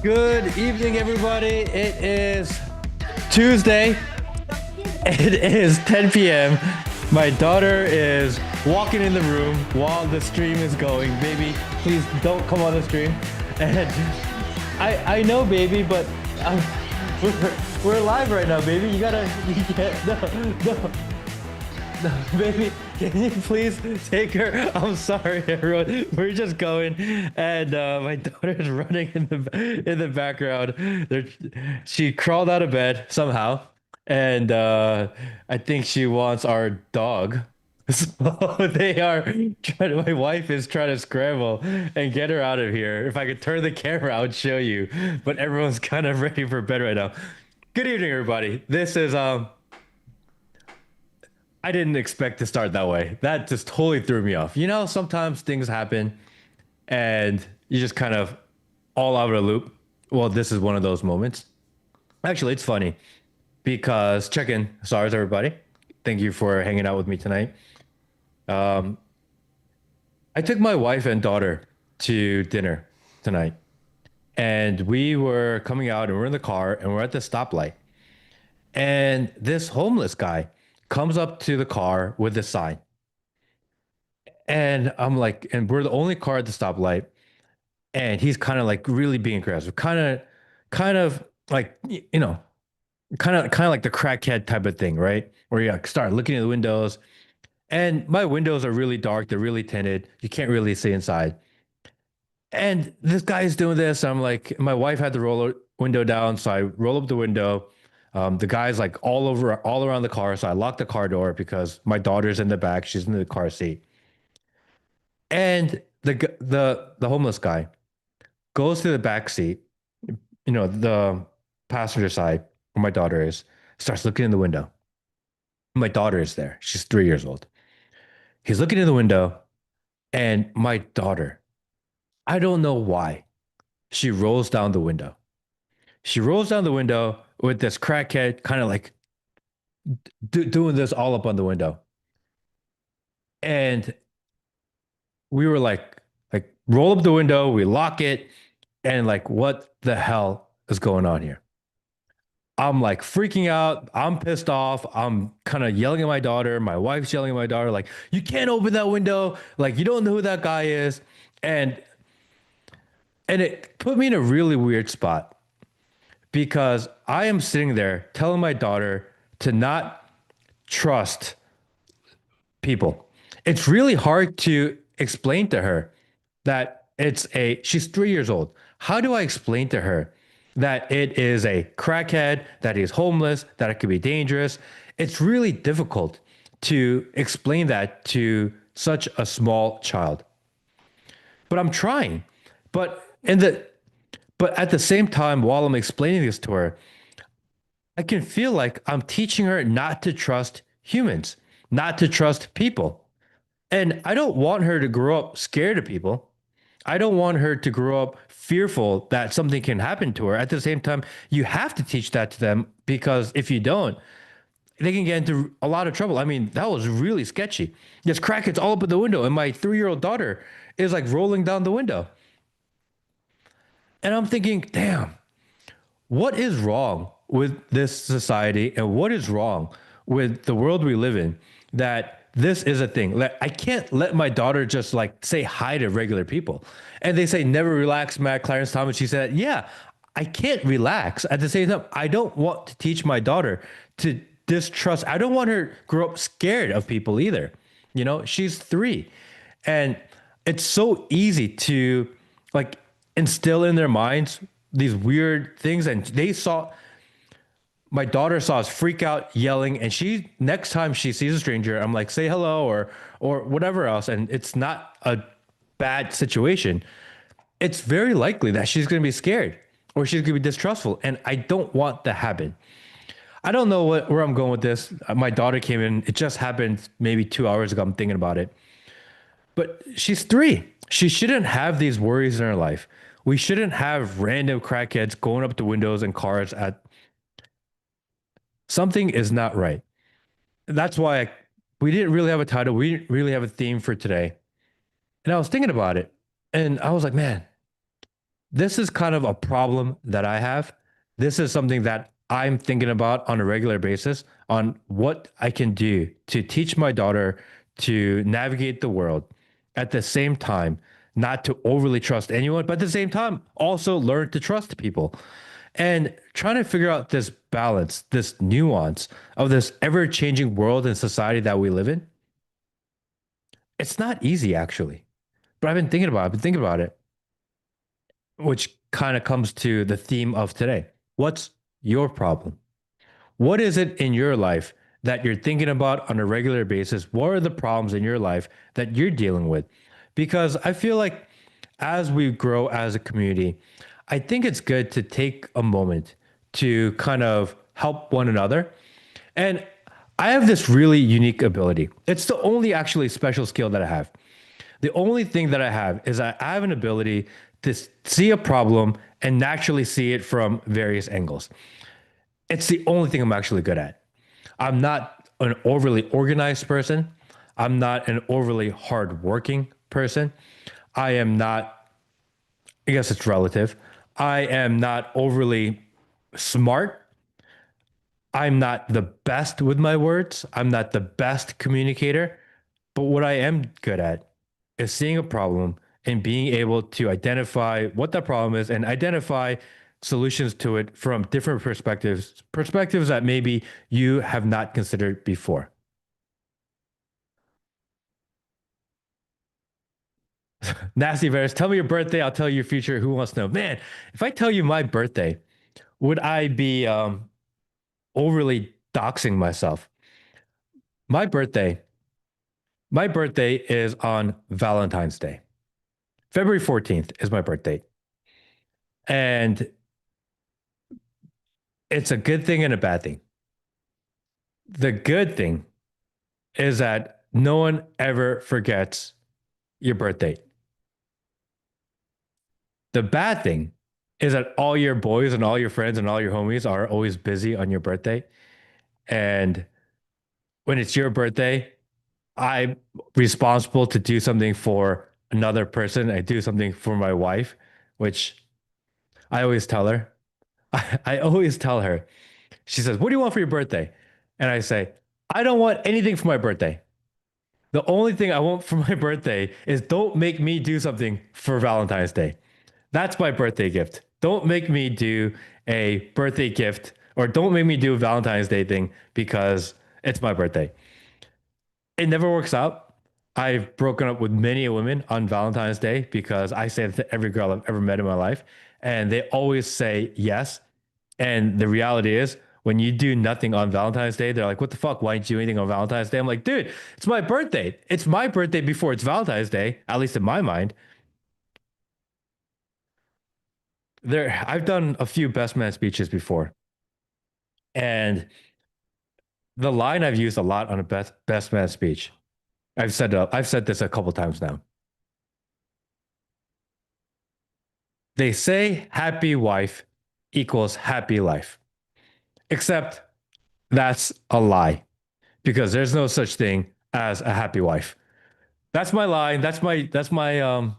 Good evening, everybody. It is Tuesday. It is 10 p.m. My daughter is walking in the room while the stream is going. Baby, please don't come on the stream. And I know, baby, but we're live right now, baby. You can't, no. No, baby, can you please take her? I'm sorry, everyone. We're just going, and my daughter's running in the background. There, she crawled out of bed somehow, and I think she wants our dog. So they are trying. My wife is trying to scramble and get her out of here. If I could turn the camera, I would show you. But everyone's kind of ready for bed right now. Good evening, everybody. This is I didn't expect to start that way. That just totally threw me off. Sometimes things happen and you just kind of all out of the loop. Well, this is one of those moments. Actually, it's funny because check in. SARS, everybody. Thank you for hanging out with me tonight. Um, I took my wife and daughter to dinner tonight, and we were coming out and we're in the car and we're at the stoplight. And this homeless guy comes up to the car with a sign. And I'm like, and we're the only car at the stoplight. And he's kind of like really being aggressive, kind of like, kind of like the crackhead type of thing, right? Where you like, start looking at the windows. And my windows are really dark. They're really tinted. You can't really see inside. And this guy is doing this. I'm like, my wife had the roller window down. So I roll up the window. The guy's like all around the car. So I lock the car door because my daughter's in the back. She's in the car seat. And the homeless guy goes to the back seat, the passenger side where my daughter is, starts looking in the window. My daughter is there. She's 3 years old. He's looking in the window, and my daughter, I don't know why, she rolls down the window. She rolls down the window with this crackhead kind of like doing this all up on the window. And we were like roll up the window, we lock it, and like, what the hell is going on here? I'm like freaking out. I'm pissed off. I'm kind of yelling at my daughter. My wife's yelling at my daughter, like, you can't open that window. Like, you don't know who that guy is. And it put me in a really weird spot because I am sitting there telling my daughter to not trust people. It's really hard to explain to her that she's 3 years old. How do I explain to her that it is a crackhead, that he's homeless, that it could be dangerous? It's really difficult to explain that to such a small child. But I'm trying. But in the but at the same time, while I'm explaining this to her, I can feel like I'm teaching her not to trust humans, not to trust people. And I don't want her to grow up scared of people. I don't want her to grow up fearful that something can happen to her. At the same time, you have to teach that to them because if you don't, they can get into a lot of trouble. I mean, that was really sketchy. There's crackheads all up in the window, and my 3 year old daughter is like rolling down the window. And I'm thinking, damn, what is wrong with this society and what is wrong with the world we live in that this is a thing? Like, I can't let my daughter just like say hi to regular people. And they say, never relax, Matt. Clarence Thomas. She said, yeah, I can't relax. At the same time, I don't want to teach my daughter to distrust. I don't want her to grow up scared of people either. She's 3. And it's so easy to like instill in their minds these weird things. And my daughter saw us freak out yelling, and she next time she sees a stranger, I'm like, say hello or whatever else. And it's not a bad situation. It's very likely that she's going to be scared or she's going to be distrustful. And I don't want that happen. I don't know where I'm going with this. My daughter came in. It just happened maybe 2 hours ago. I'm thinking about it. But she's 3. She shouldn't have these worries in her life. We shouldn't have random crackheads going up to windows and cars at something is not right. That's why we didn't really have a title. We didn't really have a theme for today. And I was thinking about it and I was like, man, this is kind of a problem that I have. This is something that I'm thinking about on a regular basis on what I can do to teach my daughter to navigate the world at the same time, not to overly trust anyone, but at the same time, also learn to trust people. And trying to figure out this balance, this nuance of this ever changing world and society that we live in, it's not easy actually. But I've been thinking about it, which kind of comes to the theme of today. What's your problem? What is it in your life that you're thinking about on a regular basis? What are the problems in your life that you're dealing with? Because I feel like as we grow as a community, I think it's good to take a moment to kind of help one another. And I have this really unique ability. It's the only actually special skill that I have. The only thing that I have is I have an ability to see a problem and naturally see it from various angles. It's the only thing I'm actually good at. I'm not an overly organized person. I'm not an overly hardworking person. I am not, I guess it's relative. I am not overly smart. I'm not the best with my words. I'm not the best communicator. But what I am good at is seeing a problem and being able to identify what that problem is and identify solutions to it from different perspectives, perspectives that maybe you have not considered before. Nasty Bears, tell me your birthday. I'll tell you your future. Who wants to know? Man, if I tell you my birthday, would I be overly doxing myself? My birthday, my birthday is on Valentine's Day. February 14th is my birthday. And it's a good thing and a bad thing. The good thing is that no one ever forgets your birthday. The bad thing is that all your boys and all your friends and all your homies are always busy on your birthday. And when it's your birthday, I'm responsible to do something for another person. I do something for my wife, which I always tell her. I always tell her. She says, "What do you want for your birthday?" And I say, "I don't want anything for my birthday. The only thing I want for my birthday is don't make me do something for Valentine's Day. That's my birthday gift. Don't make me do a birthday gift or don't make me do a Valentine's Day thing because it's my birthday." It never works out. I've broken up with many women on Valentine's Day because I say that to every girl I've ever met in my life, and they always say yes. And the reality is, when you do nothing on Valentine's Day, they're like, "What the fuck? Why didn't you do anything on Valentine's Day?" I'm like, "Dude, it's my birthday. It's my birthday before it's Valentine's Day, at least in my mind." I've done a few best man speeches before, and the line I've used a lot on a best man speech, I've said this a couple times now. They say happy wife equals happy life, except that's a lie because there's no such thing as a happy wife. That's my line. That's my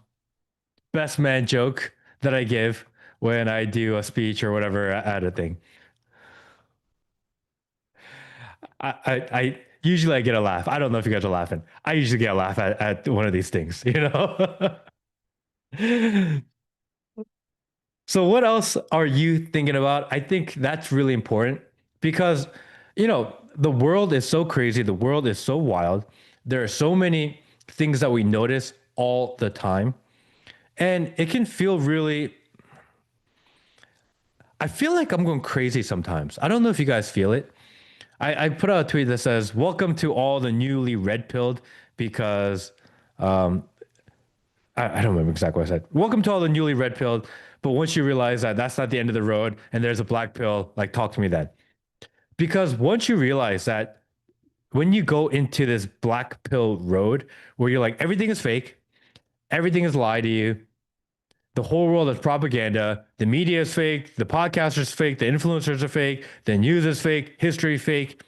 best man joke that I give when I do a speech or whatever at a thing. I usually I get a laugh. I don't know if you guys are laughing. I usually get a laugh at one of these things, you know? So what else are you thinking about? I think that's really important because, the world is so crazy. The world is so wild. There are so many things that we notice all the time. And it can feel really, I feel like I'm going crazy sometimes. I don't know if you guys feel it. I put out a tweet that says, "Welcome to all the newly red pilled," because um, I don't remember exactly what I said. "Welcome to all the newly red pilled." But once you realize that that's not the end of the road and there's a black pill, like talk to me then. Because once you realize that when you go into this black pill road where you're like, everything is fake, everything is lie to you, the whole world is propaganda, the media is fake, the podcasters fake, the influencers are fake, the news is fake, history fake.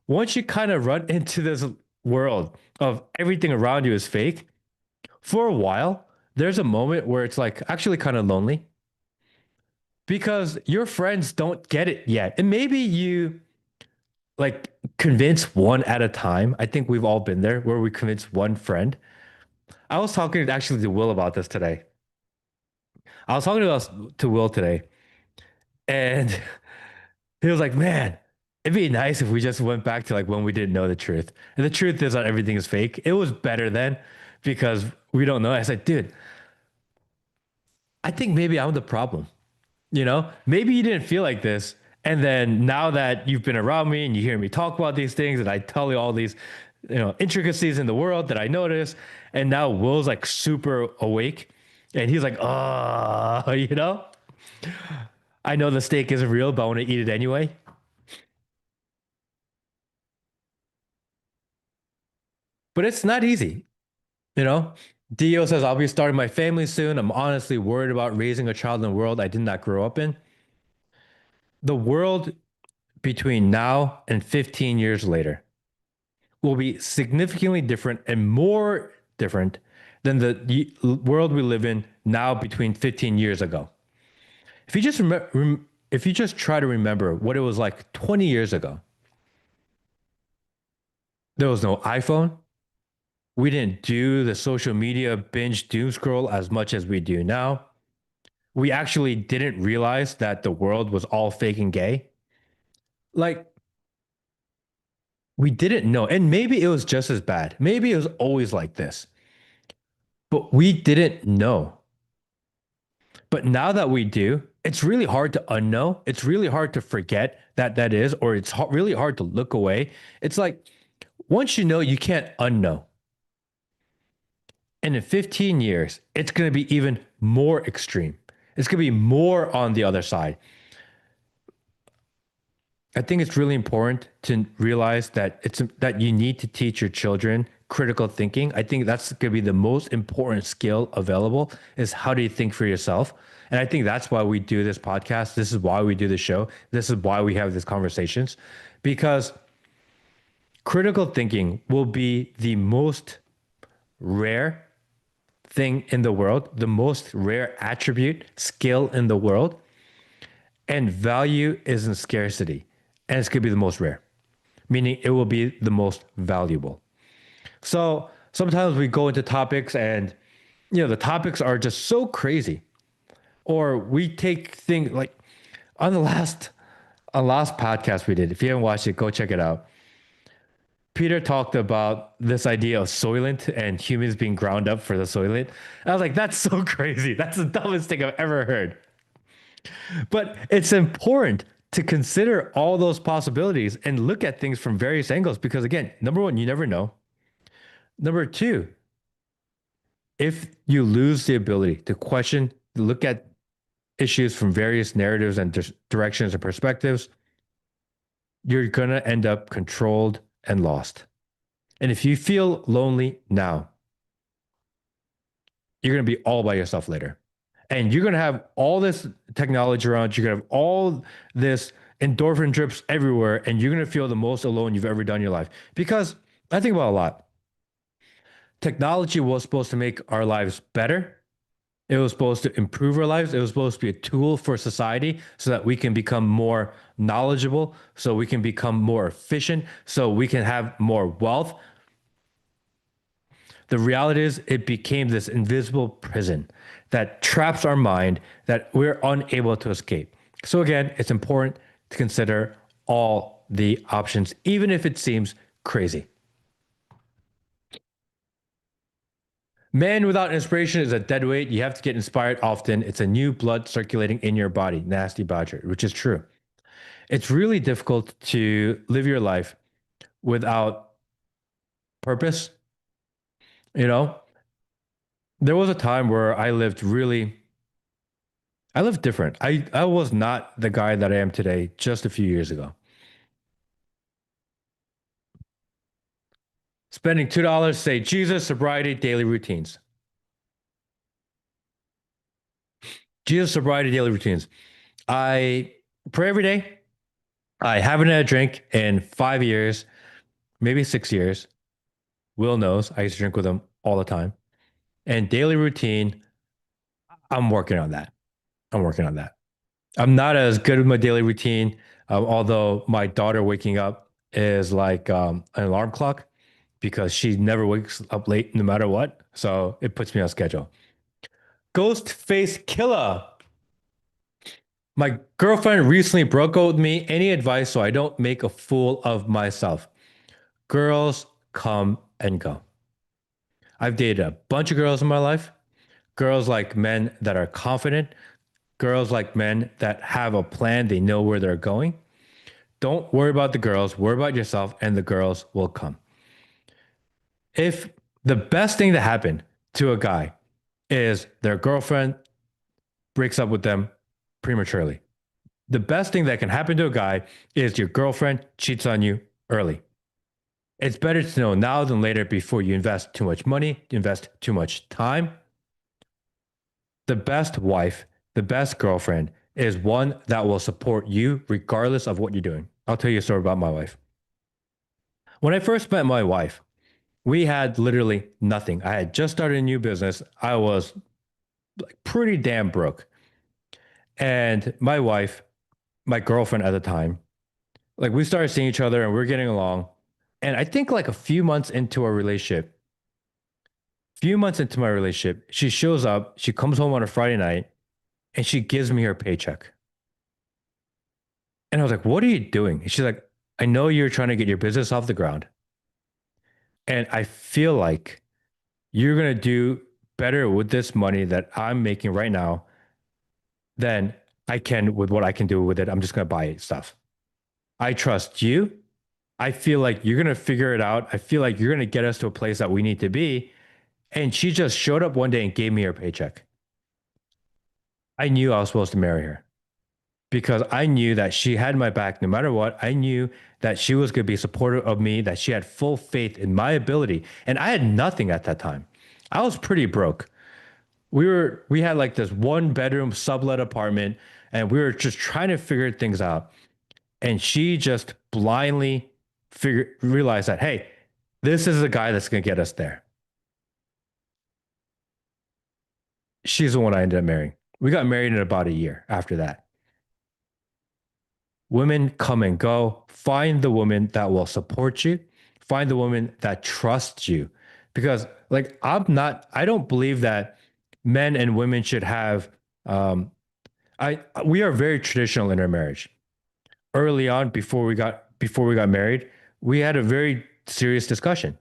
Once you kind of run into this world of everything around you is fake, for a while, there's a moment where it's like actually kind of lonely because your friends don't get it yet. And maybe you like convince one at a time. I think we've all been there where we convince one friend. I was talking actually to Will about this today. I was talking to Will today, and he was like, "Man, it'd be nice if we just went back to like when we didn't know the truth. And the truth is that everything is fake. It was better then because we don't know." I said, "Dude, I think maybe I'm the problem. You know, maybe you didn't feel like this. And then now that you've been around me and you hear me talk about these things and I tell you all these, intricacies in the world that I notice, and now Will's like super awake and he's like, oh, I know the steak isn't real, but I want to eat it anyway. But it's not easy, you know? Dio says, I'll be starting my family soon. I'm honestly worried about raising a child in a world I did not grow up in. The world between now and 15 years later will be significantly different and more different than the world we live in now between 15 years ago. If you just if you just try to remember what it was like 20 years ago, there was no iPhone. We didn't do the social media binge doom scroll as much as we do now. We actually didn't realize that the world was all fake and gay. Like we didn't know. And maybe it was just as bad. Maybe it was always like this, but we didn't know. But now that we do, it's really hard to unknow. It's really hard to forget that that is, or it's really hard to look away. It's like once you know, you can't unknow. And in 15 years, it's going to be even more extreme. It's going to be more on the other side. I think it's really important to realize that it's that you need to teach your children critical thinking. I think that's going to be the most important skill available is how do you think for yourself? And I think that's why we do this podcast. This is why we do the show. This is why we have these conversations because critical thinking will be the most rare thing in the world, the most rare attribute, skill in the world, and value is in scarcity. And it's going to be the most rare, meaning it will be the most valuable. So sometimes we go into topics and the topics are just so crazy. Or we take things like on the last podcast we did. If you haven't watched it, go check it out. Peter talked about this idea of Soylent and humans being ground up for the Soylent. I was like, that's so crazy. That's the dumbest thing I've ever heard. But it's important to consider all those possibilities and look at things from various angles because, again, number one, you never know. Number two, if you lose the ability to question, look at issues from various narratives and directions and perspectives, you're going to end up controlled and lost. And if you feel lonely now, you're going to be all by yourself later. And you're going to have all this technology around. You're going to have all this endorphin drips everywhere. And you're going to feel the most alone you've ever done in your life. Because I think about a lot. Technology was supposed to make our lives better. It was supposed to improve our lives. It was supposed to be a tool for society so that we can become more knowledgeable, so we can become more efficient, so we can have more wealth. The reality is, it became this invisible prison that traps our mind that we're unable to escape. So, again, it's important to consider all the options, even if it seems crazy. Man without inspiration is a dead weight. You have to get inspired often. It's a new blood circulating in your body. Nasty Badger, which is true. It's really difficult to live your life without purpose. You know, there was a time where I lived different. I was not the guy that I am today just a few years ago. Spending $2, say Jesus, sobriety, daily routines. Jesus, sobriety, daily routines. I pray every day. I haven't had a drink in 5 years, maybe 6 years. Will knows I used to drink with him all the time. And daily routine. I'm working on that. I'm working on that. I'm not as good with my daily routine, although my daughter waking up is like an alarm clock because she never wakes up late no matter what. So it puts me on schedule. Ghost face killer. My girlfriend recently broke up with me. Any advice so I don't make a fool of myself? Girls come and go. I've dated a bunch of girls in my life. Girls like men that are confident. Girls like men that have a plan. They know where they're going. Don't worry about the girls. Worry about yourself, and the girls will come. If the best thing that happened to a guy is their girlfriend breaks up with them prematurely, the best thing that can happen to a guy is your girlfriend cheats on you early. It's better to know now than later before you invest too much money, invest too much time. The best wife, the best girlfriend is one that will support you regardless of what you're doing. I'll tell you a story about my wife. When I first met my wife, we had literally nothing. I had just started a new business. I was like pretty damn broke. And my wife, my girlfriend at the time, like we started seeing each other and we are getting along. And I think like a few months into my relationship, she shows up, she comes home on a Friday night and she gives me her paycheck. And I was like, "What are you doing?" And she's like, "I know you're trying to get your business off the ground. And I feel like you're going to do better with this money that I'm making right now than I can with what I can do with it. I'm just going to buy stuff. I trust you. I feel like you're going to figure it out. I feel like you're going to get us to a place that we need to be." And she just showed up one day and gave me her paycheck. I knew I was supposed to marry her because I knew that she had my back no matter what. I knew that she was going to be supportive of me, that she had full faith in my ability. And I had nothing at that time. I was pretty broke. We had like this one bedroom sublet apartment and we were just trying to figure things out. And she just blindly realized that, hey, this is a guy that's going to get us there. She's the one I ended up marrying. We got married in about a year after that. Women come and go. Find the woman that will support you. Find the woman that trusts you. Because, like, I don't believe that men and women should have, we are very traditional in our marriage. Early on, before we got married, we had a very serious discussion.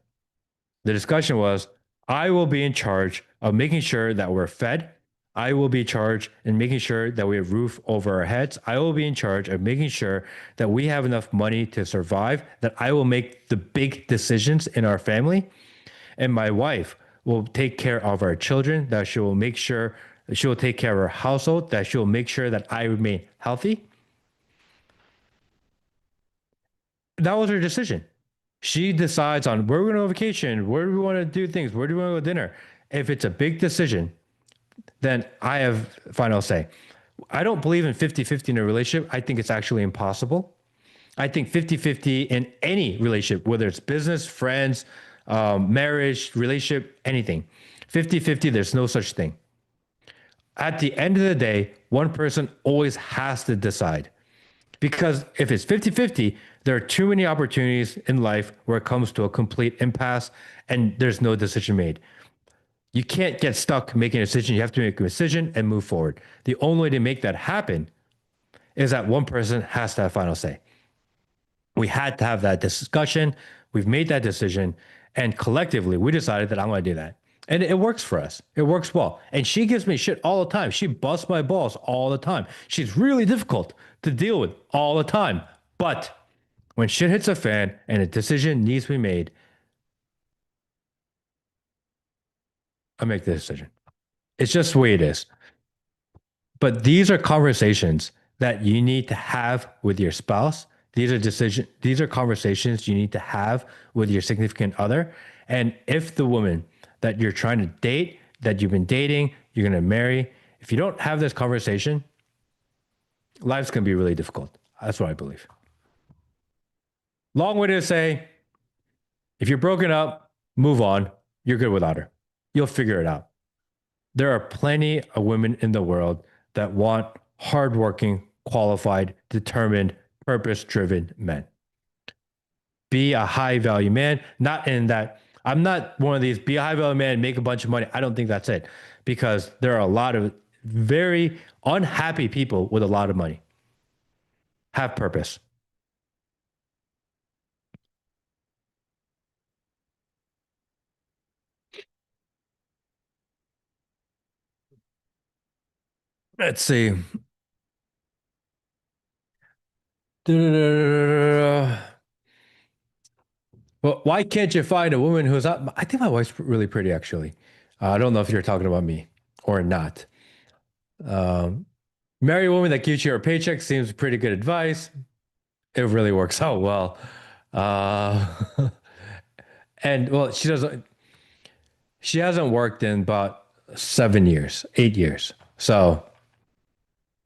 The discussion was I will be in charge of making sure that we're fed. I will be in charge in making sure that we have roof over our heads. I will be in charge of making sure that we have enough money to survive, that I will make the big decisions in our family. And my wife will take care of our children, that she will make sure she will take care of our household, that she will make sure that I remain healthy. That was her decision. She decides on where we're going to go on vacation, where do we want to do things, where do we want to go to dinner. If it's a big decision, then I have final say. I don't believe in 50-50 in a relationship. I think it's actually impossible. I think 50-50 in any relationship, whether it's business, friends, marriage, relationship, anything. 50-50, there's no such thing. At the end of the day, one person always has to decide. Because if it's 50-50, there are too many opportunities in life where it comes to a complete impasse and there's no decision made. You can't get stuck making a decision. You have to make a decision and move forward. The only way to make that happen is that one person has to have final say. We had to have that discussion. We've made that decision. And collectively, we decided that I'm going to do that. And it works for us. It works well. And she gives me shit all the time. She busts my balls all the time. She's really difficult to deal with all the time. But when shit hits a fan and a decision needs to be made, I make the decision. It's just the way it is. But these are conversations that you need to have with your spouse. These are conversations you need to have with your significant other. And if the woman that you're trying to date, that you've been dating, you're going to marry, if you don't have this conversation, life's going to be really difficult. That's what I believe. Long way to say, if you're broken up, move on. You're good without her. You'll figure it out. There are plenty of women in the world that want hardworking, qualified, determined, purpose-driven men. Be a high value man, not in that I'm not one of these be a high value man, make a bunch of money. I don't think that's it because there are a lot of very unhappy people with a lot of money. Have purpose. Let's see. Well, why can't you find a woman who's not? I think my wife's really pretty, actually. I don't know if you're talking about me or not. Um, Marry a woman that gives you her paycheck seems pretty good advice. It really works out well. Uh, and well, she hasn't worked in about 7 years, 8 years. So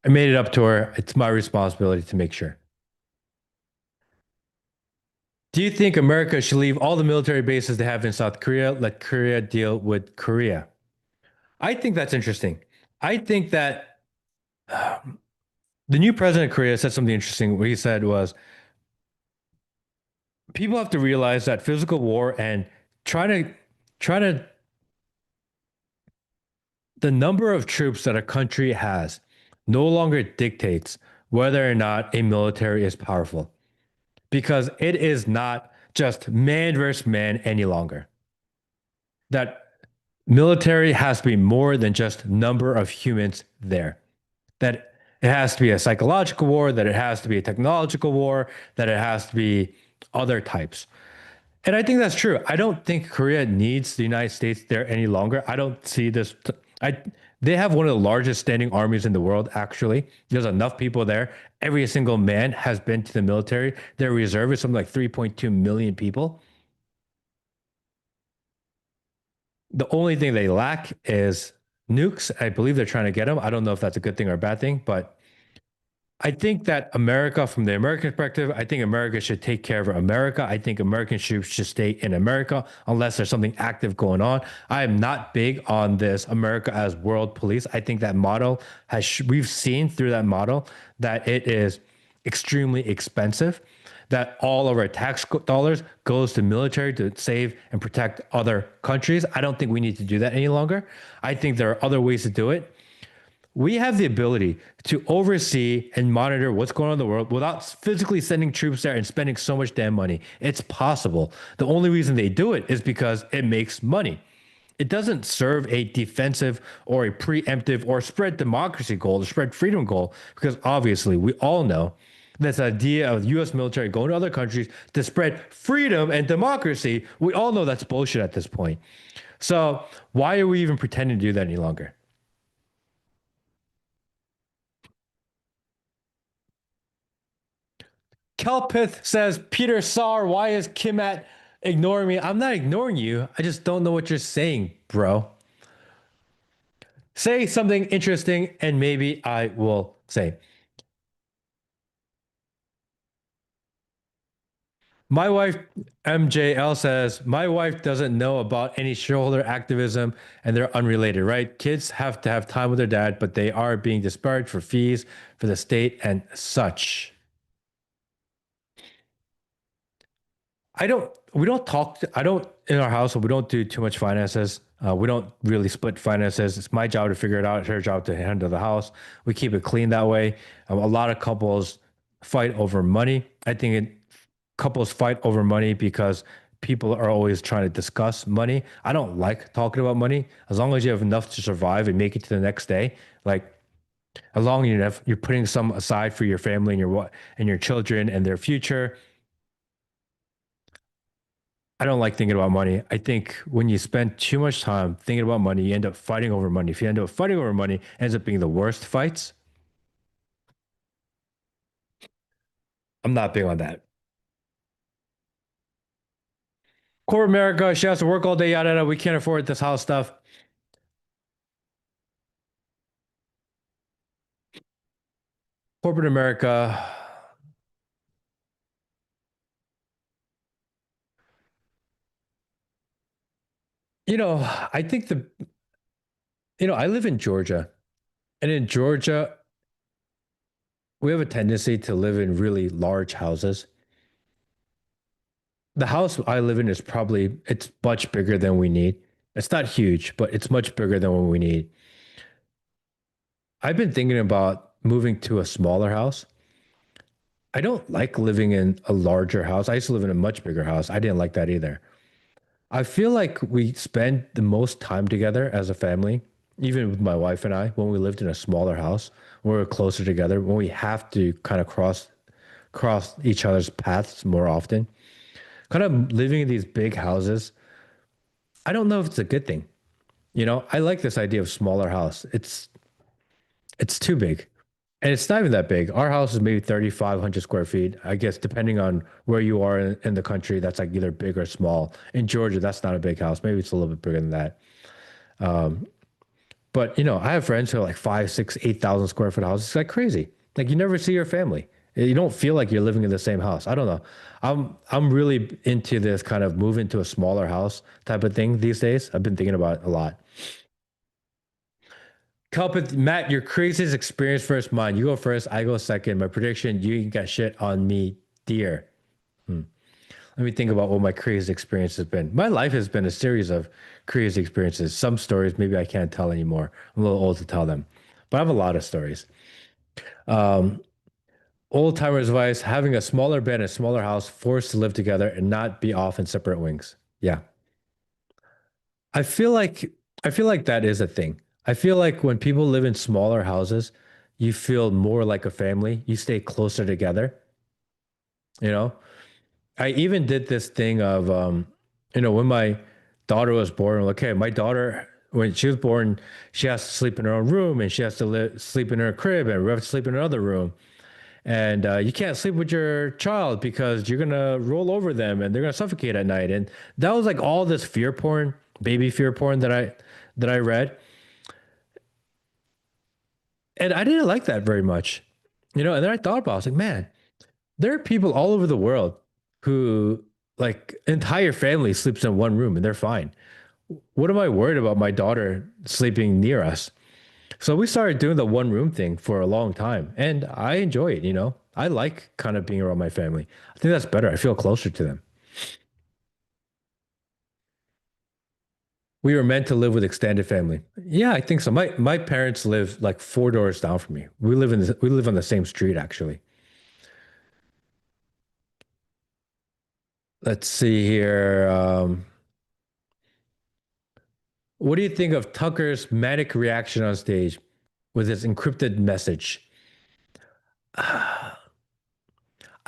I made it up to her. It's my responsibility to make sure. Do you think America should leave all the military bases they have in South Korea, let Korea deal with Korea? I think that's interesting. I think that the new president of Korea said something interesting. What he said was people have to realize that physical war and trying to trying to the number of troops that a country has no longer dictates whether or not a military is powerful because it is not just man versus man any longer. That military has to be more than just number of humans there. That it has to be a psychological war, that it has to be a technological war, that it has to be other types. And I think that's true. I don't think Korea needs the United States there any longer. I don't see this. I They have one of the largest standing armies in the world, actually. There's enough people there. Every single man has been to the military. Their reserve is something like 3.2 million people. The only thing they lack is nukes. I believe they're trying to get them. I don't know if that's a good thing or a bad thing, but I think that America, from the American perspective, I think America should take care of America. I think American troops should stay in America unless there's something active going on. I am not big on this America as world police. I think that model we've seen through that model that it is extremely expensive, that all of our tax dollars goes to military to save and protect other countries. I don't think we need to do that any longer. I think there are other ways to do it. We have the ability to oversee and monitor what's going on in the world without physically sending troops there and spending so much damn money. It's possible. The only reason they do it is because it makes money. It doesn't serve a defensive or a preemptive or spread democracy goal or spread freedom goal because obviously we all know this idea of US military going to other countries to spread freedom and democracy. We all know that's bullshit at this point. So why are we even pretending to do that any longer? Kelpith says, Peter Sar, why is Kim at ignoring me? I'm not ignoring you. I just don't know what you're saying, bro. Say something interesting and maybe I will say. My wife, MJL says, my wife doesn't know about any shareholder activism and they're unrelated, right? Kids have to have time with their dad, but they are being disparaged for fees for the state and such. We don't talk, I don't, in our household, we don't do too much finances. We don't really split finances. It's my job to figure it out. It's her job to handle the house. We keep it clean that way. A lot of couples fight over money. Couples fight over money because people are always trying to discuss money. I don't like talking about money. As long as you have enough to survive and make it to the next day, like as long as you're putting some aside for your family and your children and their future. I don't like thinking about money. I think when you spend too much time thinking about money, you end up fighting over money. If you end up fighting over money, it ends up being the worst fights. I'm not big on that. Corporate America, she has to work all day, yada yada. We can't afford this house stuff. Corporate America, you know, I think I live in Georgia, and in Georgia, we have a tendency to live in really large houses. The house I live in is probably it's much bigger than we need. It's not huge, but it's much bigger than what we need. I've been thinking about moving to a smaller house. I don't like living in a larger house. I used to live in a much bigger house. I didn't like that either. I feel like we spend the most time together as a family, even with my wife and I, when we lived in a smaller house, when we were closer together, when we have to kind of cross each other's paths more often. Kind of living in these big houses, I don't know if it's a good thing. I like this idea of smaller house. It's too big. And it's not even that big. Our house is maybe 3,500 square feet. I guess depending on where you are in the country, that's like either big or small. In Georgia, that's not a big house. Maybe it's a little bit bigger than that. But I have friends who are like five, six, 8,000 square foot houses. It's like crazy. Like you never see your family. You don't feel like you're living in the same house. I don't know. I'm really into this kind of move into a smaller house type of thing these days. I've been thinking about it a lot. Culpit, Matt, your craziest experience first. Mine. You go first. I go second. My prediction: you got shit on me, dear. Hmm. Let me think about what my craziest experience has been. My life has been a series of crazy experiences. Some stories maybe I can't tell anymore. I'm a little old to tell them, but I have a lot of stories. Um, Old timers advice: having a smaller bed and a smaller house, forced to live together and not be off in separate wings. Yeah, I feel like I feel like that is a thing. I feel like when people live in smaller houses, you feel more like a family. You stay closer together, you know? I even did this thing of when my daughter was born, okay, my daughter when she was born, she has to sleep in her own room and she has to sleep in her crib and we have to sleep in another room. And you can't sleep with your child because you're gonna roll over them and they're gonna suffocate at night. And that was like all this fear porn, baby fear porn that I read. And I didn't like that very much. And then I thought about it, I was like, man, there are people all over the world who like entire family sleeps in one room and they're fine. What am I worried about my daughter sleeping near us? So we started doing the one room thing for a long time and I enjoy it. I like kind of being around my family. I think that's better. I feel closer to them. We were meant to live with extended family. Yeah, I think so. My parents live like four doors down from me. We live on the same street actually. Let's see here. What do you think of Tucker's manic reaction on stage with his encrypted message? I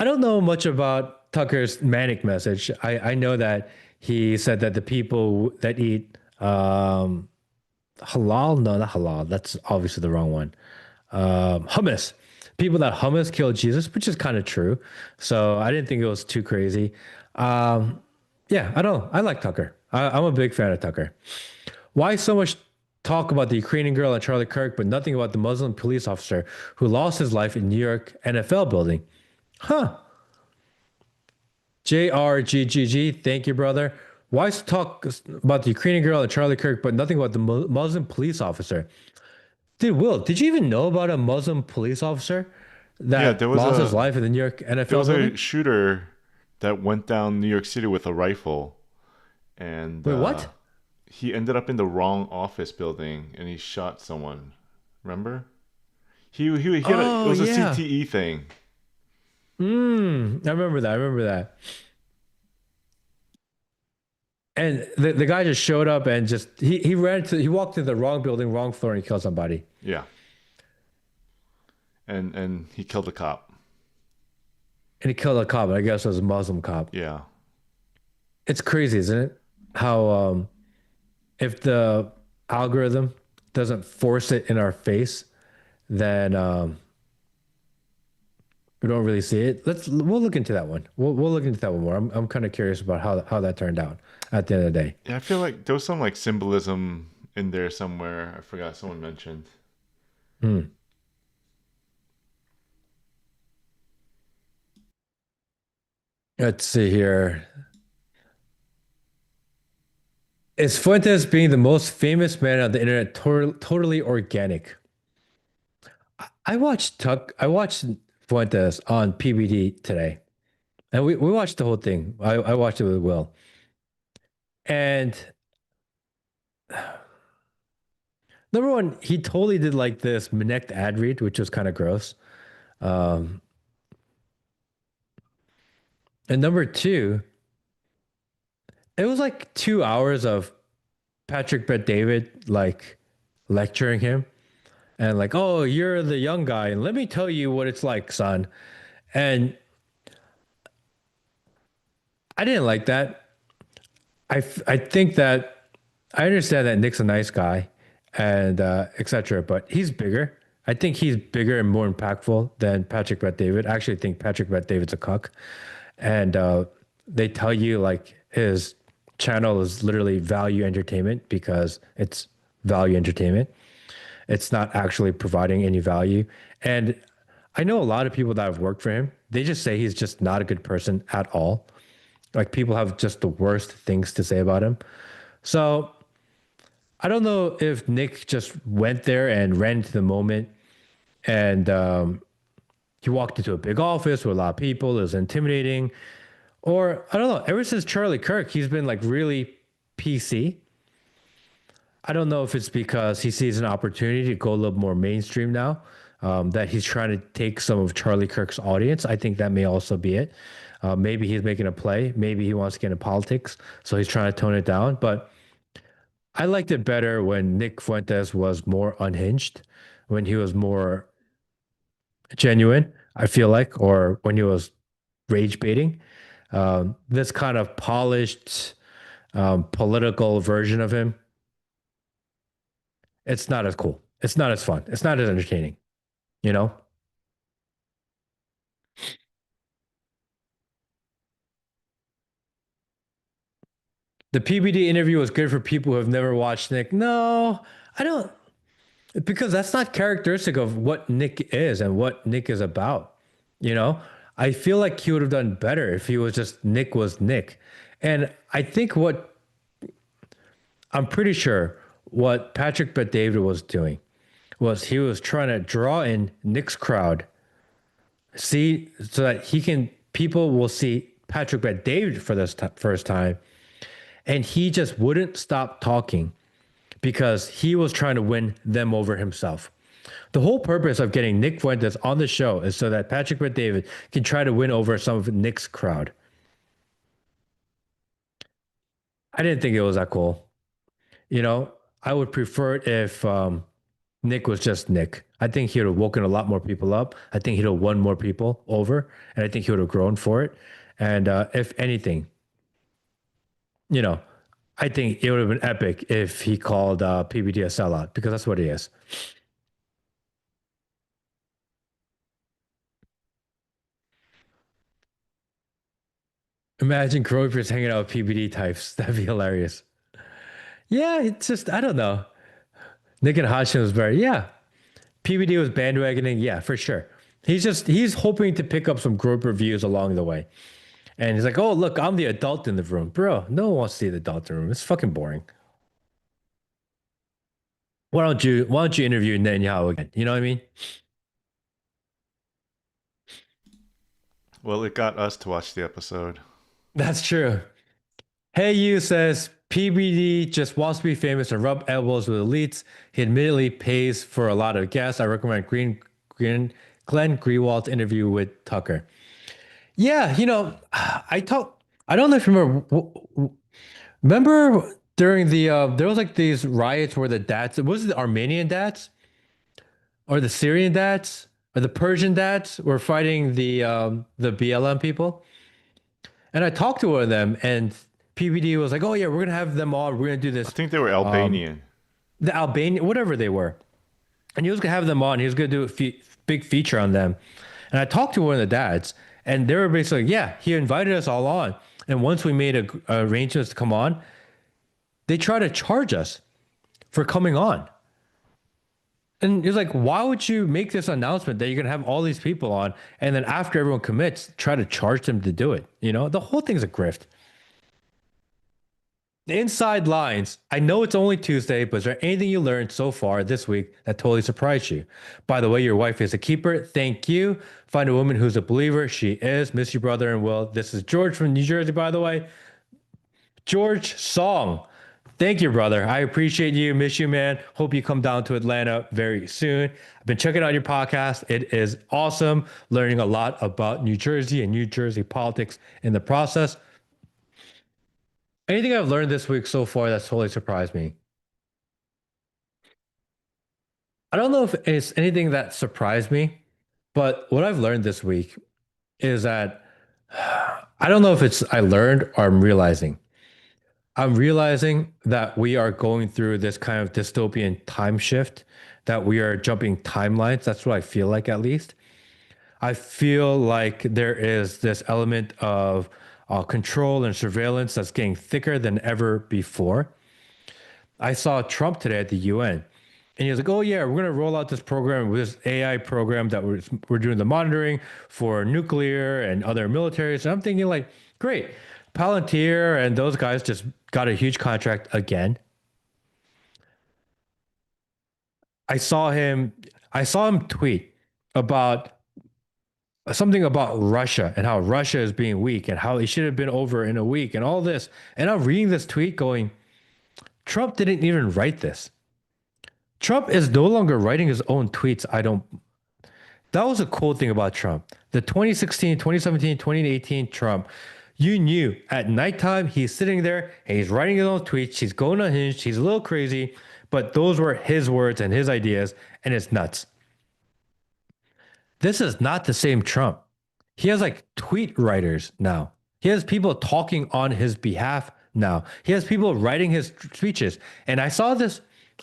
don't know much about Tucker's manic message. I know that he said that the people that eat halal, no, not halal. That's obviously the wrong one. Hummus. People that hummus killed Jesus, which is kind of true. So I didn't think it was too crazy. Um, yeah, I don't know. I like Tucker. I'm a big fan of Tucker. Why so much talk about the Ukrainian girl and Charlie Kirk, but nothing about the Muslim police officer who lost his life in New York NFL building? Huh. JRGGG, thank you, brother. Why talk about the Ukrainian girl and Charlie Kirk, but nothing about the Muslim police officer? Dude, Will, did you even know about a Muslim police officer Yeah, that lost his life in the New York there NFL was building? a shooter that went down New York City with a rifle, and Wait, what? he ended up in the wrong office building, and he shot someone. Remember? He had it Oh, was a yeah. CTE thing. I remember that. I remember that. And the guy just showed up and just he walked to the wrong building, wrong floor, and he killed somebody. Yeah, and he killed a cop. And he killed a cop. I guess it was a Muslim cop. Yeah, It's crazy, isn't it? How if the algorithm doesn't force it in our face, then we don't really see it. We'll look into that one. We'll look into that one more. I'm kind of curious about how that turned out at the end of the day. yeah. I feel like there was some like symbolism in there somewhere. I forgot someone mentioned. Hmm. Let's see here. Is Fuentes being the most famous man on the internet totally organic? I watched Fuentes on PBD today, and we watched the whole thing. I watched it with Will, and number one, he totally did like this Minect ad read, which was kind of gross. Um, and number two, it was like 2 hours of Patrick Bet David like lecturing him and like, oh, you're the young guy, and let me tell you what it's like, son. And I didn't like that. I think that I understand that Nick's a nice guy and etc. But he's bigger. I think he's bigger and more impactful than Patrick Bet David. I actually think Patrick Bet David's a cuck, and they tell you like his channel is literally value entertainment because it's value entertainment. It's not actually providing any value. And I know a lot of people that have worked for him. They just say he's just not a good person at all. Like people have just the worst things to say about him. So I don't know if Nick just went there and ran into the moment and he walked into a big office with a lot of people. It was intimidating. Or I don't know. Ever since Charlie Kirk, he's been like really PC. I don't know if it's because he sees an opportunity to go a little more mainstream now, that he's trying to take some of Charlie Kirk's audience. I think that may also be it. Maybe he's making a play. Maybe he wants to get into politics, so he's trying to tone it down. But I liked it better when Nick Fuentes was more unhinged, when he was more genuine, I feel like, or when he was rage baiting. This kind of polished, political version of him, it's not as cool. It's not as fun. It's not as entertaining, you know? The PBD interview was good for people who have never watched Nick. No, I don't, because that's not characteristic of what Nick is and what Nick is about. You know, I feel like he would have done better if he was just Nick was Nick. And I think what I'm pretty sure what Patrick Bet David was doing was he was trying to draw in Nick's crowd, see, so that he can, people will see Patrick Bet David for this first time. And he just wouldn't stop talking because he was trying to win them over himself. The whole purpose of getting Nick Fuentes on the show is so that Patrick Bet David can try to win over some of Nick's crowd. I didn't think it was that cool. You know, I would prefer it if Nick was just Nick. I think he would have woken a lot more people up. I think he'd have won more people over, and I think he would have grown for it. And if anything, you know, I think it would have been epic if he called PBD a sellout because that's what he is. Imagine Grover's hanging out with PBD types. That'd be hilarious. Yeah, it's just, I don't know. Nick and Hashem was very, yeah. PBD was bandwagoning. Yeah, for sure. He's hoping to pick up some group reviews along the way. And he's like, oh, look, I'm the adult in the room. Bro, no one wants to see the adult in the room. It's fucking boring. Why don't you interview Netanyahu again? You know what I mean? Well, it got us to watch the episode. That's true. Hey You says PBD just wants to be famous and rub elbows with elites. He admittedly pays for a lot of guests. I recommend Glenn Greenwald's interview with Tucker. Yeah, you know, I don't know if you remember during the there was like these riots where the dads, was it the Armenian dads or the Syrian dads or the Persian dads were fighting the BLM people? And I talked to one of them, and PBD was like, "Oh yeah, we're gonna have them all. We're gonna do I this, think they were um, Albanian. the Albanian, whatever they were." And he was gonna have them on. He was gonna do a big feature on them. And I talked to one of the dads, and they were basically, "Yeah, he invited us all on. And once we made arrangements to come on, they try to charge us for coming on." And it's like, why would you make this announcement that you're gonna have all these people on, and then after everyone commits, try to charge them to do it? You know, the whole thing's a grift. The inside lines. I know it's only Tuesday, but is there anything you learned so far this week that totally surprised you? By the way, your wife is a keeper. Thank you. Find a woman who's a believer. She is. Miss you, brother and Will. This is George from New Jersey, by the way. George Song. Thank you, brother. I appreciate you. Miss you, man. Hope you come down to Atlanta very soon. I've been checking out your podcast. It is awesome. Learning a lot about New Jersey and New Jersey politics in the process. Anything I've learned this week so far that's totally surprised me? I don't know if it's anything that surprised me, but what I've learned this week is that I don't know if it's I learned or I'm realizing. I'm realizing that we are going through this kind of dystopian time shift, that we are jumping timelines. That's what I feel like, at least. I feel like there is this element of control and surveillance that's getting thicker than ever before. I saw Trump today at the UN, and he was like, "Oh yeah, we're gonna roll out this program, this AI program that we're doing the monitoring for nuclear and other militaries." And I'm thinking like, great, Palantir and those guys just got a huge contract again. I saw him, I saw him tweet about something about Russia and how Russia is being weak and how it should have been over in a week and all this. And I'm reading this tweet going, Trump didn't even write this. Trump is no longer writing his own tweets. I don't That was a cool thing about Trump. The 2016, 2017, 2018 Trump, you knew at nighttime he's sitting there and he's writing his own tweets. He's going unhinged. He's a little crazy, but those were his words and his ideas, and it's nuts. This is not the same Trump. He has like tweet writers now. He has people talking on his behalf now. He has people writing his speeches. And I saw this.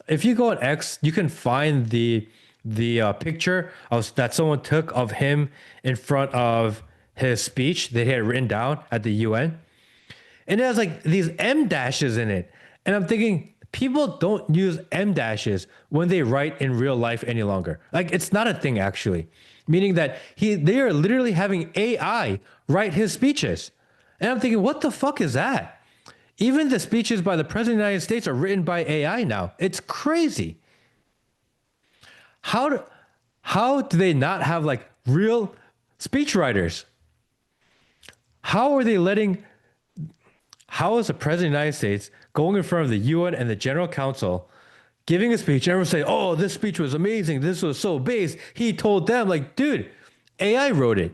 If you go on X, you can find the picture of that someone took of him in front of his speech that he had written down at the UN, and it has like these M dashes in it. And I'm thinking, people don't use M dashes when they write in real life any longer. Like it's not a thing actually, meaning that they are literally having AI write his speeches. And I'm thinking, what the fuck is that? Even the speeches by the president of the United States are written by AI now. It's crazy. How do, how do they not have like real speechwriters? How are they letting How is the president of the United States going in front of the UN and the General Council, giving a speech, and everyone say, "Oh, this speech was amazing. This was so based." He told them, like, dude, AI wrote it.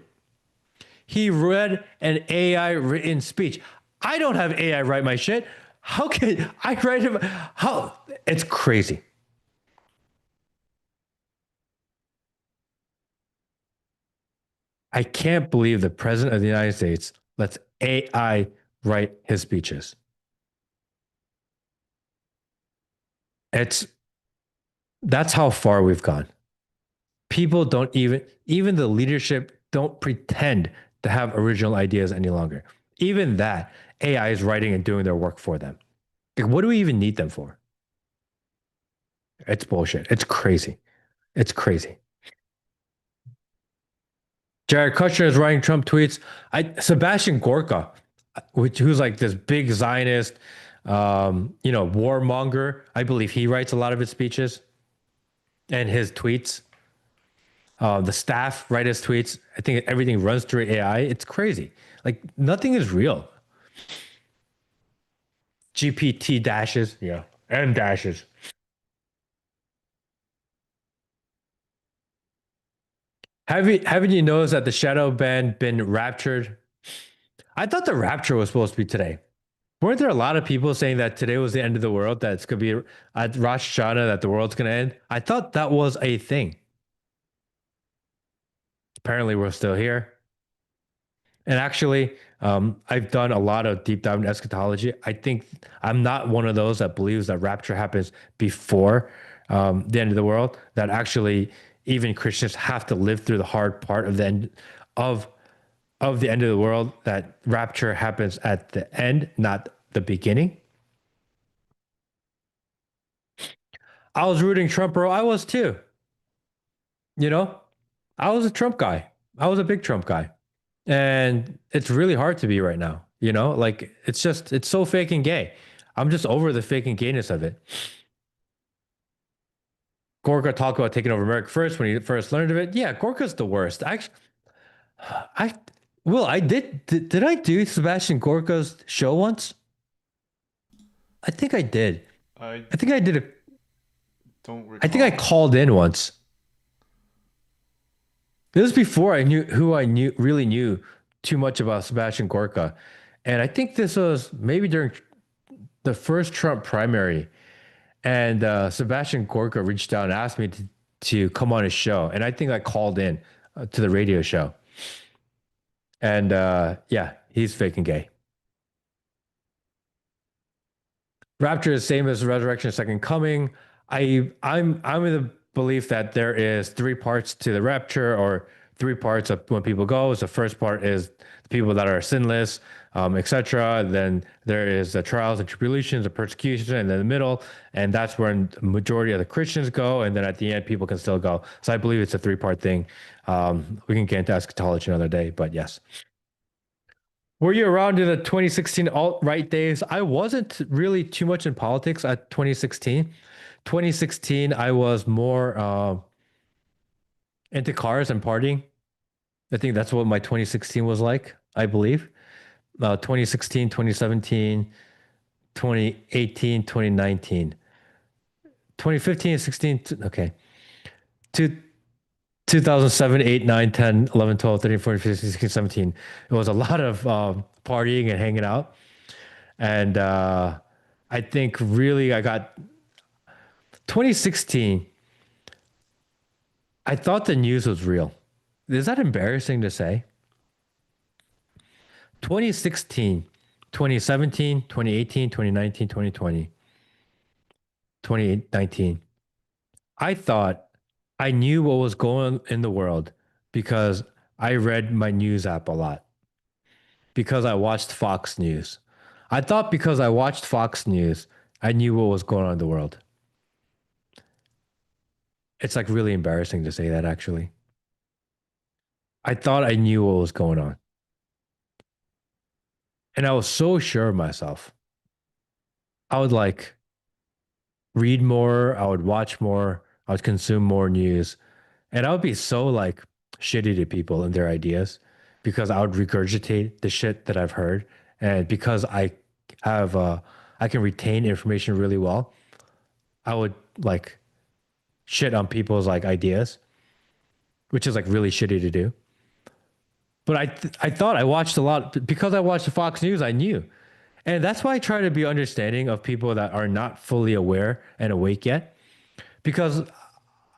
He read an AI written speech. I don't have AI write my shit. How can I write him? How? It's crazy. I can't believe the president of the United States lets AI write his speeches. It's That's how far we've gone. People don't even the leadership don't pretend to have original ideas any longer. Even that, AI is writing and doing their work for them. Like, what do we even need them for? It's bullshit. It's crazy. It's crazy. Jared Kushner is writing Trump tweets. Sebastian Gorka, who's like this big Zionist, warmonger. I believe he writes a lot of his speeches and his tweets. The staff write his tweets. I think everything runs through AI. It's crazy. Like nothing is real. GPT dashes, yeah, and dashes. Haven't you noticed that the shadow band been raptured? I thought the rapture was supposed to be today. Weren't there a lot of people saying that today was the end of the world? That it's gonna be at Rosh Hashanah that the world's gonna end. I thought that was a thing. Apparently, we're still here. And actually, I've done a lot of deep dive in eschatology. I think I'm not one of those that believes that rapture happens before the end of the world. That actually, even Christians have to live through the hard part of the end of of the end of the world. That rapture happens at the end, not the beginning. I was rooting Trump, bro. I was too. You know, I was a Trump guy. I was a big Trump guy. And it's really hard to be right now. Like it's so fake and gay. I'm just over the fake and gayness of it. Gorka talked about taking over America first when he first learned of it. Yeah, Gorka's the worst. Actually, I well, did I do Sebastian Gorka's show once? I think I did. I I think I did a don't I think I recall. called in once. This was before I knew who I knew really knew too much about Sebastian Gorka. And I think this was maybe during the first Trump primary. And Sebastian Gorka reached out and asked me to come on his show. And I think I called in to the radio show. And yeah, he's fake and gay. Rapture is same as resurrection, second coming. I'm in the belief that there is three parts to the rapture, or three parts of when people go. So the first part is the people that are sinless, etc. Then there is the trials and tribulations, the persecution, and then the middle, and that's where the majority of the Christians go. And then at the end, people can still go. So I believe it's a three-part thing. We can get into eschatology another day, but yes. Were you around in the 2016 alt-right days? I wasn't really too much in politics at 2016. 2016, I was more into cars and partying. I think that's what my 2016 was like, I believe. 2016, 2017, 2018, 2019, 2015, 16, okay. Two, 2007, 8, 9, 10, 11, 12, 13, 14, 15, 16, 17. It was a lot of partying and hanging out. And I think really I got 2016, I thought the news was real. Is that embarrassing to say? 2016, 2017, 2018, 2019, 2020, 2019. I thought I knew what was going on in the world because I read my news app a lot, because I watched Fox News. I thought because I watched Fox News, I knew what was going on in the world. It's like really embarrassing to say that actually. I thought I knew what was going on. And I was so sure of myself. I would like read more, I would watch more, I would consume more news, and I would be so like shitty to people and their ideas because I would regurgitate the shit that I've heard. And because have I can retain information really well, I would like shit on people's like ideas, which is like really shitty to do. But I thought I watched a lot because I watched the Fox News, I knew. And that's why I try to be understanding of people that are not fully aware and awake yet. Because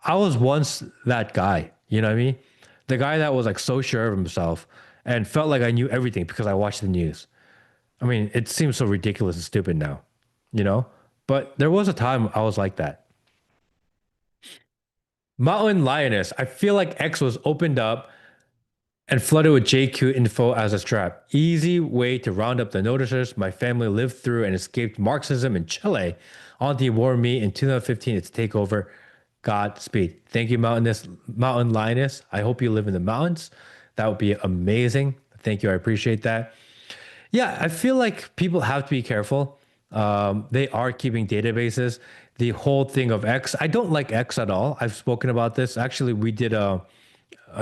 I was once that guy, you know what I mean? The guy that was like so sure of himself and felt like I knew everything because I watched the news. I mean, it seems so ridiculous and stupid now, you know? But there was a time I was like that. Mountain Lioness, I feel like X was opened up and flooded with JQ info as a trap. Easy way to round up the noticers. My family lived through and escaped Marxism in Chile. Auntie warned me in 2015 it's takeover. Godspeed. Thank you, Mountain Lioness. I hope you live in the mountains. That would be amazing. Thank you. I appreciate that. Yeah, I feel like people have to be careful. They are keeping databases. The whole thing of X, I don't like X at all. I've spoken about this. Actually, we did a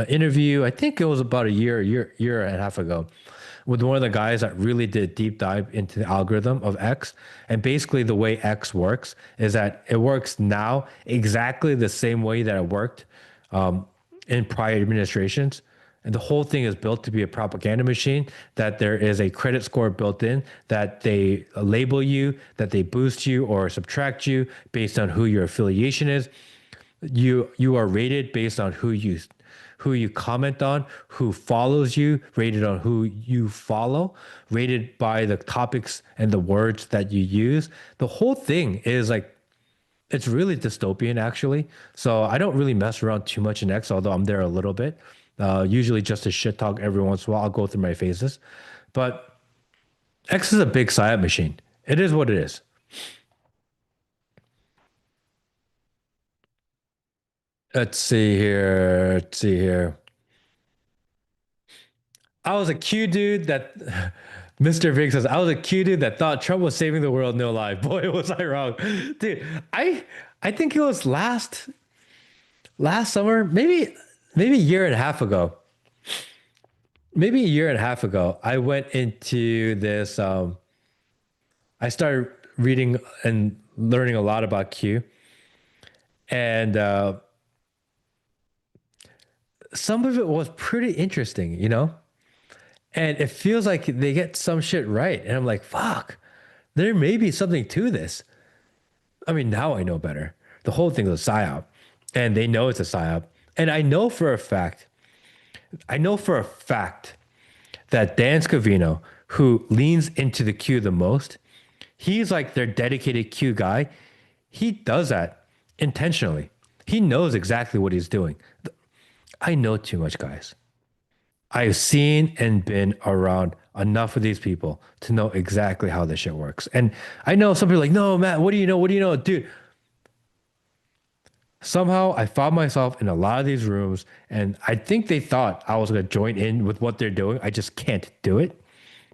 interview. I think it was about year and a half ago, with one of the guys that really did a deep dive into the algorithm of X. And basically, the way X works is that it works now exactly the same way that it worked in prior administrations. And the whole thing is built to be a propaganda machine, that there is a credit score built in, that they label you, that they boost you or subtract you based on who your affiliation is. You are rated based on who you comment on, who follows you, rated on who you follow, rated by the topics and the words that you use. The whole thing is like it's really dystopian actually. So I don't really mess around too much in X, although I'm there a little bit. Usually just a shit talk every once in a while. I'll go through my phases. But X is a big psyop machine. It is what it is. Let's see here. Let's see here. I was a Q dude that Mr. Big says, I was a cute dude that thought Trump was saving the world. No lie. Boy, was I wrong. Dude, I think it was last summer, maybe a year and a half ago. Maybe a year and a half ago, I went into this I started reading and learning a lot about Q. And some of it was pretty interesting, you know? And it feels like they get some shit right. And I'm like, fuck, there may be something to this. I mean, now I know better. The whole thing is a psyop, and they know it's a psyop. And I know for a fact that Dan Scavino, who leans into the Q the most, he's like their dedicated Q guy. He does that intentionally. He knows exactly what he's doing. I know too much, guys. I've seen and been around enough of these people to know exactly how this shit works. And I know some people are like, no, Matt, what do you know? What do you know? Dude, somehow I found myself in a lot of these rooms, and I think they thought I was going to join in with what they're doing. I just can't do it.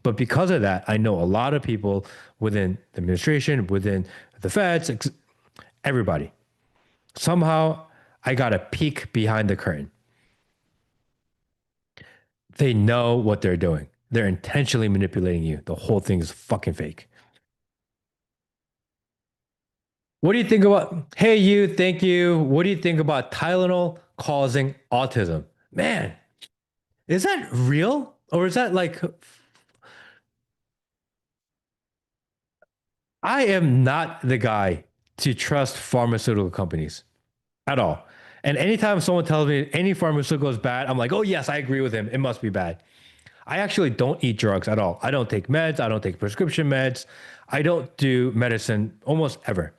But because of that, I know a lot of people within the administration, within the feds, everybody. Somehow I got a peek behind the curtain. They know what they're doing. They're intentionally manipulating you. The whole thing is fucking fake. What do you think about, hey, you, thank you. What do you think about Tylenol causing autism? Man, is that real? Or is that like, I am not the guy to trust pharmaceutical companies at all. And anytime someone tells me any pharmaceutical is bad, I'm like, oh, yes, I agree with him. It must be bad. I actually don't eat drugs at all. I don't take meds. I don't take prescription meds. I don't do medicine almost ever.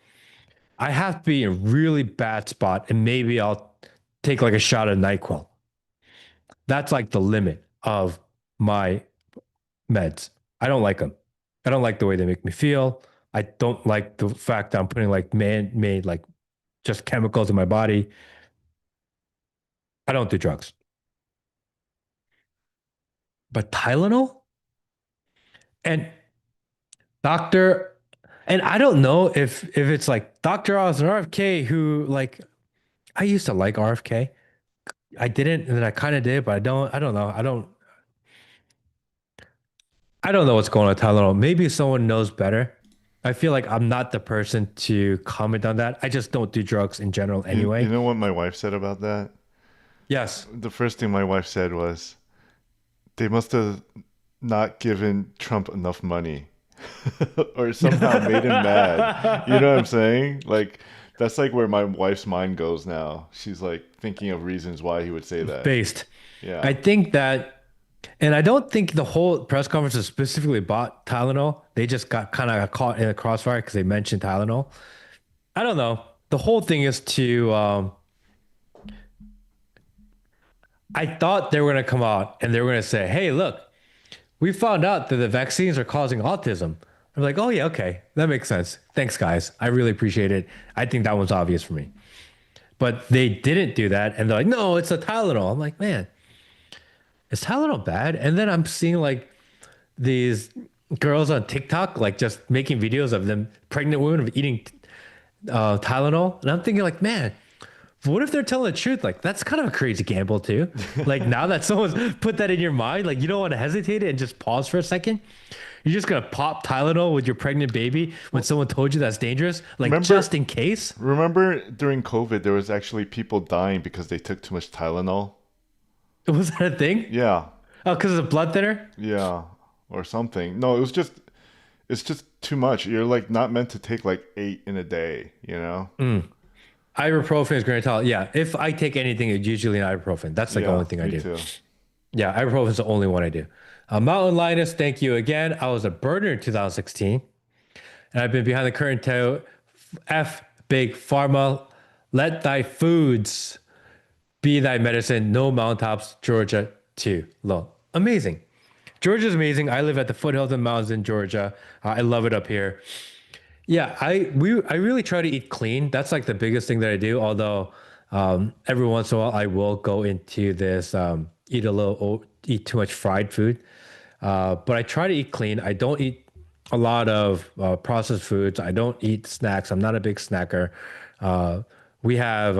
I have to be in a really bad spot and maybe I'll take like a shot of NyQuil. That's like the limit of my meds. I don't like them. I don't like the way they make me feel. I don't like the fact that I'm putting like man-made like just chemicals in my body. I don't do drugs. But Tylenol and Doctor, and I don't know if it's like Dr. Oz and RFK who like I used to like RFK. I didn't, and then I kind of did, but I don't know. I don't know what's going on with Tylenol. Maybe someone knows better. I feel like I'm not the person to comment on that. I just don't do drugs in general You anyway. know what my wife said about that? Yes. The first thing my wife said was, they must have not given Trump enough money or somehow made him mad. You know what I'm saying? Like, that's like where my wife's mind goes now. She's like thinking of reasons why he would say that. Based. Yeah. I think that, and I don't think the whole press conference is specifically about Tylenol. They just got kind of caught in a crossfire because they mentioned Tylenol. I don't know. The whole thing is I thought they were going to come out and they were going to say, hey, look, we found out that the vaccines are causing autism. I'm like, oh, yeah, okay. That makes sense. Thanks, guys. I really appreciate it. I think that one's obvious for me. But they didn't do that. And they're like, no, it's a Tylenol. I'm like, man, is Tylenol bad? And then I'm seeing like these girls on TikTok, like just making videos of them, pregnant women of eating Tylenol. And I'm thinking like, man, what if they're telling the truth? Like, that's kind of a crazy gamble too. Like now that someone's put that in your mind, like you don't want to hesitate and just pause for a second. You're just gonna pop Tylenol with your pregnant baby when someone told you that's dangerous, like Remember, just in case. remember during COVID, there was actually people dying because they took too much Tylenol? Was that a thing? Yeah. Oh, because it's a blood thinner? Yeah. Or something. No, it's just too much. You're like not meant to take like 8 in a day, you know? Ibuprofen is granitol. Yeah, if I take anything, it's usually an ibuprofen. That's like the only Yeah, thing I me do. too. Yeah, ibuprofen is the only one I do. Mountain Linus, thank you again. I was a burner in 2016, and I've been behind the curtain to F Big Pharma. Let thy foods be thy medicine. No mountaintops, Georgia too. Lol. Amazing. Georgia's amazing. I live at the foothills and mountains in Georgia. I love it up here. Yeah, I really try to eat clean. That's like the biggest thing that I do. Although every once in a while I will go into this eat too much fried food. But I try to eat clean. I don't eat a lot of processed foods. I don't eat snacks. I'm not a big snacker. Uh, we have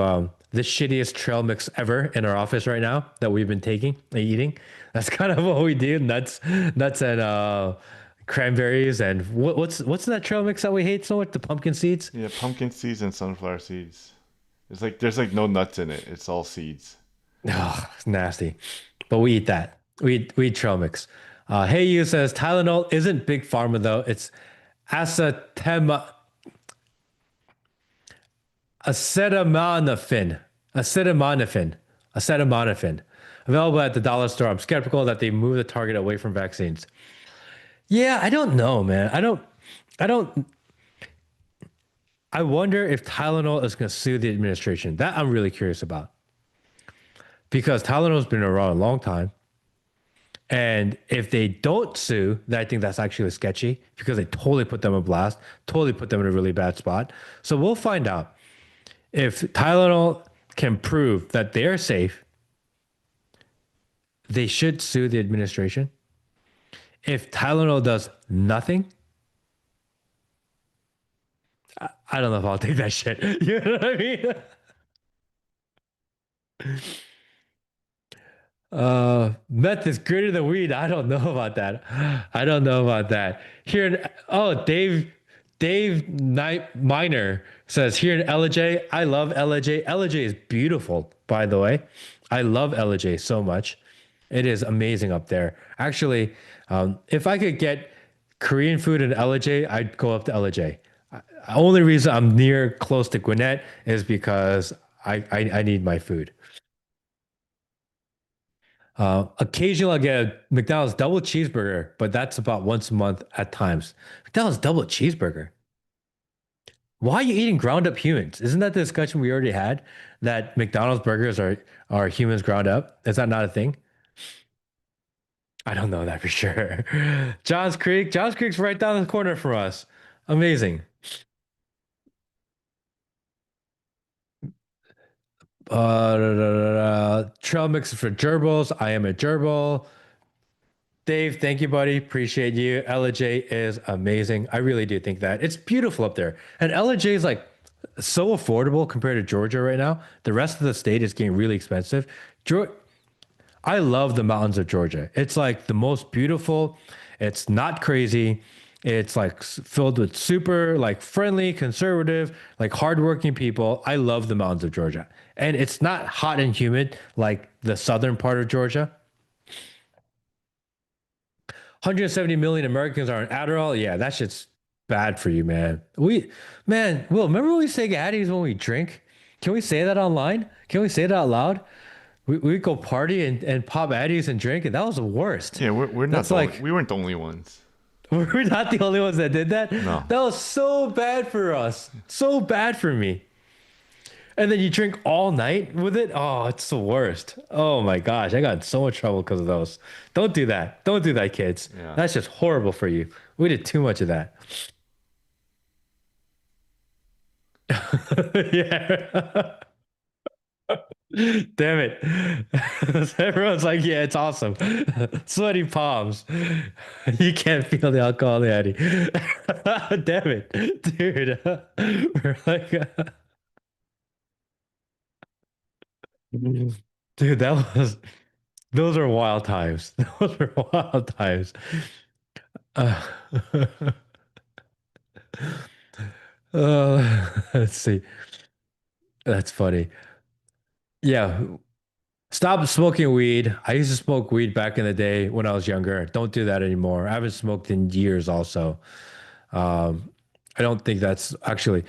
the shittiest trail mix ever in our office right now that we've been taking and eating. That's kind of what we do. Nuts and cranberries and what's that trail mix that we hate so much? The pumpkin seeds. Yeah, pumpkin seeds and sunflower seeds. It's like there's like no nuts in it. It's all seeds. Oh, it's nasty. But we eat that. We eat trail mix. Hey, you says Tylenol isn't big pharma though. It's acetama, acetaminophen, acetaminophen, acetaminophen. Available at the dollar store. I'm skeptical that they move the target away from vaccines. Yeah, I don't know, man. I don't, I wonder if Tylenol is going to sue the administration. That I'm really curious about because Tylenol's been around a long time. And if they don't sue, then I think that's actually sketchy because they totally put them on blast, totally put them in a really bad spot. So we'll find out if Tylenol can prove that they're safe, they should sue the administration. If Tylenol does nothing, I don't know if I'll take that shit. You know what I mean? Meth is greater than weed. I don't know about that. I don't know about that. Here in Dave Night Miner says here in LJ, I love LJ. LJ is beautiful, by the way. I love LJ so much. It is amazing up there. Actually, if I could get Korean food in LJ, I'd go up to LJ. Only reason I'm near close to Gwinnett is because I need my food. Occasionally, I get a McDonald's double cheeseburger, but that's about once a month at times. McDonald's double cheeseburger. Why are you eating ground up humans? Isn't that the discussion we already had? That McDonald's burgers are humans ground up? Is that not a thing? I don't know that for sure. Johns Creek. Johns Creek's right down the corner from us. Amazing. Trail mix for gerbils. I am a gerbil. Dave, thank you, buddy. Appreciate you. LJ is amazing. I really do think that. It's beautiful up there. And LJ is like so affordable compared to Georgia right now. The rest of the state is getting really expensive. I love the mountains of Georgia. It's like the most beautiful. It's not crazy. It's like filled with super like friendly, conservative, like hardworking people. I love the mountains of Georgia. And it's not hot and humid like the southern part of Georgia. 170 million Americans are on Adderall. Yeah, that shit's bad for you, man. Man, Will, remember when we say Addies when we drink? Can we say that online? Can we say it out loud? We go party and pop Addies and drink, and that was the worst. Yeah, we're not That's the only, like, we weren't the only ones. we're not the only ones that did that. No. That was so bad for us. So bad for me. And then you drink all night with it. Oh, it's the worst. Oh my gosh, I got in so much trouble because of those. Don't do that. Don't do that, kids. Yeah. That's just horrible for you. We did too much of that. Yeah. Damn it. Everyone's like, yeah, it's awesome. Sweaty palms. You can't feel the alcohol, Daddy. Damn it. Dude. We're like, dude, those are wild times. Those are wild times. Uh, let's see. That's funny. Yeah. Stop smoking weed. I used to smoke weed back in the day when I was younger. Don't do that anymore. I haven't smoked in years also. Um, I don't think that's actually,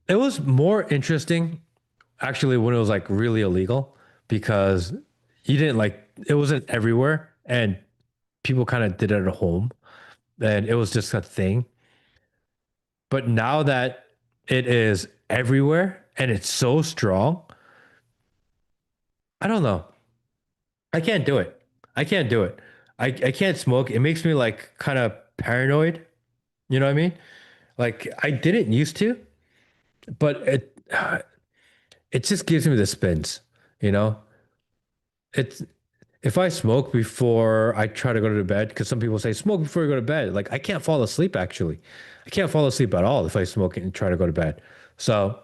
it was more interesting actually when it was like really illegal because you didn't like, it wasn't everywhere and people kind of did it at home and it was just a thing. But now that it is everywhere and it's so strong, I don't know. I can't do it. I can't do it. I can't smoke. It makes me like kind of paranoid. You know what I mean? Like I didn't used to, but it just gives me the spins, you know? It's if I smoke before I try to go to bed, because some people say smoke before you go to bed. Like I can't fall asleep actually. I can't fall asleep at all if I smoke and try to go to bed. So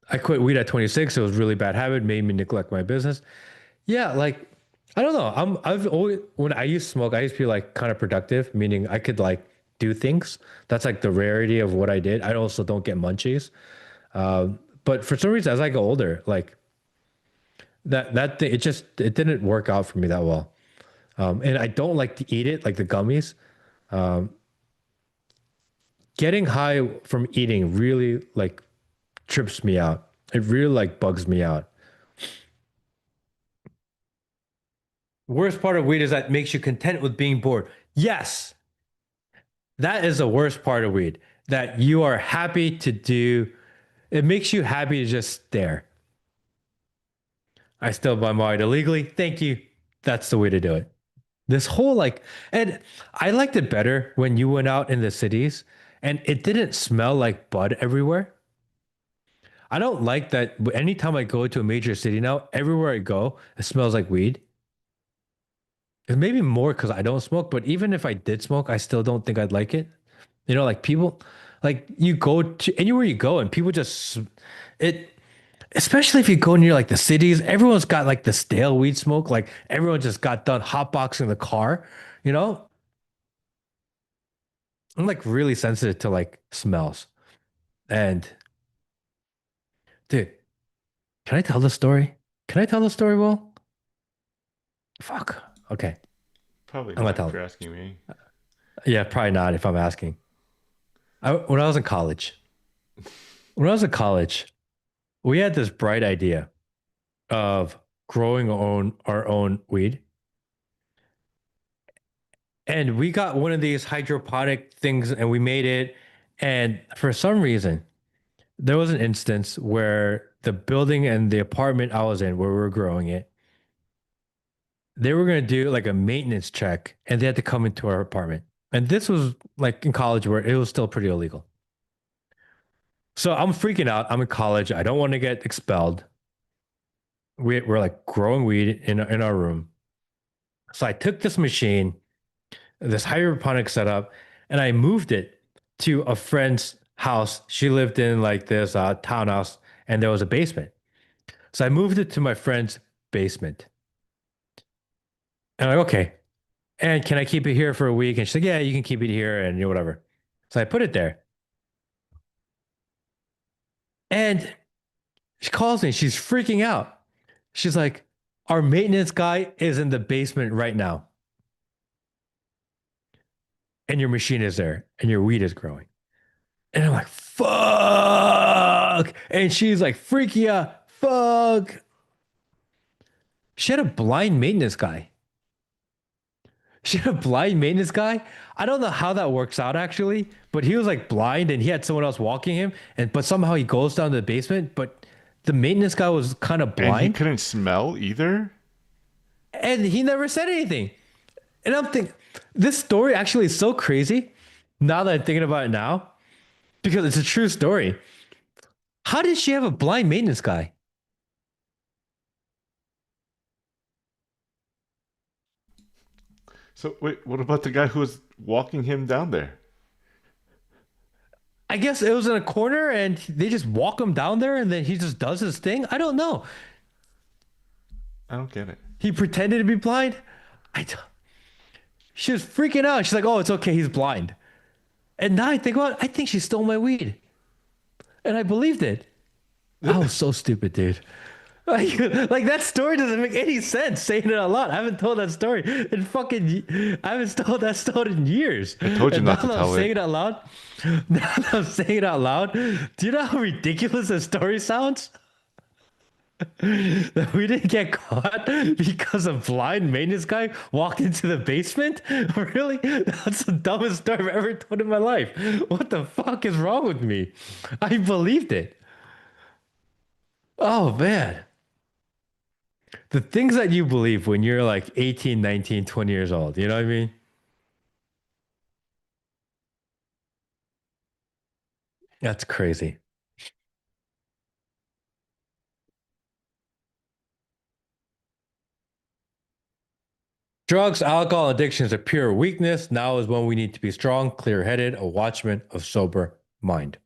I quit weed at 26. It was a really bad habit, made me neglect my business. Yeah, like I don't know. I've always when I used to smoke, I used to be like kind of productive, meaning I could like do things. That's like the rarity of what I did. I also don't get munchies. But for some reason, as I go older, like that thing, it didn't work out for me that well. And I don't like to eat it, like the gummies. Getting high from eating really like trips me out. It really like bugs me out. Worst part of weed is that it makes you content with being bored. Yes, that is the worst part of weed. That you are happy to do. It makes you happy to just stare. I still buy mine illegally. Thank you. That's the way to do it. This whole like, and I liked it better when you went out in the cities and it didn't smell like bud everywhere. I don't like that anytime I go to a major city now, everywhere I go, it smells like weed. It maybe more because I don't smoke, but even if I did smoke, I still don't think I'd like it. You know, like people, like you go to anywhere you go and people just, it, especially if you go near like the cities, everyone's got like the stale weed smoke. Like everyone just got done hotboxing the car, you know? I'm like really sensitive to like smells. And dude, can I tell the story? Can I tell the story, Will? Fuck. Okay. Probably I'm gonna not tell if it. you're asking me. Yeah, probably not if I'm asking. When I was in college, when I was in college, we had this bright idea of growing our own weed. And we got one of these hydroponic things and we made it. And for some reason, there was an instance where the building and the apartment I was in where we were growing it, they were going to do like a maintenance check and they had to come into our apartment. And this was like in college where it was still pretty illegal. So I'm freaking out. I'm in college. I don't want to get expelled. We're like growing weed in our room. So I took this machine, this hydroponic setup, and I moved it to a friend's house. She lived in like this townhouse, and there was a basement. So I moved it to my friend's basement. And I'm like, okay. And can I keep it here for a week? And she's like, yeah, you can keep it here and you know, whatever. So I put it there. And she calls me. She's freaking out. She's like, our maintenance guy is in the basement right now. And your machine is there and your weed is growing. And I'm like, fuck. And she's like, freaky out. Fuck. She had a blind maintenance guy. She had a blind maintenance guy. I don't know how that works out actually, but he was like blind and he had someone else walking him. And but somehow he goes down to the basement. But the maintenance guy was kind of And he blind couldn't smell either? and he never said anything. And I'm thinking, this story actually is so crazy now that I'm thinking about it now, because it's a true story. How did she have a blind maintenance guy? So, wait, what about the guy who was walking him down there? I guess it was in a corner and they just walk him down there and then he just does his thing. I don't know. I don't get it. He pretended to be blind. I don't, she was freaking out. She's like, "Oh, it's okay. He's blind." And now I think, well, I think she stole my weed, and I believed it. I was so stupid, dude. Like that story doesn't make any sense. Saying it out loud, I haven't told that story in fucking. I haven't told that story in years. I told you And now not to that I'm tell saying it. it out loud, now that I'm saying it out loud, do you know how ridiculous the story sounds? That we didn't get caught because a blind maintenance guy walked into the basement? Really? That's the dumbest story I've ever told in my life. What the fuck is wrong with me? I believed it. Oh man. The things that you believe when you're like 18, 19, 20 years old, you know what I mean? That's crazy. Drugs, alcohol, addictions are pure weakness. Now is when we need to be strong, clear-headed, a watchman of sober mind.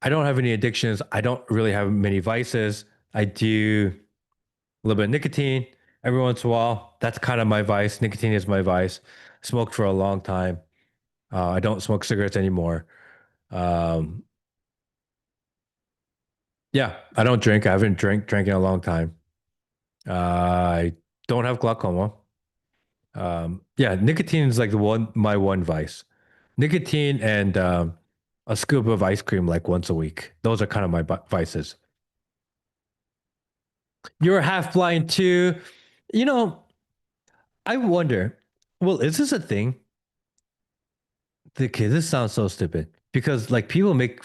I don't have any addictions. I don't really have many vices. I do a little bit of nicotine every once in a while. That's kind of my vice. Nicotine is my vice. Smoked for a long time. I don't smoke cigarettes anymore. Um, yeah, I don't drink. I haven't drank in a long time. I don't have glaucoma. Yeah, nicotine is like my one vice. Nicotine and a scoop of ice cream like once a week. Those are kind of my vices. You're half blind too. You know, I wonder, well, is this a thing? Okay, this sounds so stupid because like people make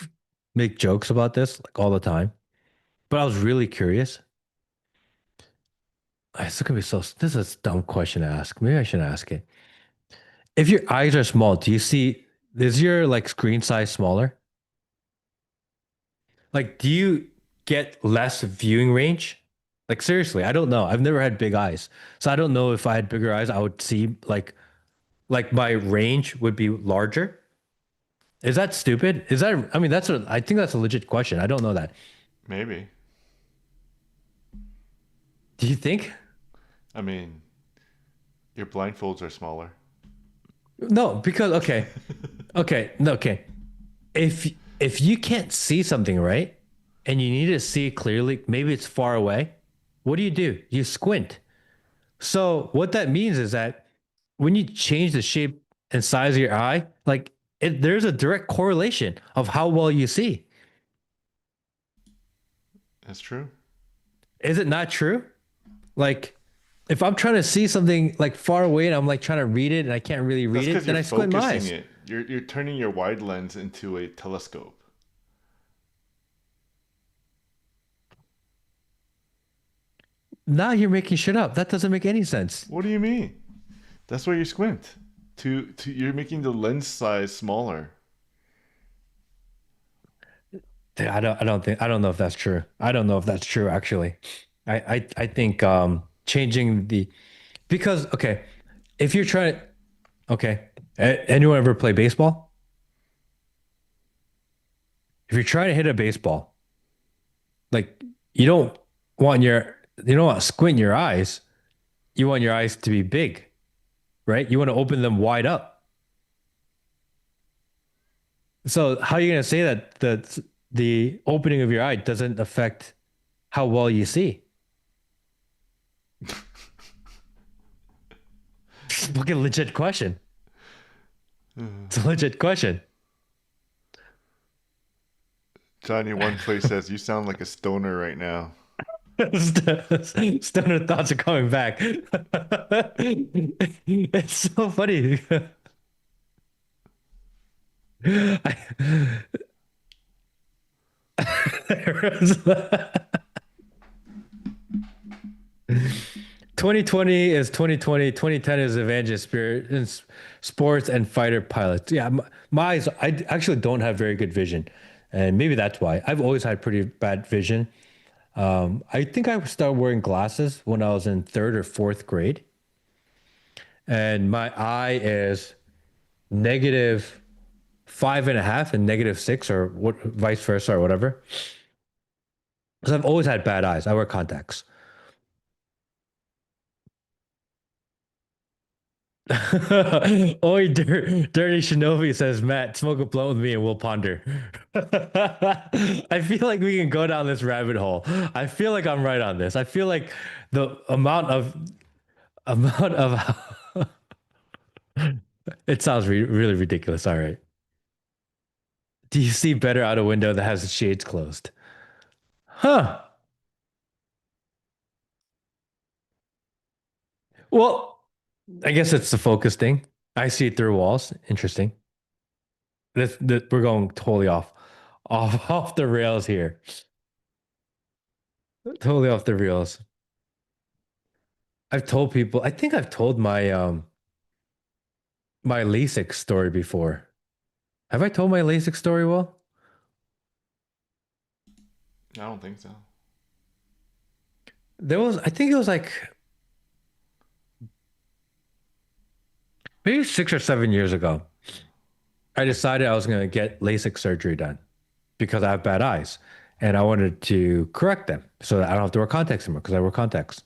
jokes about this like all the time. But I was really curious. It's gonna be so. This is a dumb question to ask. Maybe I should ask it. If your eyes are small, do you see? Is your like screen size smaller? Like, do you get less viewing range? Like seriously, I don't know. I've never had big eyes, so I don't know if I had bigger eyes, I would see like my range would be larger. Is that stupid? Is that? I mean, I think that's a legit question. I don't know that. Maybe. Do you think? I mean, your blindfolds are smaller. No, because okay, no, okay. If you can't see something right, and you need to see it clearly, maybe it's far away. What do? You squint. So what that means is that when you change the shape and size of your eye, like there's a direct correlation of how well you see. That's true. Is it not true? Like if I'm trying to see something like far away and I'm like trying to read it and I can't really That's read it, because then you're I squint my focusing eyes. it. You're turning your wide lens into a telescope. Now you're making shit up. That doesn't make any sense. What do you mean? That's why you squint. To you're making the lens size smaller. I don't know if that's true. I don't know if that's true actually. I think changing the because okay, if you're trying okay, anyone ever play baseball? If you're trying to hit a baseball, like you don't you don't want to squint your eyes. You want your eyes to be big, right? You want to open them wide up. So how are you going to say that the opening of your eye doesn't affect how well you see? Fucking legit question. It's a legit question. Johnny One Place says you sound like a stoner right now. Stoner thoughts are coming back. It's so funny. I, 2020 is 2020. 2010 is Evangelist Spirit in sports and fighter pilots. Yeah, my eyes, I actually don't have very good vision. And maybe that's why. I've always had pretty bad vision. I think I started wearing glasses when I was in third or fourth grade. And my eye is negative 5.5 and negative 6 or what vice versa or whatever. Because I've always had bad eyes. I wear contacts. Oi, Dirty Shinobi says, Matt, smoke a blunt with me and we'll ponder. I feel like we can go down this rabbit hole. I feel like I'm right on this. I feel like the amount of it sounds really ridiculous. All right. Do you see better out a window that has the shades closed? Huh. Well, I guess it's the focus thing. I see it through walls. Interesting. We're going totally off the rails here. Totally off the rails. I've told people, I think I've told my LASIK story before. Have I told my LASIK story well? I don't think so. I think it was like maybe 6 or 7 years ago, I I, decided I was going to get LASIK surgery done because I have bad eyes and I wanted to correct them so that I don't have to wear contacts anymore because I wear contacts.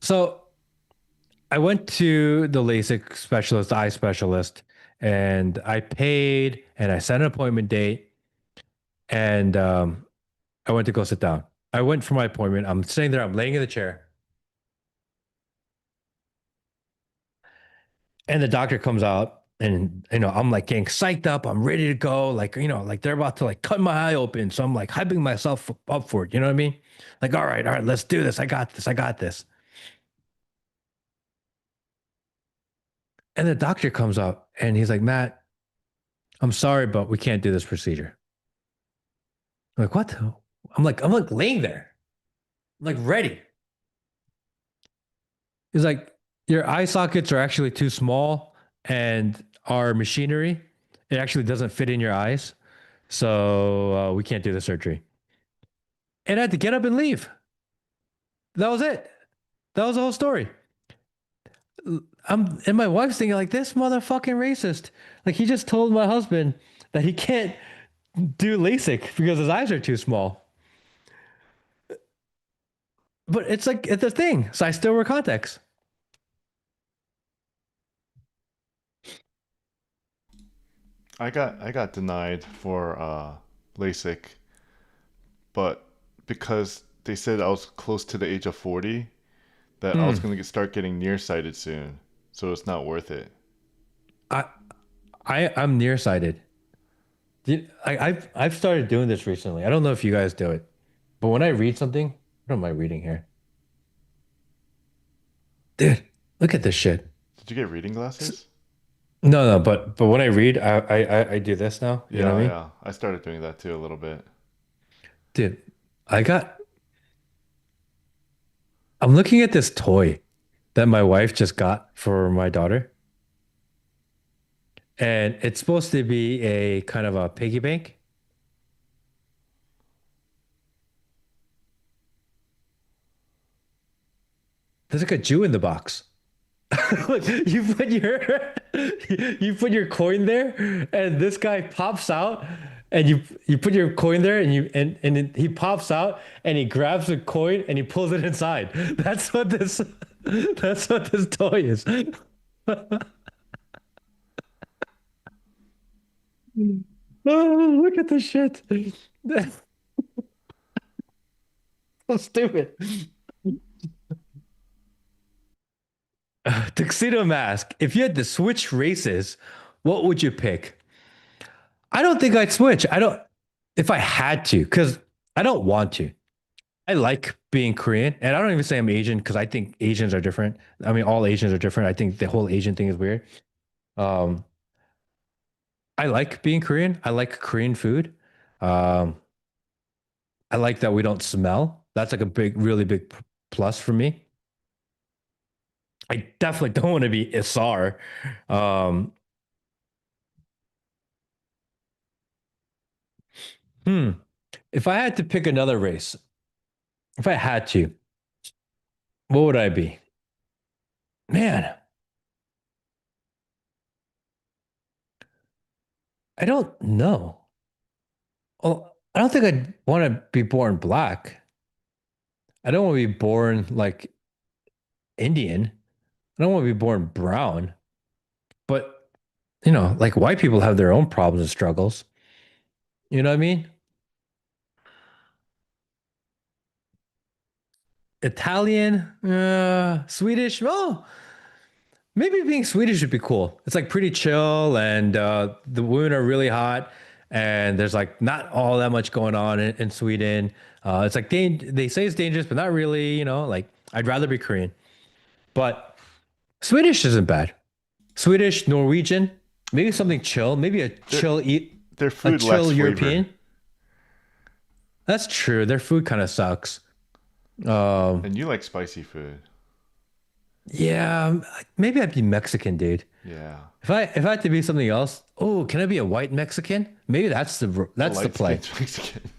So I went to the LASIK specialist, eye specialist, and I paid and I set an appointment date and I went to go sit down. I went for my appointment. I'm sitting there, I'm laying in the chair, and the doctor comes out. And I'm like getting psyched up. I'm ready to go. Like, like they're about to like cut my eye open. So I'm like hyping myself up for it. You know what I mean? Like, all right, let's do this. I got this. I got this. And the doctor comes up and he's like, Matt, I'm sorry, but we can't do this procedure. I'm like, what? I'm like laying there, I'm like ready. He's like, your eye sockets are actually too small, and our machinery, it actually doesn't fit in your eyes. So we can't do the surgery. And I had to get up and leave. That was it. That was the whole story. And my wife's thinking like this motherfucking racist. Like he just told my husband that he can't do LASIK because his eyes are too small. But it's like it's a thing. So I still wear contacts. I got denied for LASIK, but because they said I was close to the age of 40, that I was Mm. going to start getting nearsighted soon, so it's not worth it. I I'm nearsighted. I've started doing this recently. I don't know if you guys do it, but when I read something, what am I reading here? Dude, look at this shit. Did you get reading S- glasses? No, no, but when I read, I do this now. You know what Yeah, I mean? yeah. I started doing that too a little bit. Dude, I got. I'm looking at this toy that my wife just got for my daughter, and it's supposed to be a kind of a piggy bank. There's like a Jew in the box. Look, you put your coin there, and this guy pops out, and you put your coin there, he pops out, and he grabs the coin and he pulls it inside. That's what this toy is. Oh, look at this shit. That's so stupid. Tuxedo mask. If you had to switch races, what would you pick? I don't think I'd switch. I don't, if I had to, because I don't want to. I like being Korean, and I don't even say I'm Asian because I think Asians are different. I mean, all Asians are different. I think the whole Asian thing is weird. Um, I like being Korean. I like Korean food. Um, I like that we don't smell. That's like a big, really big plus for me. I definitely don't want to be Isar. Um, hmm. If I had to pick another race, if I had to, what would I be? Man, I don't know. Well, I don't think I'd want to be born black. I don't want to be born like Indian. I don't want to be born brown. But, like white people have their own problems and struggles. You know what I mean? Italian, Swedish. Oh, maybe being Swedish would be cool. It's like pretty chill, and the women are really hot, and there's like not all that much going on in Sweden. It's like they say it's dangerous, but not really. Like I'd rather be Korean, but Swedish isn't bad. Swedish, Norwegian, maybe something chill, maybe Their their a food lacks chill flavor, European. That's true. Their food kind of sucks. Um, and you like spicy food. yeah, maybe I'd be Mexican, dude. Yeah, If I had to be something else, oh, can I be a white Mexican? Maybe a that's the light play. skinned Mexican.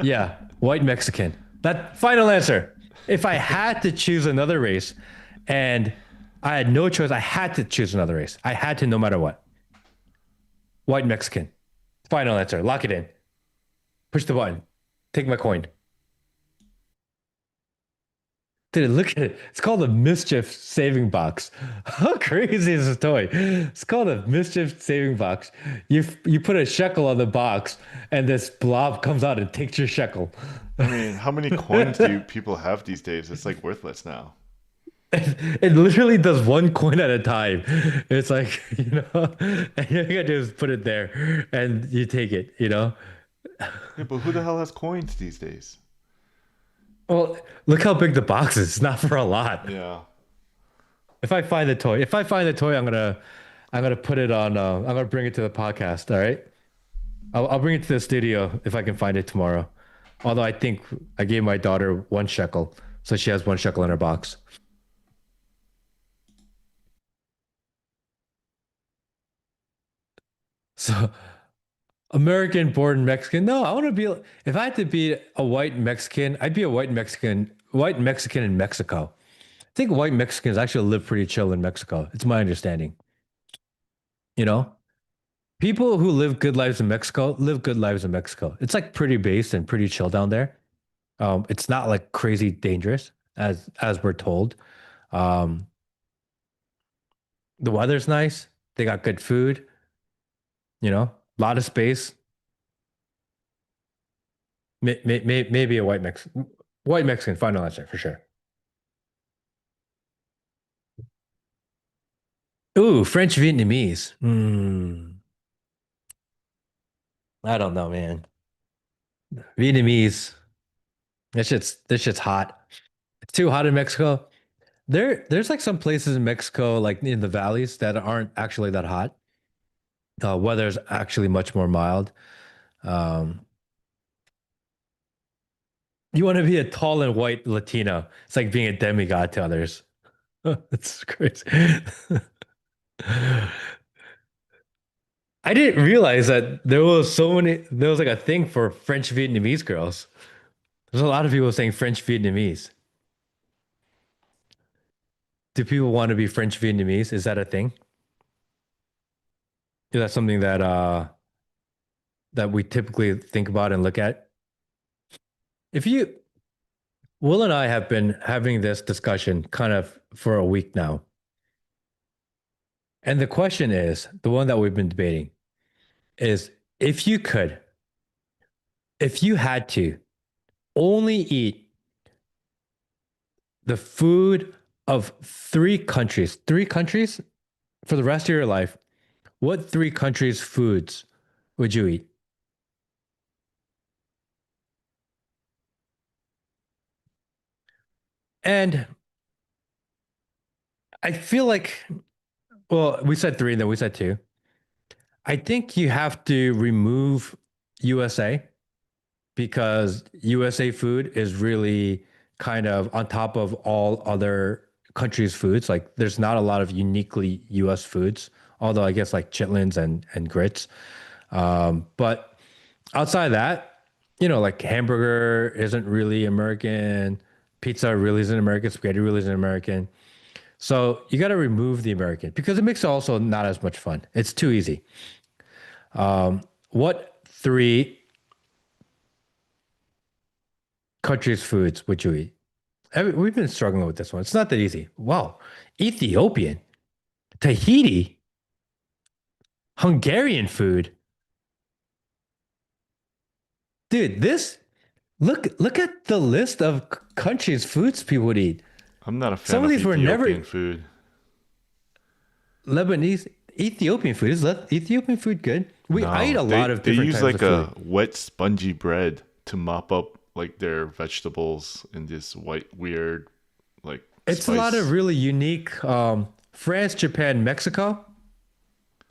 Yeah, white Mexican. That final answer. If I had to choose another race, and I had no choice. I had to choose another race. I had to, no matter what. White Mexican. Final answer. Lock it in. Push the button. Take my coin. Dude, look at it. It's called a mischief saving box. How crazy is this toy? It's called a mischief saving box. You put a shekel on the box, and this blob comes out and takes your shekel. I mean, how many coins do people have these days? It's like worthless now. It literally does one coin at a time. It's like, and you gotta just put it there and you take it, you know? Yeah, but who the hell has coins these days? Well, look how big the box is. It's not for a lot. Yeah. If I find the toy, I'm gonna put it on, I'm gonna bring it to the podcast. All right. I'll bring it to the studio if I can find it tomorrow. Although I think I gave my daughter one shekel, so she has one shekel in her box. So American born Mexican. No, I want to be, if I had to be a white Mexican, I'd be a white Mexican in Mexico. I think white Mexicans actually live pretty chill in Mexico. It's my understanding. You know, people who live good lives in Mexico live good lives in Mexico. It's like pretty based and pretty chill down there. It's not like crazy dangerous as we're told. Um, the weather's nice. They got good food, a lot of space. Maybe a white Mexican final answer for sure. Ooh, French Vietnamese. I don't know, man. Vietnamese. This shit's hot. It's too hot in Mexico. There's like some places in Mexico, like in the valleys, that aren't actually that hot. Weather's actually much more mild. Um, you want to be a tall and white Latino. It's like being a demigod to others. It's crazy. I didn't realize that there was like a thing for French Vietnamese girls. There's a lot of people saying French Vietnamese. Do people want to be French Vietnamese? Is that a thing? Is that something that we typically think about and look at? If you Will and I have been having this discussion kind of for a week now. And the question is, the one that we've been debating is if you could, if you had to only eat the food of three countries for the rest of your life, what three countries' foods would you eat? And I feel like, well, we said three and then we said two. I think you have to remove USA because USA food is really kind of on top of all other countries' foods. Like there's not a lot of uniquely US foods, although I guess like chitlins and grits. But outside of that, like hamburger isn't really American, pizza really isn't American, spaghetti really isn't American. So you got to remove the American because it makes it also not as much fun. It's too easy. What three countries' foods would you eat? We've been struggling with this one. It's not that easy. Wow. Ethiopian, Tahiti, Hungarian food. Dude, look at the list of countries' foods people would eat. I'm not a fan Some of of these were never Ethiopian food. Lebanese, Ethiopian food. Ethiopian food good? I eat No, a lot of they different use types of like food. a wet spongy bread to mop up like their vegetables in this white weird like It's a lot of spice. really unique France, Japan, Mexico,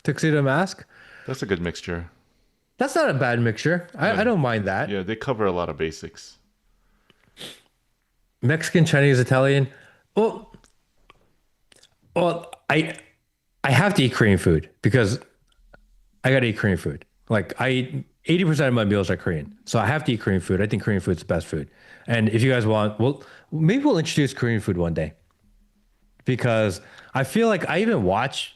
tuxedo mask. That's a good mixture. That's not a bad mixture. I Yeah, don't mind that. yeah, they cover a lot of basics. Mexican, Chinese, Italian. Well, well, I have to eat Korean food because I gotta eat Korean food. Like I eat 80% of my meals are Korean. So I have to eat Korean food. I think Korean food's the best food. And if you guys want, maybe we'll introduce Korean food one day because I feel like I even watch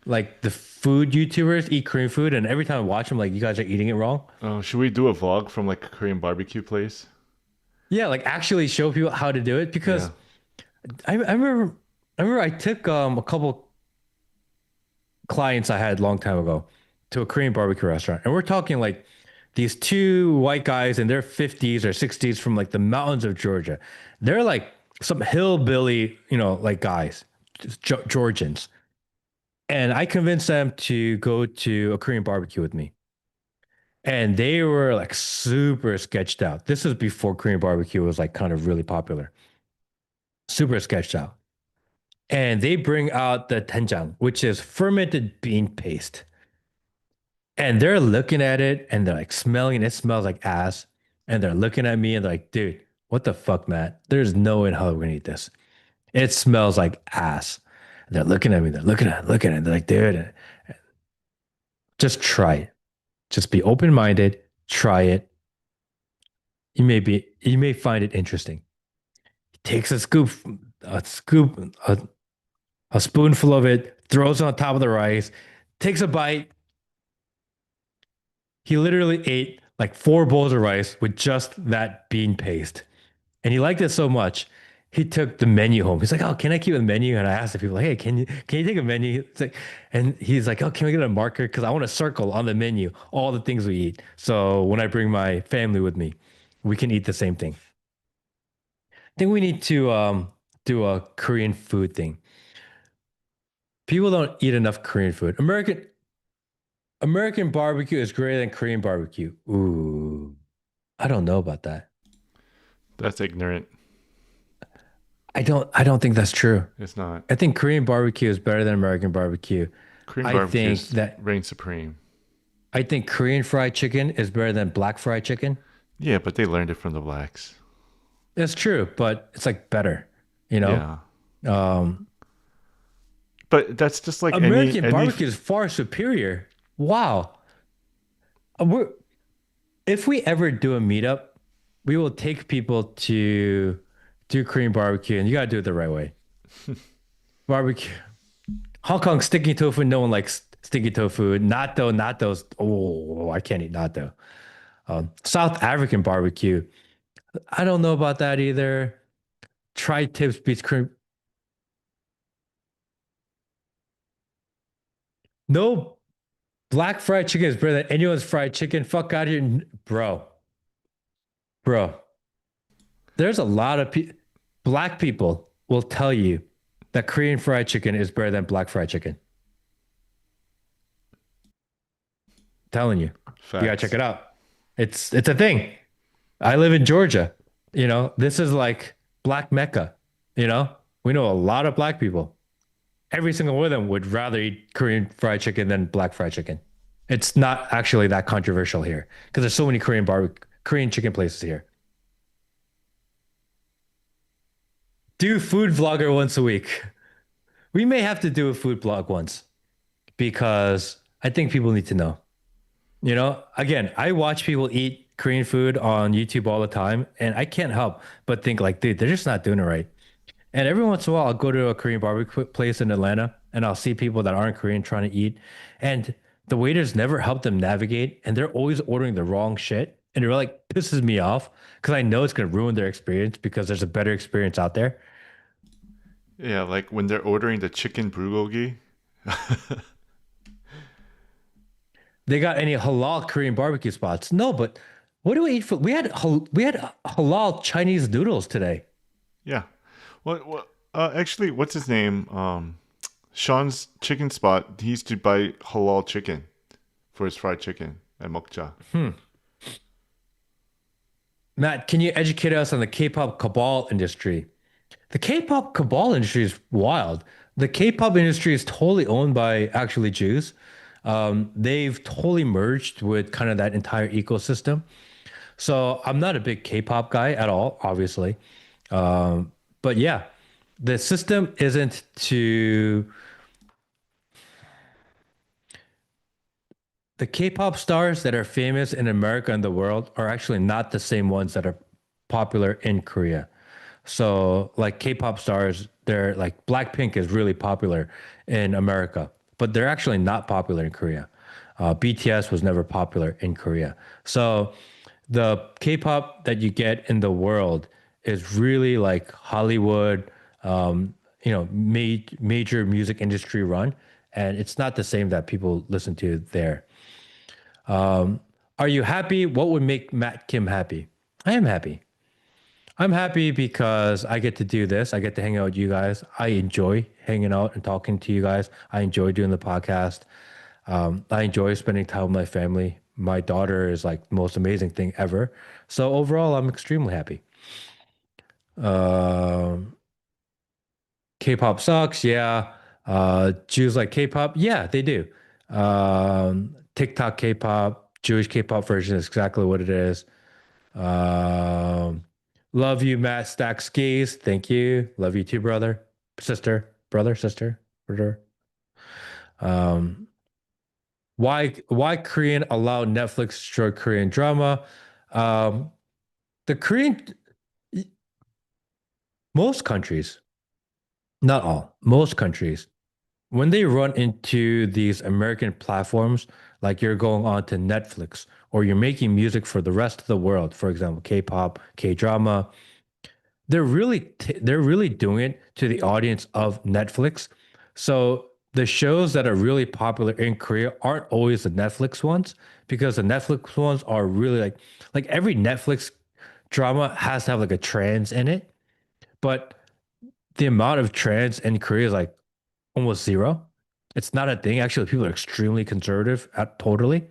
like the food YouTubers eat Korean food, and every time I watch them, like you guys are eating it wrong. Should we do a vlog from like a Korean barbecue place? Yeah, like actually show people how to do it Yeah. because I remember I took a couple clients I had a long time ago to a Korean barbecue restaurant, and we're talking like these two white guys in their 50s or 60s from like the mountains of Georgia. They're like some hillbilly, like guys, just Georgians. And I convinced them to go to a Korean barbecue with me. And they were like super sketched out. This was before Korean barbecue was like kind of really popular. Super sketched out. And they bring out the doenjang, which is fermented bean paste. And they're looking at it and they're like smelling it. It smells like ass. And they're looking at me and they're like, dude, what the fuck, Matt? There's no way in hell we're gonna eat this. It smells like ass. And they're looking at me, they're looking at it. They're like, dude, just try it. Just be open-minded, try it. You may find it interesting. He takes a spoonful of it, throws it on top of the rice, takes a bite. He literally ate like 4 bowls of rice with just that bean paste. And he liked it so much, he took the menu home. He's like, "Oh, can I keep the menu?" And I asked the people, like, "Hey, can you take a menu?" It's like, and he's like, "Oh, can we get a marker? Because I want to circle on the menu all the things we eat. So when I bring my family with me, we can eat the same thing." I think we need to do a Korean food thing. People don't eat enough Korean food. American barbecue is greater than Korean barbecue. Ooh, I don't know about that. That's ignorant. I don't think that's true. It's not. I think Korean barbecue is better than American barbecue. Korean I barbecue think is that reign supreme. I think Korean fried chicken is better than black fried chicken. Yeah, but they learned it from the blacks. It's true, but it's like better, you know? Yeah. Um, But that's just like American any barbecue is far superior. Wow. We're, if we ever do a meetup, we will take people to do Korean barbecue, and you gotta do it the right way. Barbecue. Hong Kong sticky tofu, no one likes sticky tofu. Natto's. Oh, I can't eat natto. South African barbecue. I don't know about that either. Tri-tips beats cream. No, black fried chicken is better than anyone's fried chicken. Fuck out of here, bro. Bro, there's a lot of black people will tell you that Korean fried chicken is better than black fried chicken. I'm telling you, you gotta check facts. it out. It's a thing. I live in Georgia. This is like Black Mecca. We know a lot of black people. Every single one of them would rather eat Korean fried chicken than black fried chicken. It's not actually that controversial here because there's so many Korean chicken places here. Do food vlogger once a week. We may have to do a food blog once because I think people need to know. Again, I watch people eat Korean food on YouTube all the time, and I can't help but think like, dude, they're just not doing it right. And every once in a while, I'll go to a Korean barbecue place in Atlanta and I'll see people that aren't Korean trying to eat. And the waiters never help them navigate and they're always ordering the wrong shit. And it really like pisses me off because I know it's going to ruin their experience because there's a better experience out there. Yeah, like when they're ordering the chicken bulgogi. They got any halal Korean barbecue spots? No, but what do we eat for? We had halal Chinese noodles today. Yeah. Actually, what's his name? Sean's chicken spot. He used to buy halal chicken for his fried chicken at Mokja. Hmm. Matt, can you educate us on the K-pop cabal industry? The K-pop cabal industry is wild. The K-pop industry is totally owned by actually Jews. They've totally merged with kind of that entire ecosystem. So I'm not a big K-pop guy at all, obviously. But yeah, the system isn't to the K-pop stars that are famous in America and the world are actually not the same ones that are popular in Korea. So like K-pop stars, they're like Blackpink is really popular in America, but they're actually not popular in Korea. BTS was never popular in Korea. So the K-pop that you get in the world is really like Hollywood, major music industry run, and it's not the same that people listen to there. Are you happy? What would make Matt Kim happy? I am happy. I'm happy because I get to do this. I get to hang out with you guys. I enjoy hanging out and talking to you guys. I enjoy doing the podcast. I enjoy spending time with my family. My daughter is like the most amazing thing ever. So overall, I'm extremely happy. Um, K-pop sucks. Yeah. Jews like K-pop. Yeah, they do. TikTok K-pop, Jewish K-pop version is exactly what it is. Um, love you, Matt Stack Skis. Thank you. Love you too, brother, sister, brother, sister, brother. Um, why Korean allow Netflix to show Korean drama? Um, the Korean most countries, not all, most countries, when they run into these American platforms, like you're going on to Netflix or you're making music for the rest of the world, for example, K-pop, K-drama, they're really doing it to the audience of Netflix. So the shows that are really popular in Korea aren't always the Netflix ones because the Netflix ones are really like every Netflix drama has to have like a trans in it, but the amount of trans in Korea is like almost zero. It's not a thing. Actually, people are extremely conservative at totally.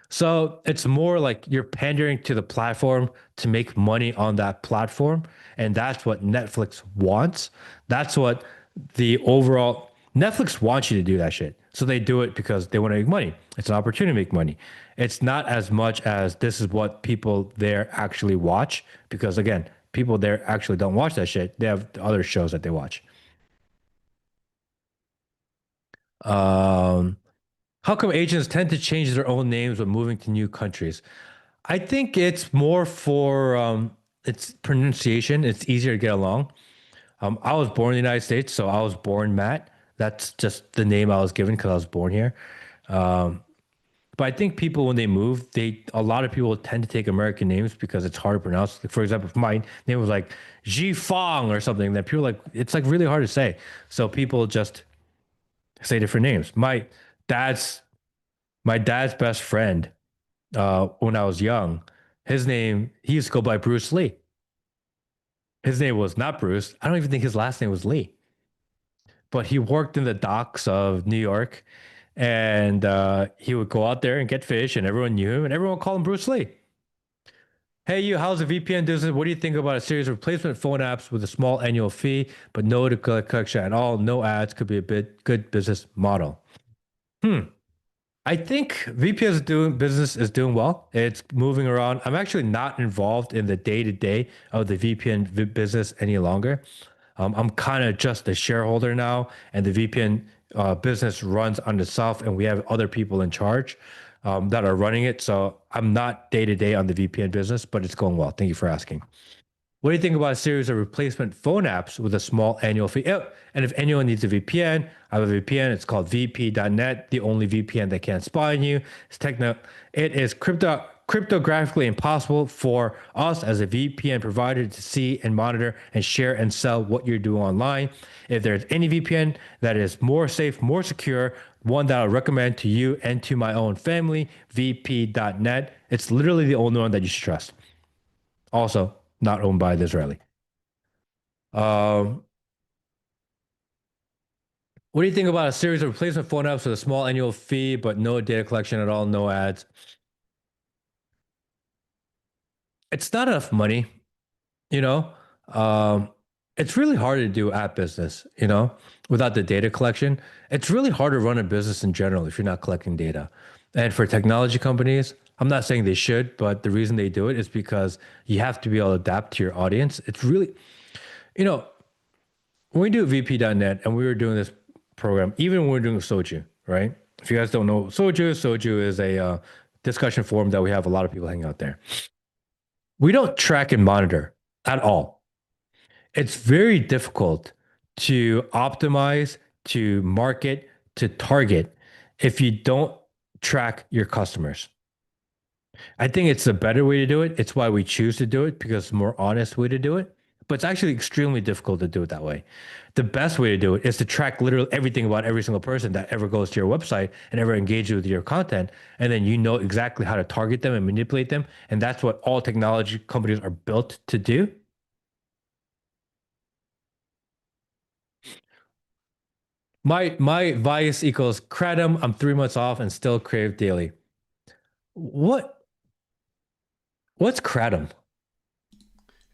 So it's more like you're pandering to the platform to make money on that platform. And that's what Netflix wants. That's what the overall Netflix wants you to do that shit. So they do it because they want to make money. It's an opportunity to make money. It's not as much as this is what people there actually watch. Because again, people there actually don't watch that shit. They have other shows that they watch. Um, how come Asians tend to change their own names when moving to new countries? I think it's more for its pronunciation. It's easier to get along. I was born in the United States, so I was born Matt. That's just the name I was given because I was born here. But I think people when they move, a lot of people tend to take American names because it's hard to pronounce. Like, for example, if my name was like Ji Fong or something, that people like it's like really hard to say. So people just say different names. Dad's my dad's best friend when I was young. He used to go by Bruce Lee. His name was not Bruce. I don't even think his last name was Lee, but he worked in the docks of New York and he would go out there and get fish and everyone knew him and everyone called him Bruce Lee. Hey, you, how's the VPN business? What do you think about a series of replacement phone apps with a small annual fee, but no data collection at all? No ads could be a bit good business model. Hmm. I think VPS is doing business is doing well. It's moving around. I'm actually not involved in the day to day of the VPN business any longer. I'm kind of just a shareholder now, and the VPN business runs on itself, and we have other people in charge that are running it. So I'm not day to day on the VPN business, but it's going well. Thank you for asking. What do you think about a series of replacement phone apps with a small annual fee? Oh, and if anyone needs a VPN, I have a VPN. It's called VP.net, the only VPN that can't spy on you. It is cryptographically impossible for us as a VPN provider to see and monitor and share and sell what you're doing online. If there's any VPN that is more safe, more secure, one that I recommend to you and to my own family, VP.net. It's literally the only one that you should trust. Also, not owned by the Israeli. Um, what do you think about a series of replacement phone apps with a small annual fee, but no data collection at all, no ads? It's not enough money, you know. Um, it's really hard to do app business, without the data collection. It's really hard to run a business in general if you're not collecting data. And for technology companies, I'm not saying they should, but the reason they do it is because you have to be able to adapt to your audience. It's really, you know, when we do VP.net and we were doing this program, even when we are doing Soju, right? If you guys don't know Soju is a discussion forum that we have a lot of people hanging out there. We don't track and monitor at all. It's very difficult to optimize, to market, to target if you don't track your customers. I think it's a better way to do it. It's why we choose to do it because it's a more honest way to do it. But it's actually extremely difficult to do it that way. The best way to do it is to track literally everything about every single person that ever goes to your website and ever engages with your content. And then you know exactly how to target them and manipulate them. And that's what all technology companies are built to do. My vice equals kratom. I'm 3 months off and still crave daily. What what's kratom?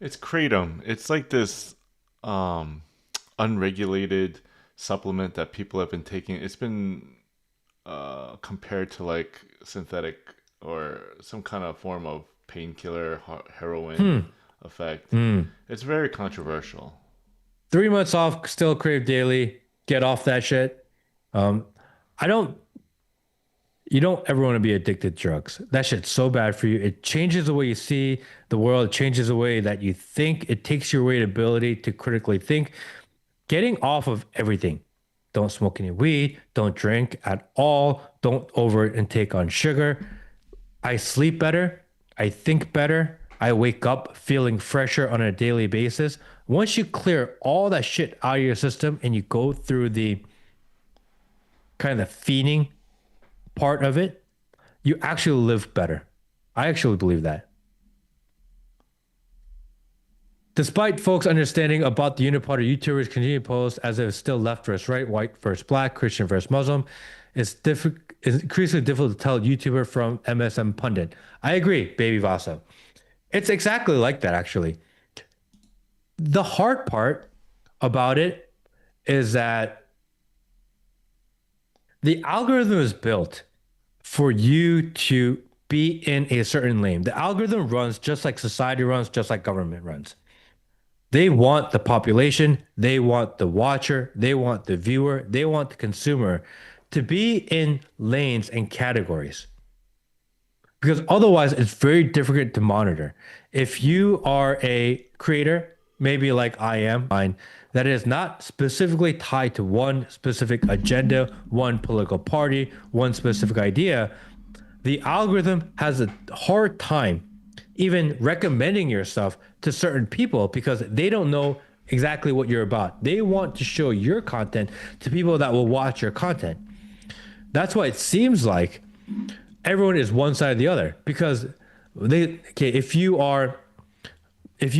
It's kratom. It's like this um unregulated supplement that people have been taking. It's been compared to like synthetic or some kind of form of painkiller, heroin Hmm. effect. Hmm. It's very controversial. 3 months off, still crave daily. Get off that shit. Um, I don't. You don't ever want to be addicted to drugs. That shit's so bad for you. It changes the way you see the world. It changes the way that you think. It takes your away ability to critically think. Getting off of everything. Don't smoke any weed. Don't drink at all. Don't over intake on sugar. I sleep better. I think better. I wake up feeling fresher on a daily basis. Once you clear all that shit out of your system and you go through the kind of fiending part of it, you actually live better. I actually believe that. Despite folks' understanding about the uniparty, YouTubers continue to post as if it's still left versus right, white versus black, Christian versus Muslim. It's increasingly difficult to tell YouTuber from MSM pundit. I agree, Baby Vasa. It's exactly like that, actually. The hard part about it is that the algorithm is built for you to be in a certain lane. The algorithm runs just like society runs, just like government runs. They want the population, they want the watcher, they want the viewer, they want the consumer to be in lanes and categories because otherwise it's very difficult to monitor. If you are a creator, maybe like I am, that is not specifically tied to one specific agenda, one political party, one specific idea, the algorithm has a hard time even recommending your stuff to certain people because they don't know exactly what you're about. They want to show your content to people that will watch your content. That's why it seems like everyone is one side or the other because okay, if you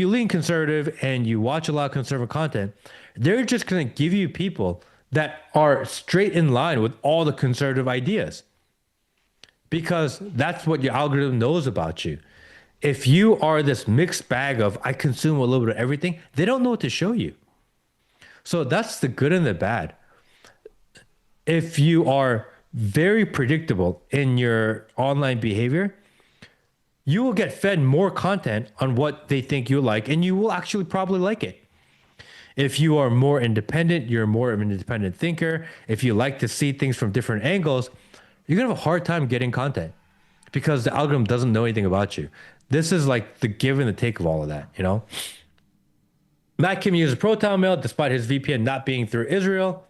lean conservative and you watch a lot of conservative content, they're just going to give you people that are straight in line with all the conservative ideas because that's what your algorithm knows about you. If you are this mixed bag of I consume a little bit of everything, they don't know what to show you. So that's the good and the bad. If you are very predictable in your online behavior, you will get fed more content on what they think you like, and you will actually probably like it. If you are more independent, you're more of an independent thinker. If you like to see things from different angles, you're gonna have a hard time getting content because the algorithm doesn't know anything about you. This is like the give and the take of all of that, you know? Matt Kim uses Proton Mail despite his VPN not being through Israel.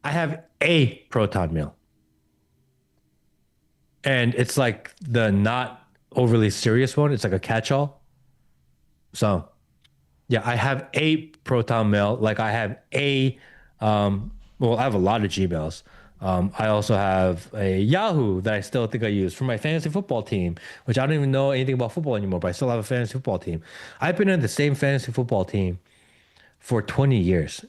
I have a Proton Mail. And it's like the not overly serious one. It's like a catch-all. So yeah, I have a Proton Mail. Like I have well, I have a lot of Gmails. I also have a Yahoo that I still think I use for my fantasy football team, which I don't even know anything about football anymore, but I still have a fantasy football team. I've been in the same fantasy football team for 20 years.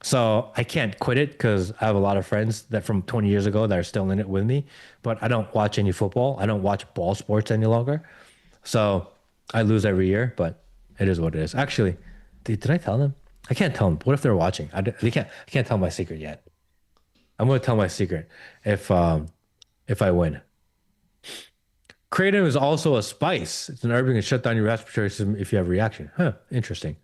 So I can't quit it because I have a lot of friends that from 20 years ago that are still in it with me, but I don't watch any football. I don't watch ball sports any longer. So I lose every year, but it is what it is. Actually, did I tell them? I can't tell them. What if they're watching? They can't. I can't tell my secret yet. I'm going to tell my secret if I win. Kratom is also a spice. It's an herb that can shut down your respiratory system if you have a reaction. Huh, interesting.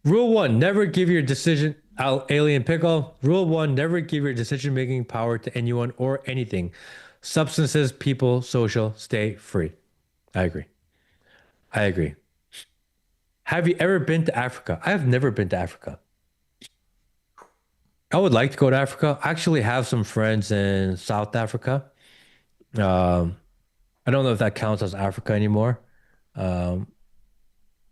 Rule one, never give your decision alien pickle. Rule one, never give your decision-making power to anyone or anything. Substances, people, social, stay free. I agree. I agree. Have you ever been to Africa? I have never been to Africa. I would like to go to Africa. I actually have some friends in South Africa. Um, I don't know if that counts as Africa anymore. Um,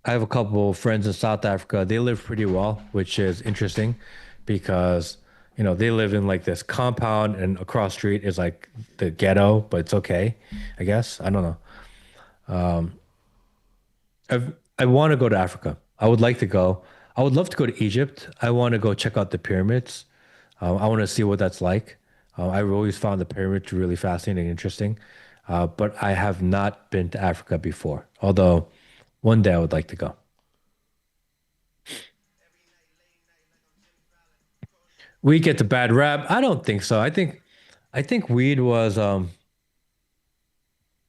I have a couple of friends in South Africa. They live pretty well, which is interesting because, they live in like this compound and across street is like the ghetto, but it's okay, I guess. I don't know. I want to go to Africa. I would like to go. I would love to go to Egypt. I want to go check out the pyramids. I want to see what that's like. I've always found the pyramids really fascinating and interesting, but I have not been to Africa before. Although one day I would like to go. We get the bad rap. I don't think so. I think weed was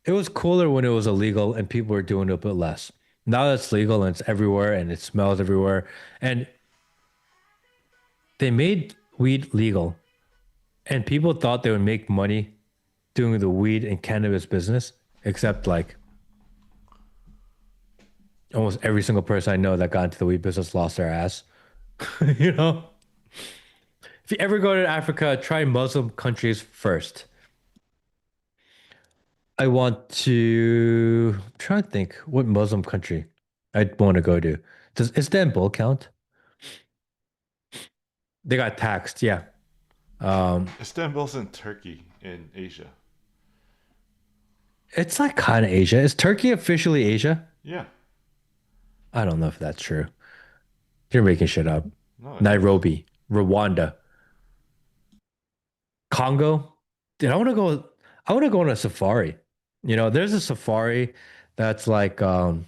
it was cooler when it was illegal and people were doing it a bit less. Now that it's legal and it's everywhere and it smells everywhere, and they made weed legal, and people thought they would make money doing the weed and cannabis business, except like almost every single person I know that got into the weed business lost their ass. You know? If you ever go to Africa, try Muslim countries first. I want to I'm trying to think what Muslim country I'd want to go to. Does Istanbul count? They got taxed, yeah. Um, Istanbul's in Turkey in Asia. it's like kind of Asia. Is Turkey officially Asia? Yeah, I don't know if that's true. You're making shit up. no, it is. Nairobi, Rwanda, Congo. Dude, I want to go on a safari. There's a safari that's like 45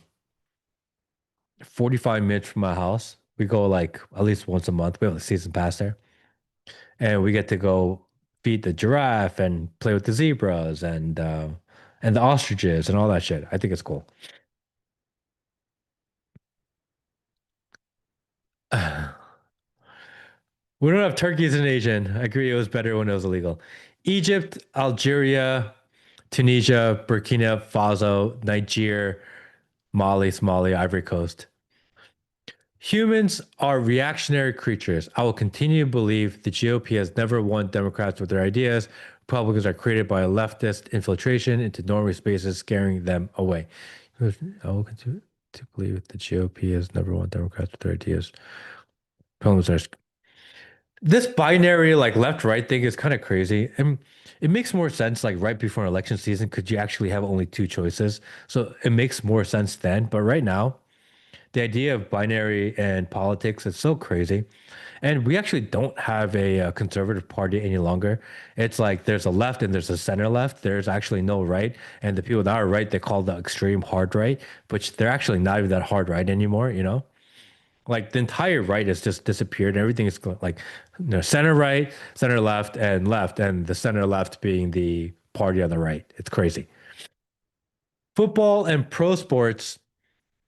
minutes from my house. We go like at least once a month. We have a season pass there. And we get to go feed the giraffe and play with the zebras and the ostriches and all that shit. I think it's cool. We don't have turkeys in Asian. I agree it was better when it was illegal. Egypt, Algeria, Tunisia, Burkina Faso, Niger, Mali, Somalia, Ivory Coast. Humans are reactionary creatures. I will continue to believe the GOP has never won Democrats with their ideas. Republicans are created by leftist infiltration into normal spaces, scaring them away. I will continue to believe the GOP has never won Democrats with their ideas. Republicans are this binary like left right thing is kind of crazy. And it makes more sense like right before an election season because you actually have only two choices. So it makes more sense then. But right now, the idea of binary and politics is so crazy. And we actually don't have a conservative party any longer. It's like there's a left and there's a center left. There's actually no right. And the people that are right, they call the extreme hard right, which they're actually not even that hard right anymore. Like the entire right has just disappeared. And everything is like center right, center left, and the center left being the party on the right. It's crazy. Football and pro sports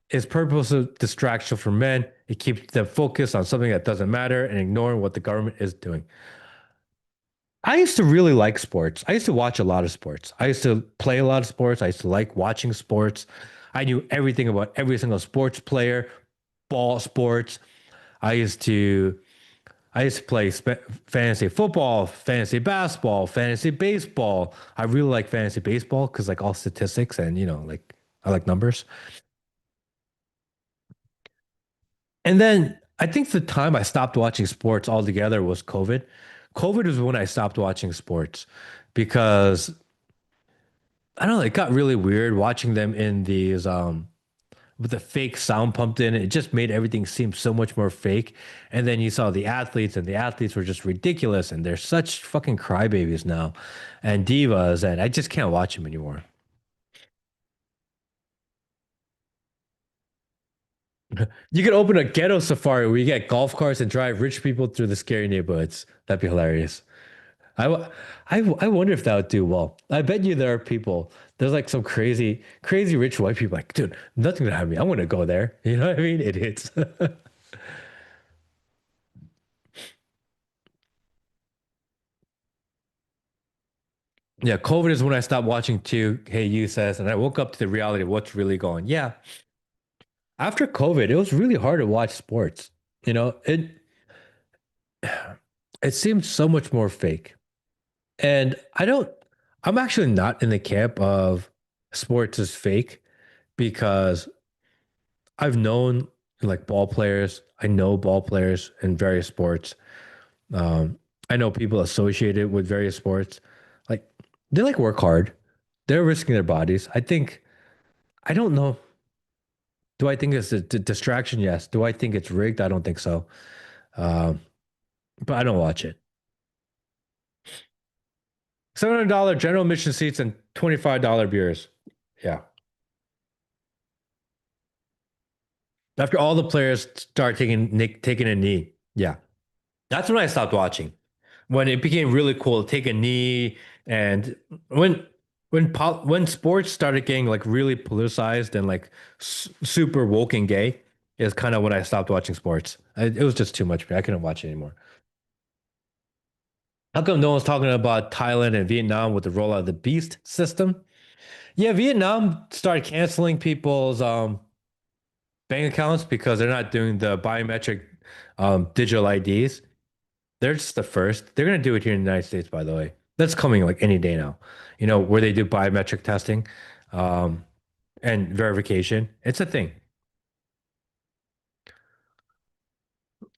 is purposeful distraction for men. It keeps them focused on something that doesn't matter and ignoring what the government is doing. I used to really like sports. I used to watch a lot of sports. I used to play a lot of sports. I used to like watching sports. I knew everything about every single sports player, ball sports. I used to I used to play fantasy football, fantasy basketball, fantasy baseball. I really like fantasy baseball because like all statistics and like I like numbers. And then I think the time I stopped watching sports altogether was COVID. COVID was when I stopped watching sports because I don't know, it got really weird watching them in these with the fake sound pumped in. It just made everything seem so much more fake. And then you saw the athletes, and the athletes were just ridiculous, and they're such fucking crybabies now and divas, and I just can't watch them anymore. You could open a ghetto safari where you get golf carts and drive rich people through the scary neighborhoods. That'd be hilarious. I, w- I wonder if that would do well. I bet you there are people. There's like some crazy, crazy rich white people like, dude, nothing to have me. I want to go there. You know what I mean? Idiots. Yeah, COVID is when I stopped watching too. Hey, you says, and I woke up to the reality of what's really going. Yeah, After COVID, it was really hard to watch sports. You know, it seemed so much more fake. And I'm actually not in the camp of sports is fake because I've known like ball players, I know ball players in various sports. Um, I know people associated with various sports. Like they like work hard. They're risking their bodies. I don't know. Do I think it's a distraction? Yes. Do I think it's rigged? I don't think so. Um, but I don't watch it. $700 general admission seats and $25 beers. Yeah. After all the players start taking a knee. Yeah. That's when I stopped watching. When it became really cool to take a knee and when when sports started getting like really politicized and like super woke and gay is kind of when I stopped watching sports. It was just too much for me. I couldn't watch it anymore. How come no one's talking about Thailand and Vietnam with the rollout of the Beast system? Yeah, Vietnam started canceling people's bank accounts because they're not doing the biometric digital IDs. They're just the first. They're going to do it here in the United States, by the way. That's coming like any day now. You know, where they do biometric testing um, and verification. It's a thing.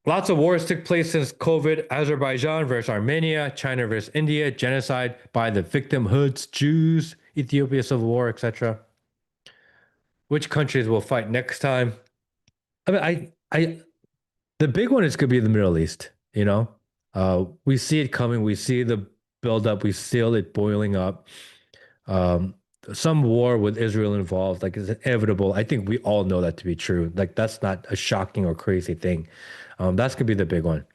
Lots of wars took place since COVID. Azerbaijan versus Armenia, China versus India, genocide by the victimhoods, Jews, Ethiopia civil war, etc. Which countries will fight next time? I mean, the big one is going to be the Middle East. You know, we see it coming. We see the buildup. We feel it boiling up. Um, some war with Israel involved, like is inevitable. I think we all know that to be true. Like that's not a shocking or crazy thing. That's gonna be the big one.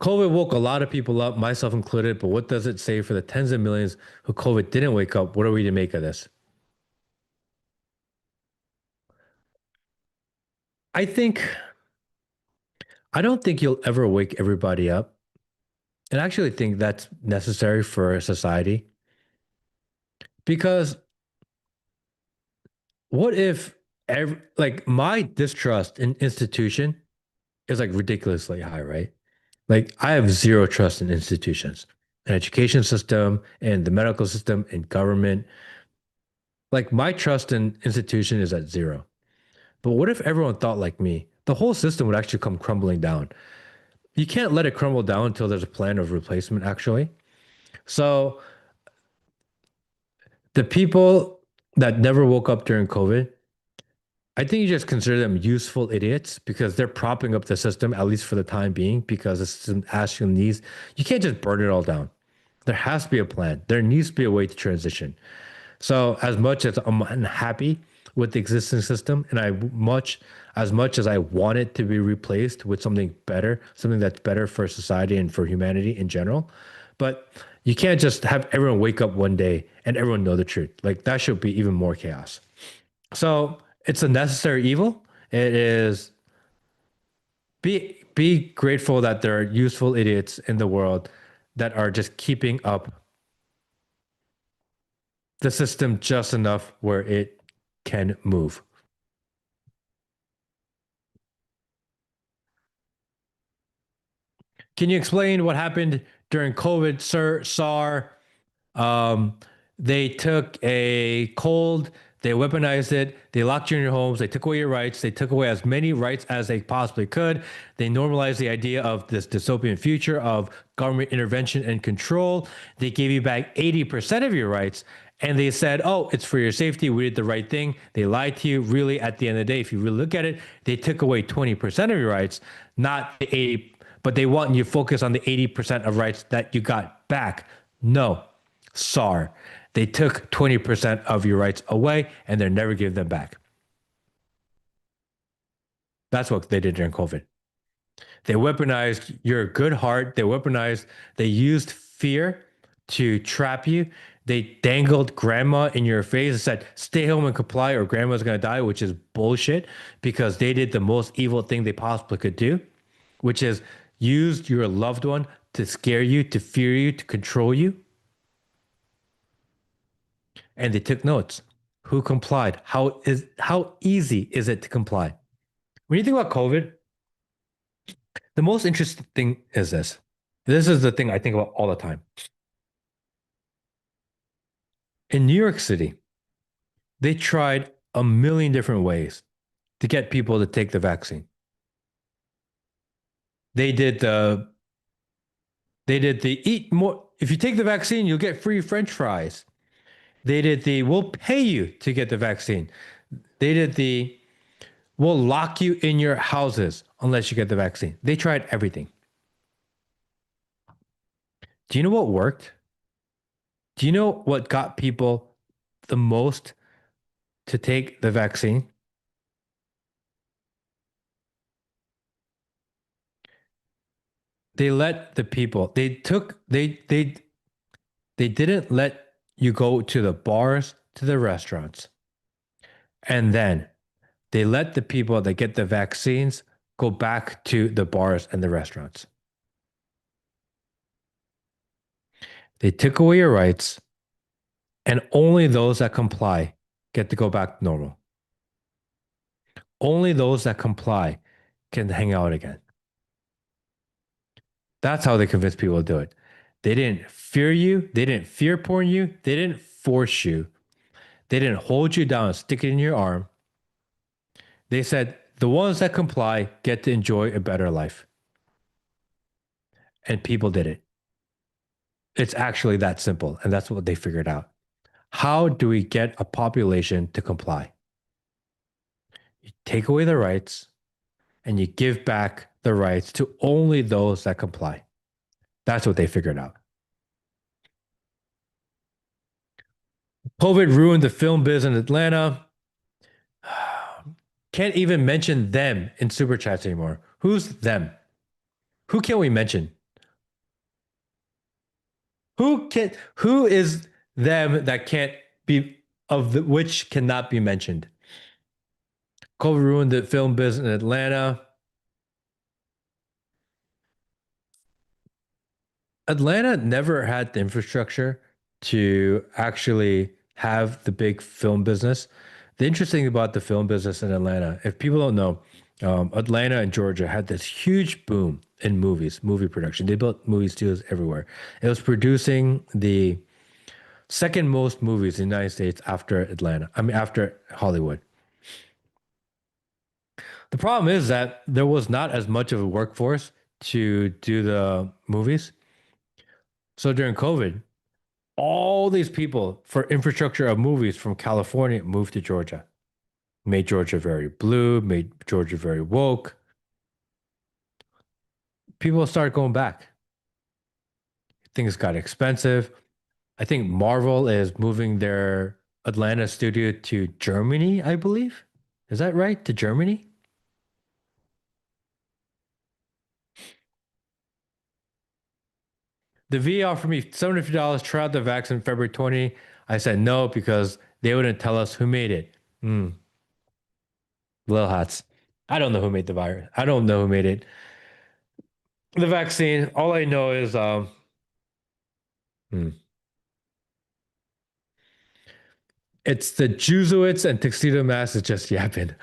COVID woke a lot of people up, myself included. But what does it say for the tens of millions who COVID didn't wake up? What are we to make of this? I think I don't think you'll ever wake everybody up, and I actually think that's necessary for a society because what if like my distrust in institution is like ridiculously high, right? Like I have zero trust in institutions, an education system, and the medical system, and government. Like my trust in institution is at zero. But what if everyone thought like me? The whole system would actually come crumbling down. You can't let it crumble down until there's a plan of replacement, actually. So the people that never woke up during COVID, I think you just consider them useful idiots because they're propping up the system, at least for the time being, because the system actually needs, you can't just burn it all down. There has to be a plan. There needs to be a way to transition. So as much as I'm unhappy with the existing system, and as much as I want it to be replaced with something better, something that's better for society and for humanity in general, but you can't just have everyone wake up one day and everyone know the truth. Like that should be even more chaos. So it's a necessary evil. It is be grateful that there are useful idiots in the world that are just keeping up the system just enough where it can move. Can you explain what happened during COVID, sir, SAR? Um, they took a cold, they weaponized it, they locked you in your homes, they took away your rights, they took away as many rights as they possibly could. They normalized the idea of this dystopian future of government intervention and control. They gave you back 80% of your rights. And they said, oh, it's for your safety. We did the right thing. They lied to you. Really, at the end of the day, if you really look at it, they took away 20% of your rights, not the 80, but they want you to focus on the 80% of rights that you got back. No, SAR. They took 20% of your rights away and they're never giving them back. That's what they did during COVID. They weaponized your good heart. They used fear to trap you. They dangled grandma in your face and said, stay home and comply or grandma's going to die, which is bullshit because they did the most evil thing they possibly could do, which is used your loved one to scare you, to fear you, to control you. And they took notes. who complied. How easy is it to comply? When you think about COVID, the most interesting thing is this. This is the thing I think about all the time. In New York City, they tried a million different ways to get people to take the vaccine. They did the they did the eat more. If you take the vaccine, you'll get free French fries. They did the we'll pay you to get the vaccine. They did the we'll lock you in your houses unless you get the vaccine. They tried everything. Do you know what worked? Do you know what got people the most to take the vaccine? They let the people, they didn't let you go to the bars, to the restaurants. And then they let the people that get the vaccines go back to the bars and the restaurants. They took away your rights, and only those that comply get to go back to normal. Only those that comply can hang out again. That's how they convince people to do it. They didn't fear you. They didn't fear porn you. They didn't force you. They didn't hold you down and stick it in your arm. They said the ones that comply get to enjoy a better life. And people did it. It's actually that simple. And that's what they figured out. How do we get a population to comply? You take away the rights and you give back the rights to only those that comply. That's what they figured out. COVID ruined the film biz in Atlanta. Can't even mention them in super chats anymore. Who's them? Who can we mention? Who is them that can't be of the which cannot be mentioned? COVID ruined the film business in Atlanta. Atlanta never had the infrastructure to actually have the big film business. The interesting thing about the film business in Atlanta, if people don't know, Atlanta and Georgia had this huge boom in movies, movie production. They built movie studios everywhere. It was producing the second most movies in the United States after Atlanta. I mean, after Hollywood. The problem is that there was not as much of a workforce to do the movies. So during COVID, all these people for infrastructure of movies from California moved to Georgia, made Georgia very blue, made Georgia very woke. People started going back. Things got expensive. I think Marvel is moving their Atlanta studio to Germany, I believe. Is that right? To Germany? The VA offered me $750 to try out the vaccine February 20. I said no because they wouldn't tell us who made it. Mm, Lil Hats. I don't know who made the virus. I don't know who made it. The vaccine. All I know is hmm, it's the Jesuits and Tuxedo Mask is just yapping.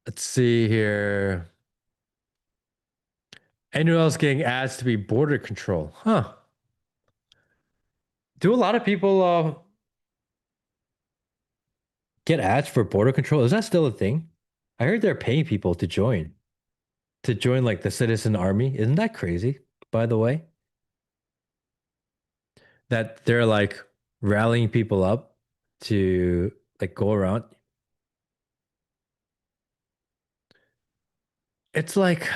Let's see here. Anyone else getting ads to be border control? Huh. Do a lot of people get ads for border control? Is that still a thing? I heard they're paying people to join like the citizen army. Isn't that crazy, by the way? That they're like rallying people up to like go around. It's like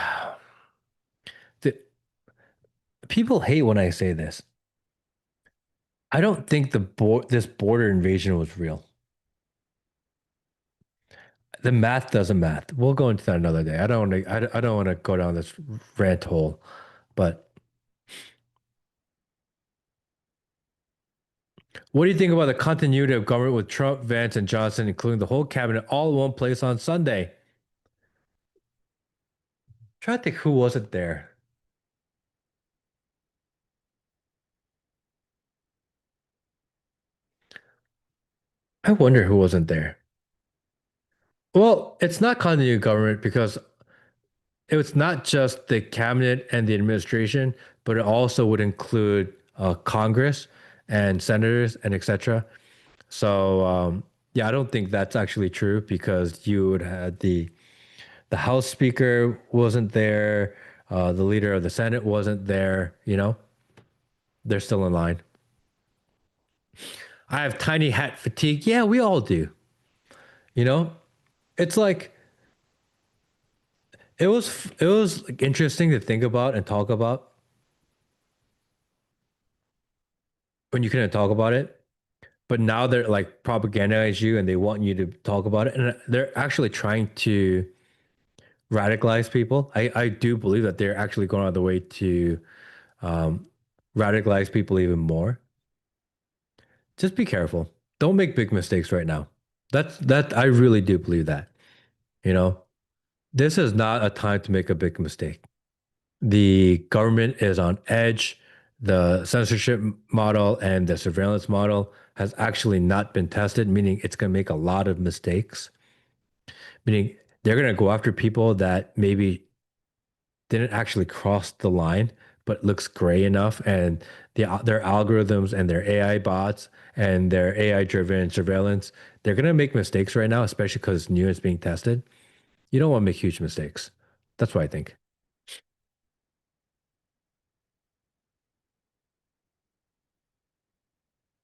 the people hate when I say this. I don't think this border invasion was real. The math doesn't math. We'll go into that another day. I don't want to go down this rant hole, but what do you think about the continuity of government with Trump, Vance, and Johnson, including the whole cabinet, all in one place on Sunday? Trying to think who wasn't there. I wonder who wasn't there. Well, it's not continuity of government because it was not just the cabinet and the administration, but it also would include Congress and senators and etc. So yeah, I don't think that's actually true because you would have the House Speaker wasn't there, the leader of the Senate wasn't there, you know, they're still in line. I have tiny hat fatigue. Yeah, we all do. You know, it's like it was interesting to think about and talk about when you couldn't talk about it. But now they're like propagandize you and they want you to talk about it. And they're actually trying to radicalize people. I do believe that they're actually going out of the way to um, radicalize people even more. Just be careful. Don't make big mistakes right now. That I really do believe that. You know, this is not a time to make a big mistake. The government is on edge. The censorship model and the surveillance model has actually not been tested, meaning it's going to make a lot of mistakes, meaning they're going to go after people that maybe didn't actually cross the line, but looks gray enough. And their algorithms and their AI bots and their AI driven surveillance, they're going to make mistakes right now, especially because new is being tested. You don't want to make huge mistakes. That's what I think.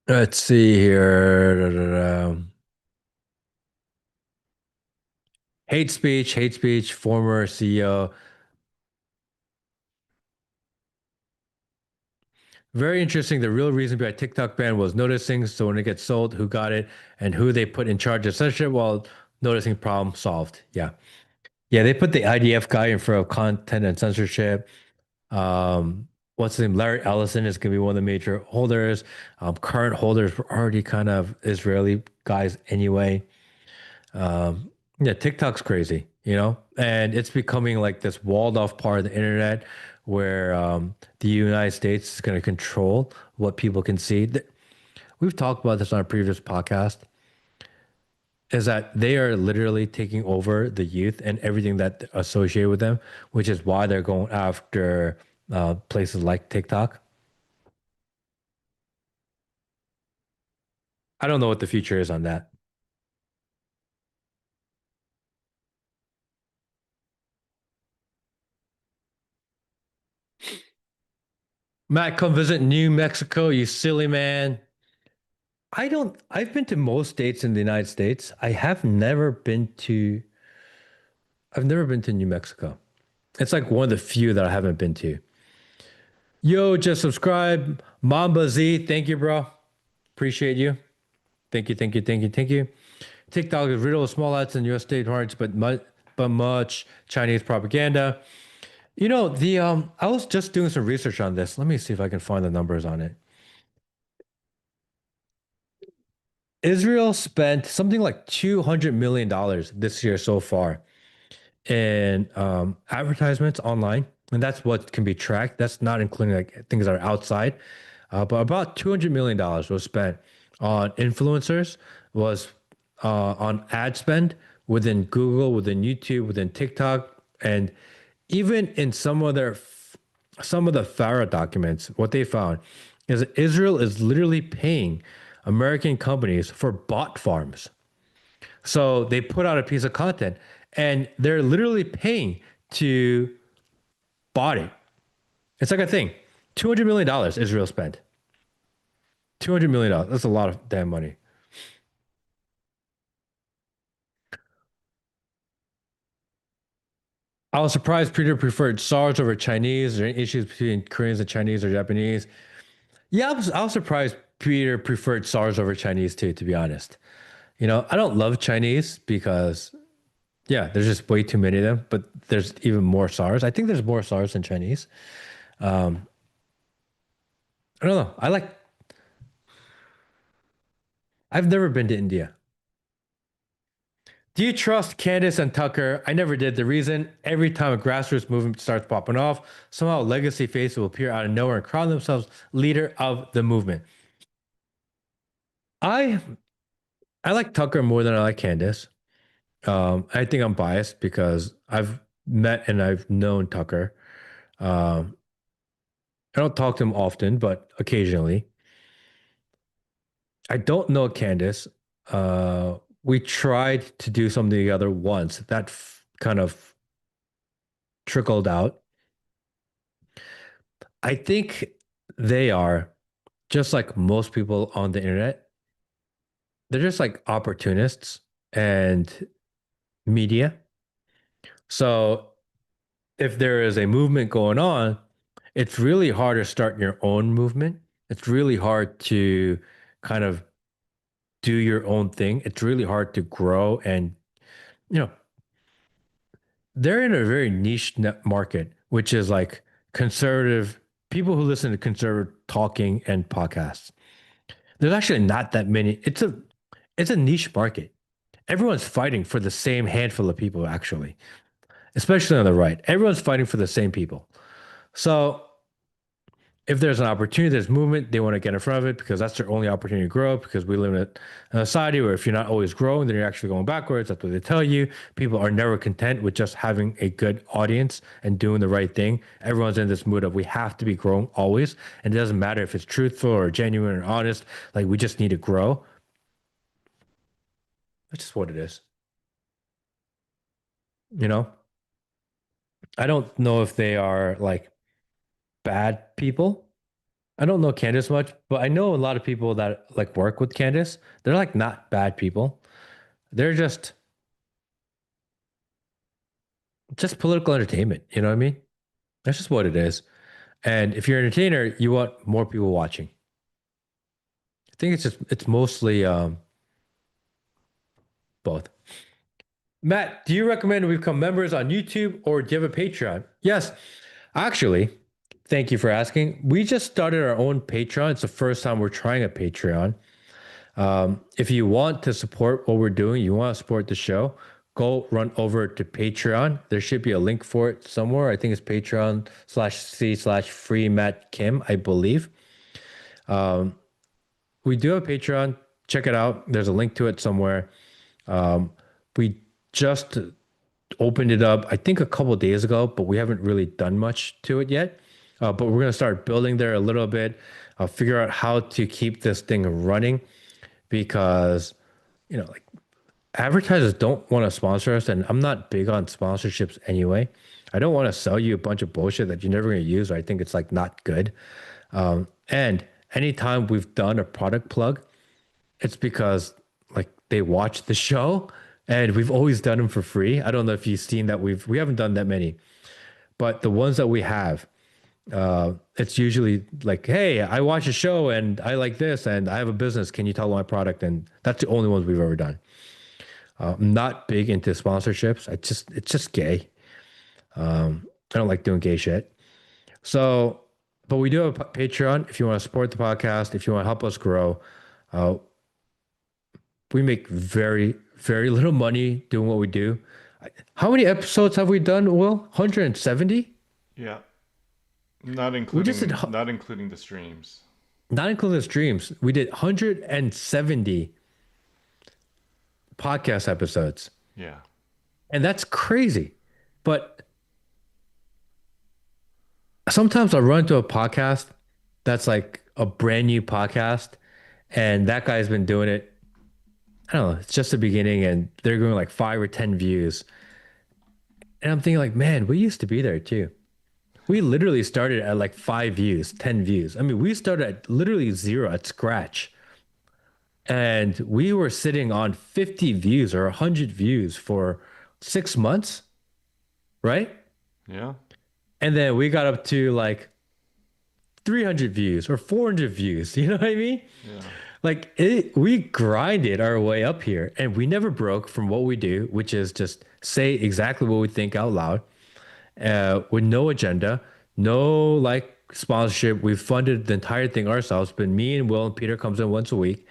Let's see here. Da, da, da. Hate speech, former CEO. Very interesting. The real reason behind TikTok ban was noticing. So when it gets sold, who got it and who they put in charge of censorship while noticing problem solved. Yeah. Yeah, they put the IDF guy in front of content and censorship. What's his name? Larry Ellison is going to be one of the major holders. Current holders were already kind of Israeli guys anyway. Yeah, TikTok's crazy, you know, and it's becoming like this walled off part of the internet where the United States is going to control what people can see. We've talked about this on a previous podcast, is that they are literally taking over the youth and everything that associated with them, which is why they're going after places like TikTok. I don't know what the future is on that. Matt, come visit New Mexico, you silly man. I've been to most states in the United States. I've never been to New Mexico. It's like one of the few that I haven't been to. Yo, just subscribe. Mamba Z, thank you, bro. Appreciate you. Thank you. TikTok is riddled with small ads in US state hearts, but much Chinese propaganda. You know, the I was just doing some research on this. Let me see if I can find the numbers on it. Israel spent something like $200 million this year so far in advertisements online, and that's what can be tracked. That's not including like things that are outside. But about $200 million was spent on influencers, was on ad spend within Google, within YouTube, within TikTok, and even in some of the FARA documents. What they found is that Israel is literally paying American companies for bot farms. So they put out a piece of content and they're literally paying to bot it. It's like a thing. $200 million Israel spent. $200 million. That's a lot of damn money. I was surprised Peter preferred SARS over Chinese. Is there any issues between Koreans and Chinese or Japanese? Yeah, I was surprised Peter preferred SARS over Chinese too, to be honest. You know, I don't love Chinese because, yeah, there's just way too many of them, but there's even more SARS. I think there's more SARS than Chinese. Um, I don't know. I've never been to India. Do you trust Candace and Tucker? I never did. The reason every time a grassroots movement starts popping off, somehow legacy faces will appear out of nowhere and crown themselves leader of the movement. I I like Tucker more than I like Candace. I think I'm biased because I've met and I've known Tucker. Um, I don't talk to him often, but occasionally. I don't know Candace. We tried to do something together once. That kind of trickled out. I think they are just like most people on the internet. They're just like opportunists and media. So if there is a movement going on, it's really hard to start your own movement. It's really hard to kind of do your own thing. It's really hard to grow and, you know, they're in a very niche market, which is like conservative people who listen to conservative talking and podcasts. There's actually not that many. It's a niche market. Everyone's fighting for the same handful of people, actually, especially on the right. Everyone's fighting for the same people. So if there's an opportunity, there's movement, they want to get in front of it because that's their only opportunity to grow. Because we live in a society where if you're not always growing, then you're actually going backwards. That's what they tell you. People are never content with just having a good audience and doing the right thing. Everyone's in this mood of we have to be growing always. And it doesn't matter if it's truthful or genuine or honest. Like we just need to grow. That's just what it is. You know, I don't know if they are like bad people. I don't know Candace much, but I know a lot of people that like work with Candace. They're like not bad people. They're just political entertainment. You know what I mean? That's just what it is. And if you're an entertainer, you want more people watching. I think it's mostly both. Matt, do you recommend we become members on YouTube or do you have a Patreon? Yes, actually, thank you for asking. We just started our own Patreon. It's the first time we're trying a Patreon. If you want to support what we're doing, you want to support the show, go run over to Patreon. There should be a link for it somewhere. I think it's Patreon/C/free Matt Kim, I believe. Um, we do have a Patreon. Check it out. There's a link to it somewhere. Um, we just opened it up, I think a couple of days ago, but we haven't really done much to it yet. But we're going to start building there a little bit, figure out how to keep this thing running because, like advertisers don't want to sponsor us. And I'm not big on sponsorships anyway. I don't want to sell you a bunch of bullshit that you're never going to use. Or I think it's like not good. And anytime we've done a product plug, it's because like they watch the show and we've always done them for free. I don't know if you've seen that we haven't done that many, but the ones that we have, it's usually like, hey, I watch a show and I like this and I have a business. Can you tell my product? And that's the only ones we've ever done. I'm not big into sponsorships. It's just gay. I don't like doing gay shit. So, but we do have a Patreon. If you want to support the podcast, if you want to help us grow, uh, we make very, very little money doing what we do. How many episodes have we done, Will? 170? Yeah, not We just did, including not including the streams. not including the streams, we did 170 podcast episodes. Yeah. And that's crazy. But sometimes I run to a podcast that's like a brand new podcast, and that guy's been doing it. I don't know, it's just the beginning, and they're going like 5 or 10 views. And I'm thinking, like, man, we used to be there too. We literally started at like 5 views, 10 views. I mean, we started at literally zero at scratch. And we were sitting on 50 views or 100 views for 6 months, right? Yeah. And then we got up to like 300 views or 400 views. You know what I mean? Yeah. We grinded our way up here and we never broke from what we do, which is just say exactly what we think out loud, with no agenda, no like sponsorship. We've funded the entire thing ourselves. But me and Will and Peter comes in once a week,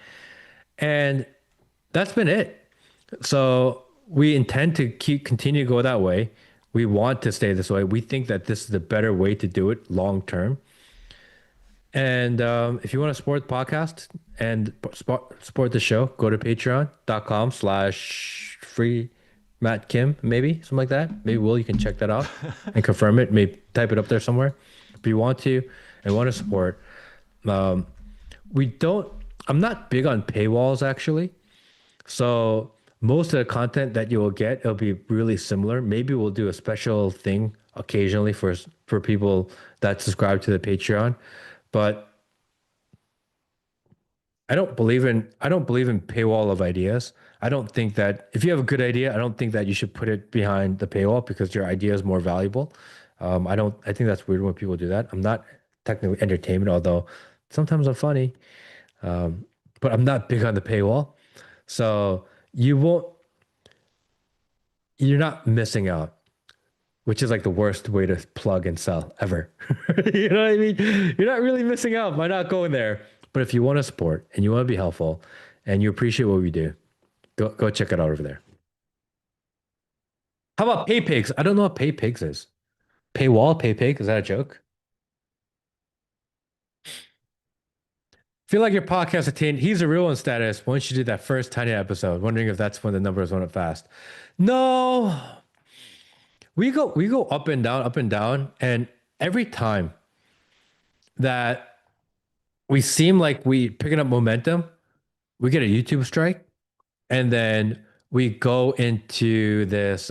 and that's been it. So we intend to continue to go that way. We want to stay this way. We think that this is the better way to do it long term. And if you want to support the podcast and support the show, go to patreon.com/free Matt Kim, maybe something like that. Maybe Will, you can check that out and confirm it. Maybe type it up there somewhere. If you want to and want to support, um, we don't, I'm not big on paywalls actually. So most of the content that you will get, it'll be really similar. Maybe we'll do a special thing occasionally for people that subscribe to the Patreon. But I don't believe in paywall of ideas. I don't think that if you have a good idea, I don't think that you should put it behind the paywall because your idea is more valuable. I think that's weird when people do that. I'm not technically entertainment, although sometimes I'm funny. Um, but I'm not big on the paywall. So you won't, you're not missing out, which is like the worst way to plug and sell ever. You know what I mean? You're not really missing out by not going there. But if you want to support and you want to be helpful and you appreciate what we do, go check it out over there. How about pay pigs? I don't know what pay pigs is. Paywall, pay pig? Is that a joke? Feel like your podcast attained he's a real one status once you did that first tiny episode. Wondering if that's when the numbers went up fast. No, we go up and down, and every time that we seem like we picking up momentum, we get a YouTube strike, and then we go into this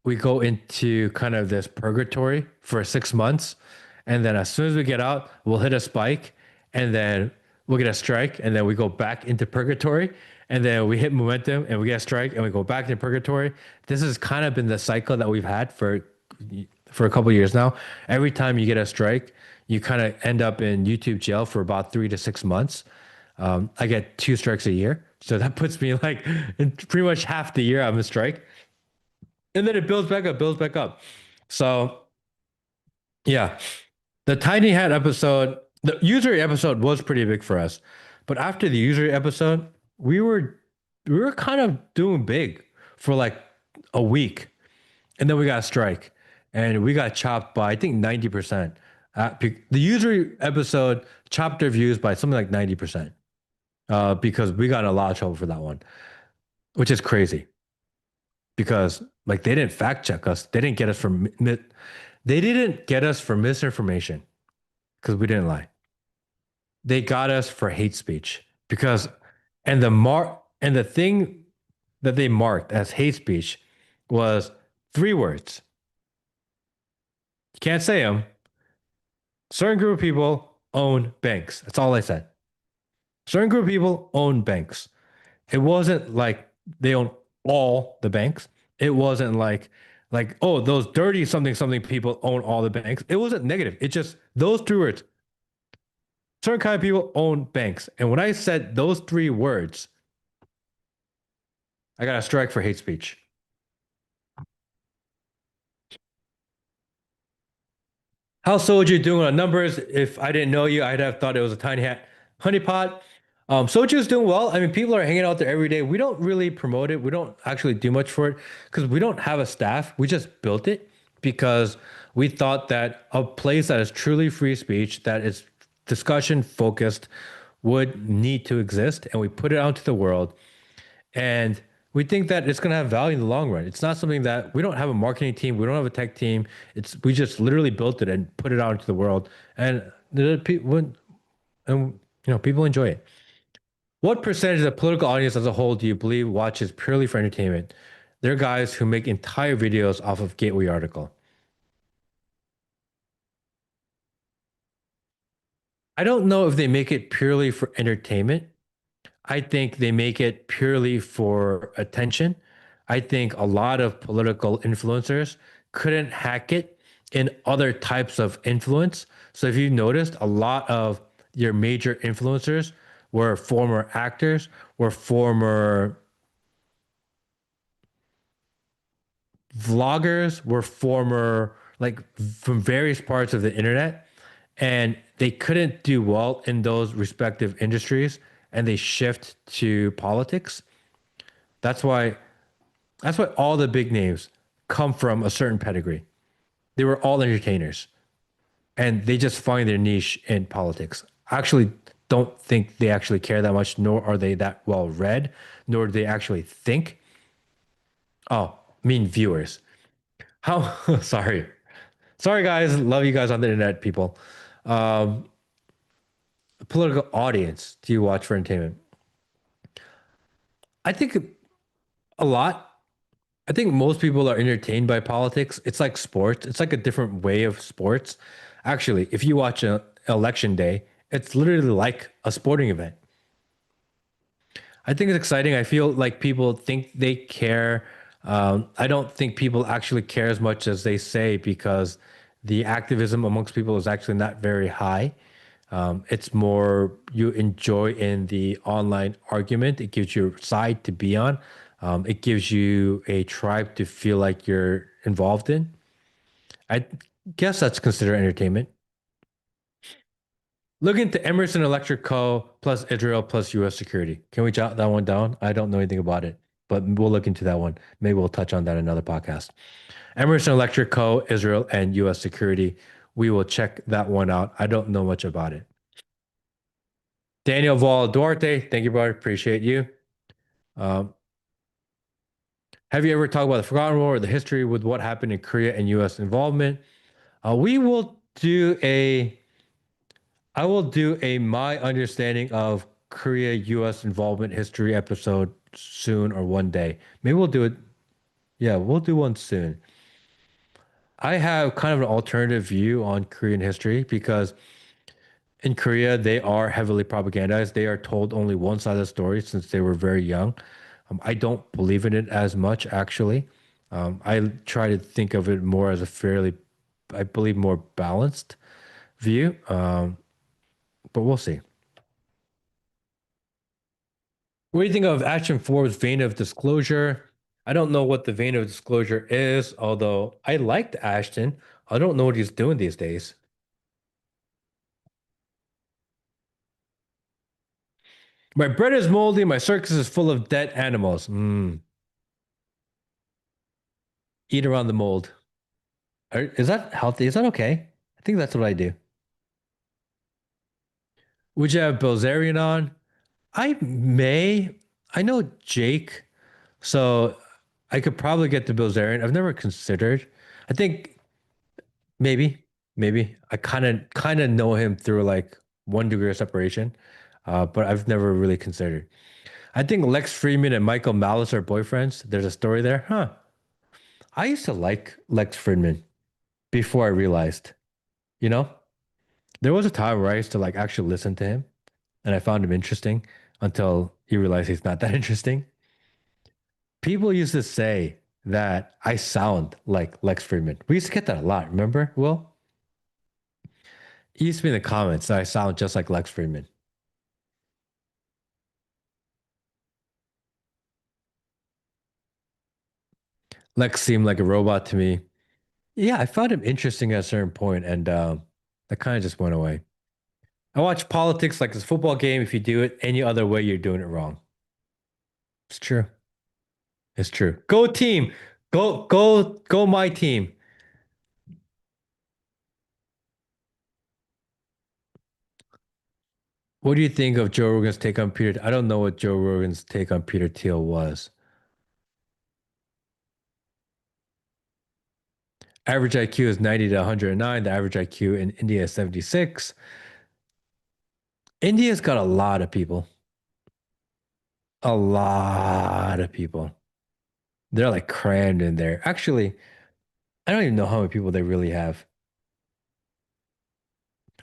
we go into kind of this purgatory for 6 months. And then as soon as we get out, we'll hit a spike and then we'll get a strike. And then we go back into purgatory. And then we hit momentum and we get a strike and we go back into purgatory. This has kind of been the cycle that we've had for a couple of years now. Every time you get a strike, you kind of end up in YouTube jail for about 3 to 6 months. I get 2 strikes a year. So that puts me like in pretty much half the year I'm a strike. And then it builds back up, builds back up. So yeah, the tiny hat episode, the usury episode was pretty big for us. But after the usury episode, we were we were kind of doing big for like a week. And then we got a strike and we got chopped by I think 90%. The usury episode chopped their views by something like 90%. Because we got in a lot of trouble for that one, which is crazy because like they didn't fact check us. They didn't get us for misinformation because we didn't lie. They got us for hate speech because and the thing that they marked as hate speech was 3 words. You can't say them. Certain group of people own banks. That's all I said. Certain group of people own banks. It wasn't like they own all the banks. It wasn't like oh those dirty something something people own all the banks. It wasn't negative. It just those 3 words. Certain kind of people own banks. And when I said those 3 words, I got a strike for hate speech. How Soju doing on numbers? If I didn't know you, I'd have thought it was a tiny hat honeypot. Soju's doing well. I mean, people are hanging out there every day. We don't really promote it. We don't actually do much for it because we don't have a staff. We just built it because we thought that a place that is truly free speech, that is discussion focused, would need to exist. And we put it out to the world. And we think that it's going to have value in the long run. It's not something that we don't have a marketing team, we don't have a tech team. It's we just literally built it and put it out into the world, and the people and people enjoy it. What percentage of the political audience as a whole do you believe watches purely for entertainment? There are guys who make entire videos off of Gateway article. I don't know if they make it purely for entertainment. I think they make it purely for attention. I think a lot of political influencers couldn't hack it in other types of influence. So if you noticed, a lot of your major influencers were former actors, were former vloggers, were former like from various parts of the internet, and they couldn't do well in those respective industries and they shift to politics. That's why that's why all the big names come from a certain pedigree. They were all entertainers and they just find their niche in politics. I actually don't think they actually care that much, nor are they that well read, nor do they actually think. Oh, mean viewers. How sorry. Sorry guys, love you guys on the internet, people. Um, Political audience do you watch for entertainment? I think a lot. I think most people are entertained by politics. It's like sports. It's like a different way of sports. Actually, if you watch an election day, it's literally like a sporting event. I think it's exciting. I feel like people think they care. I don't think people actually care as much as they say because the activism amongst people is actually not very high. It's more you enjoy in the online argument. It gives you a side to be on. It gives you a tribe to feel like you're involved in. I guess that's considered entertainment. Look into Emerson Electric Co. plus Israel plus US security. Can we jot that one down? I don't know anything about it, but we'll look into that one. Maybe we'll touch on that in another podcast. Emerson Electric Co., Israel, and US security. We will check that one out. I don't know much about it. Daniel Val Duarte, thank you, brother. Appreciate you. Um, have you ever talked about the Forgotten War or the history with what happened in Korea and US involvement? We will do a I will do a my understanding of Korea US involvement history episode soon or one day. Maybe we'll do it. Yeah, we'll do one soon. I have kind of an alternative view on Korean history because in Korea they are heavily propagandized. They are told only one side of the story since they were very young. I don't believe in it as much actually. I try to think of it more as a fairly, I believe, more balanced view. But we'll see. What do you think of Ashton Forbes' vein of disclosure? I don't know what the vein of disclosure is, although I liked Ashton. I don't know what he's doing these days. My bread is moldy, my circus is full of dead animals. Eat around the mold. Is that healthy? Is that okay? I think that's what I do. Would you have Bilzerian on? I may. I know Jake, so I could probably get the Bilzerian. I've never considered. I think maybe, maybe. I kind of know him through like 1 degree of separation, but I've never really considered. I think Lex Freeman and Michael Malice are boyfriends. There's a story there, huh? I used to like Lex Friedman before I realized, you know, there was a time where I used to like actually listen to him and I found him interesting until you realize he's not that interesting. People used to say that I sound like Lex Friedman. We used to get that a lot, remember? Well, it used to be in the comments that I sound just like Lex Friedman. Lex seemed like a robot to me. Yeah, I found him interesting at a certain point, and that kind of just went away. I watch politics like it's a football game. If you do it any other way, you're doing it wrong. It's true. It's true. Go team. Go my team. What do you think of Joe Rogan's take on Peter? I don't know what Joe Rogan's take on Peter Thiel was. Average IQ is 90 to 109. The average IQ in India is 76. India's got a lot of people. A lot of people. They're like crammed in there. Actually, I don't even know how many people they really have.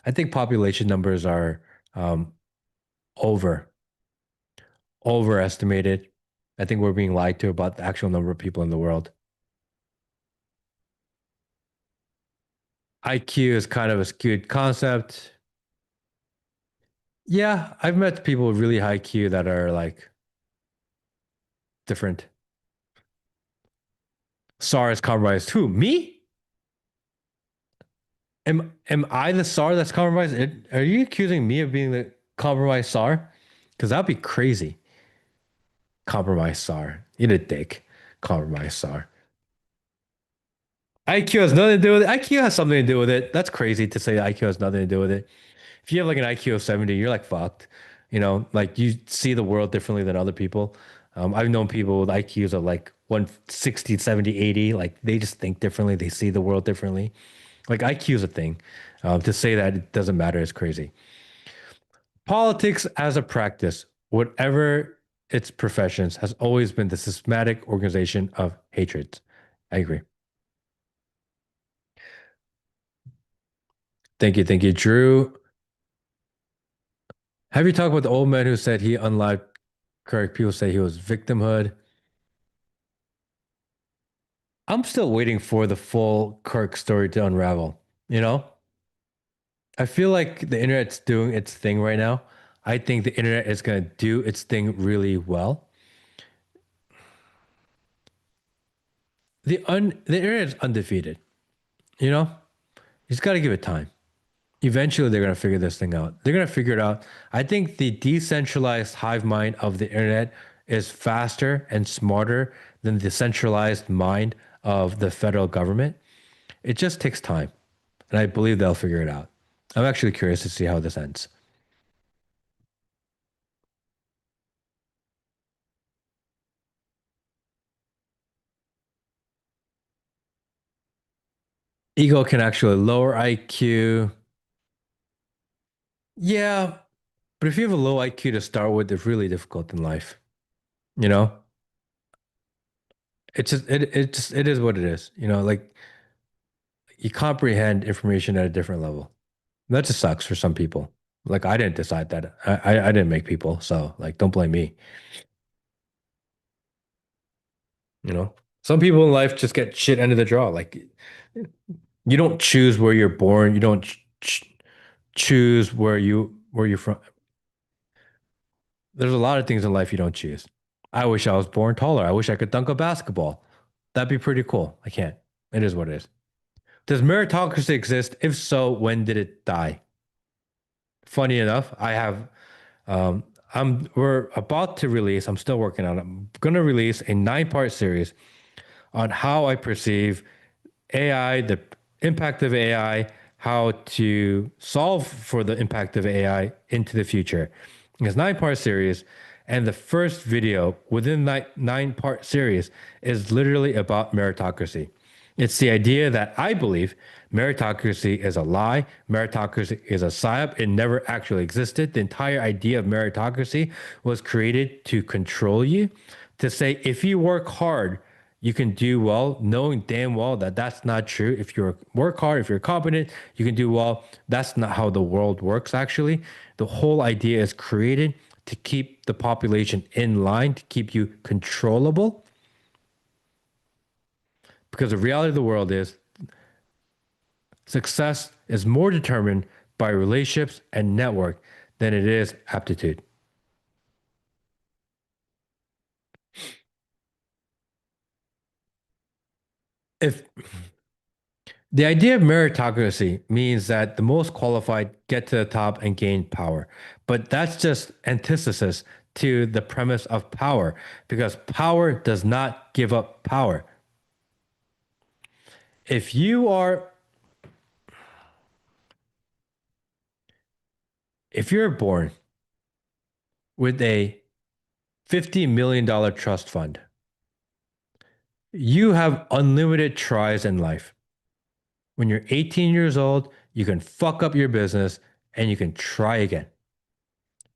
I think population numbers are um, over overestimated. I think we're being lied to about the actual number of people in the world. IQ is kind of a skewed concept. Yeah, I've met people with really high Q that are like different. SAR is compromised. Who? Me? Am I the SAR that's compromised? Are you accusing me of being the compromised SAR? Because that'd be crazy. Compromise Sar. Eat a dick. Compromise Sar. IQ has nothing to do with it. IQ has something to do with it. That's crazy to say IQ has nothing to do with it. If you have like an IQ of 70, you're like fucked. Like you see the world differently than other people. I've known people with IQs of like 160, 70, 80. Like they just think differently. They see the world differently. Like IQ is a thing. To say that it doesn't matter is crazy. Politics as a practice, whatever its professions, has always been the systematic organization of hatreds. I agree. Thank you. Thank you, Drew. Have you talked about the old man who said he unlived Kirk? People say he was victimhood. I'm still waiting for the full Kirk story to unravel. You know, I feel like the internet's doing its thing right now. I think the internet is going to do its thing really well. The internet is undefeated. You know, you just got to give it time. Eventually, they're going to figure this thing out. They're going to figure it out. I think the decentralized hive mind of the internet is faster and smarter than the centralized mind of the federal government. It just takes time. And I believe they'll figure it out. I'm actually curious to see how this ends. Ego can actually lower IQ. Yeah, but if you have a low IQ to start with, it's really difficult in life. You know, it is what it is. Like you comprehend information at a different level. That just sucks for some people. Like I didn't decide that. I didn't make people, so like don't blame me. You know, some people in life just get shit end of the draw. Like you don't choose where you're born. You don't choose where you're from. There's a lot of things in life you don't choose. I wish I was born taller. I wish I could dunk a basketball. That'd be pretty cool. I can't. It is what it is. Does meritocracy exist? If so, when did it die? Funny enough, I have um we're about to release, I'm still working on it. I'm gonna release a 9-part series on how I perceive AI, the impact of AI, how to solve for the impact of AI into the future. It's 9-part series, and the first video within that 9-part series is literally about meritocracy. It's the idea that I believe meritocracy is a lie. Meritocracy is a psyop. It never actually existed. The entire idea of meritocracy was created to control you, to say if you work hard, you can do well, knowing damn well that that's not true. If you work hard, if you're competent, you can do well. That's not how the world works, actually. The whole idea is created to keep the population in line, to keep you controllable. Because the reality of the world is success is more determined by relationships and network than it is aptitude. If The idea of meritocracy means that the most qualified get to the top and gain power. But that's just antithesis to the premise of power because power does not give up power. If you are if you're born with a $50 million trust fund, you have unlimited tries in life. When you're 18 years old, you can fuck up your business and you can try again.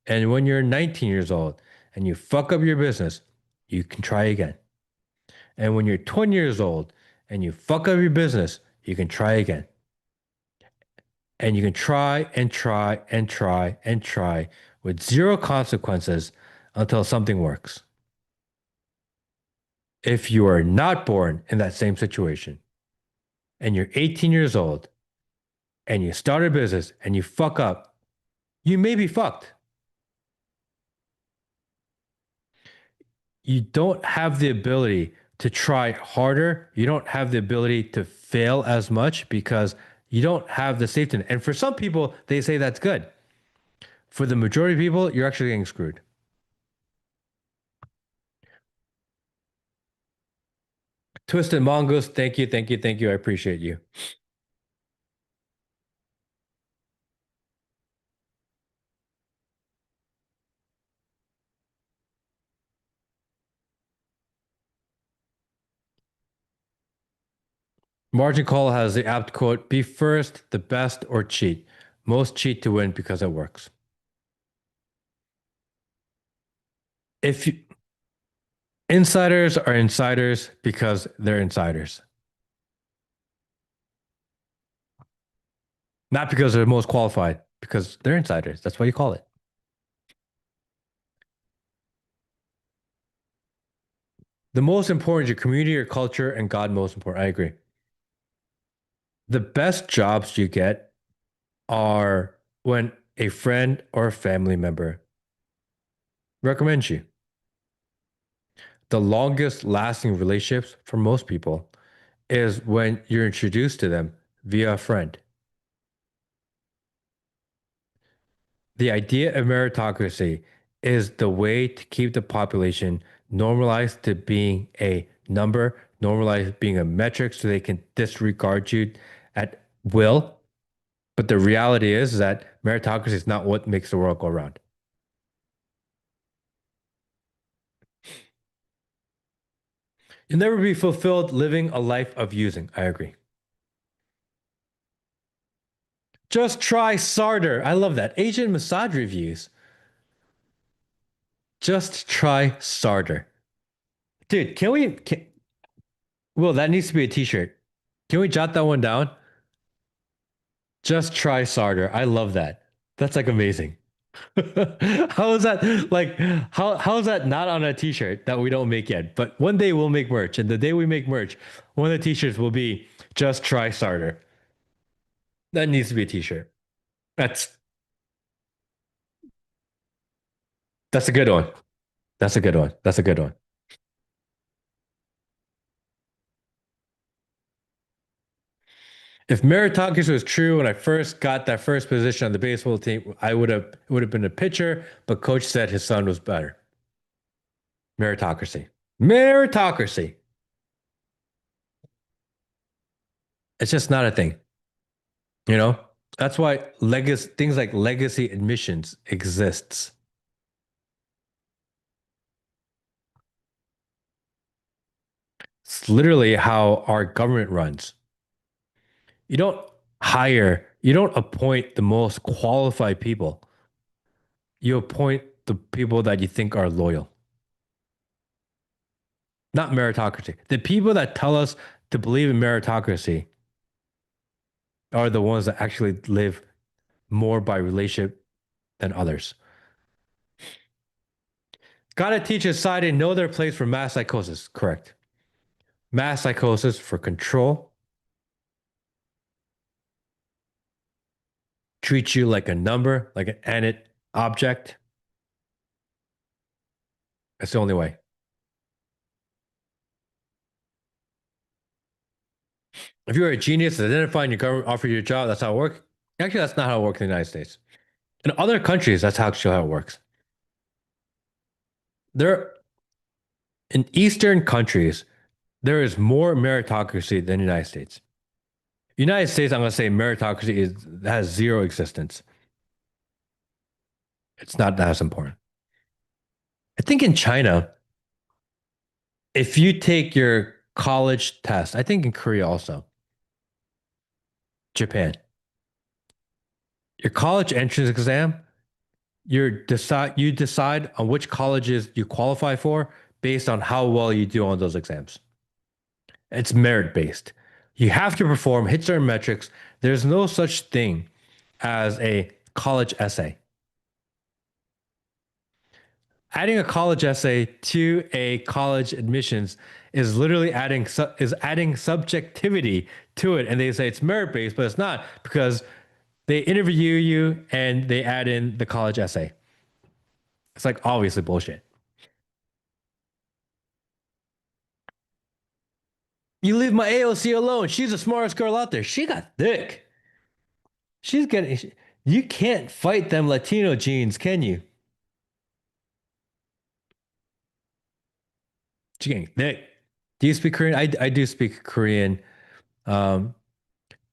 And when you're 19 years old and you fuck up your business, you can try again. And when you're 20 years old and you fuck up your business, you can try again. And you can try and try and try and try with zero consequences until something works. If you are not born in that same situation and you're 18 years old and you start a business and you fuck up, you may be fucked. You don't have the ability to try harder. You don't have the ability to fail as much because you don't have the safety net. And for some people, they say that's good. For the majority of people, you're actually getting screwed. Twisted Mongoose, thank you, thank you, thank you. I appreciate you. Margin Call has the apt quote, be first, the best, or cheat. Most cheat to win because it works. If you, insiders are insiders because they're insiders, not because they're most qualified, because they're insiders. That's why you call it. The most important is your community, your culture, and God most important. I agree. The best jobs you get are when a friend or a family member recommends you. The longest lasting relationships for most people is when you're introduced to them via a friend. The idea of meritocracy is the way to keep the population normalized to being a number, normalized being a metric so they can disregard you at will. But the reality is that meritocracy is not what makes the world go around. You'll never be fulfilled living a life of using. I agree. Just try Sarter. I love that. Asian massage reviews. Just try Sarter. Dude, Will, that needs to be a t-shirt. Can we jot that one down? Just try Sarter. I love that. That's like amazing. How is that like how is that not on a t-shirt that we don't make yet? But one day we'll make merch, and the day we make merch, one of the t-shirts will be just try Sarter. That needs to be a t-shirt. That's that's a good one. That's a good one. That's a good one. If meritocracy was true when I first got that first position on the baseball team, I would have been a pitcher, but coach said his son was better. Meritocracy. Meritocracy. It's just not a thing, you know? That's why legacy things like legacy admissions exists. It's literally how our government runs. You don't appoint the most qualified people. You appoint the people that you think are loyal, not meritocracy. The people that tell us to believe in meritocracy are the ones that actually live more by relationship than others. Gotta teach a side and know their place for mass psychosis. Correct. Mass psychosis for control, treat you like a number, like an inanimate object. That's the only way. If you're a genius, identifying your government offer you a job, that's how it works. Actually, that's not how it works in the United States. In other countries, that's actually how it works. There, in Eastern countries, there is more meritocracy than the United States. United States, I'm going to say meritocracy has zero existence. It's not as important. I think in China, if you take your college test, I think in Korea also, Japan, your college entrance exam, you decide on which colleges you qualify for based on how well you do on those exams. It's merit based. You have to perform, hit certain metrics. There's no such thing as a college essay. Adding a college essay to a college admissions is literally adding subjectivity to it, and they say it's merit based, but it's not because they interview you and they add in the college essay. It's like obviously bullshit. You leave my AOC alone. She's the smartest girl out there. She got thick. She's getting. You can't fight them Latino genes, can you? She's getting thick. Do you speak Korean? I do speak Korean. Um,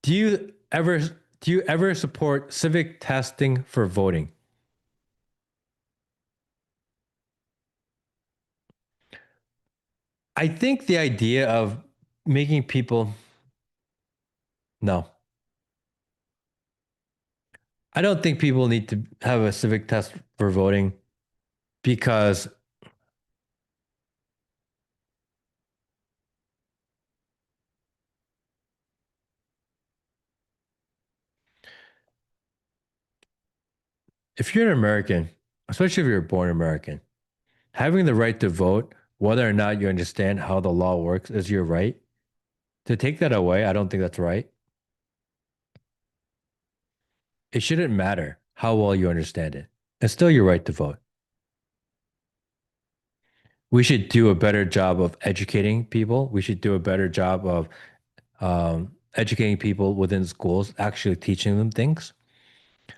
do you ever do you ever support civic testing for voting? I think the idea of making people no, I don't think people need to have a civic test for voting because if you're an American, especially if you're born American, having the right to vote, whether or not you understand how the law works, is your right. To take that away, I don't think that's right. It shouldn't matter how well you understand it. It's still your right to vote. We should do a better job of educating people. We should do a better job of educating people within schools, actually teaching them things.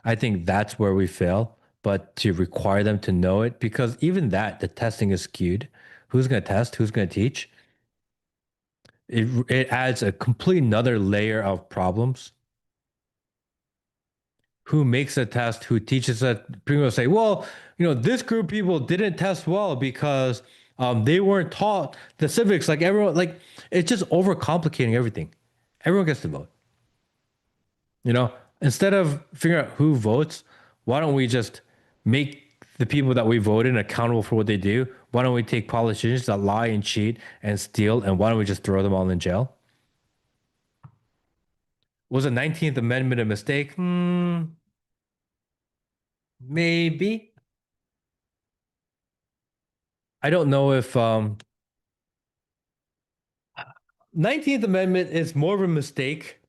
I think that's where we fail, but to require them to know it, because even that, the testing is skewed. Who's going to test? Who's going to teach? It adds a complete another layer of problems. Who makes a test? Who teaches it? People say, well, this group of people didn't test well because they weren't taught the civics. Like everyone, like it's just overcomplicating everything. Everyone gets to vote. You know, instead of figuring out who votes, why don't we just make the people that we voted accountable for what they do? Why don't we take politicians that lie and cheat and steal, and why don't we just throw them all in jail? Was the 19th Amendment a mistake? Maybe. I don't know if 19th Amendment is more of a mistake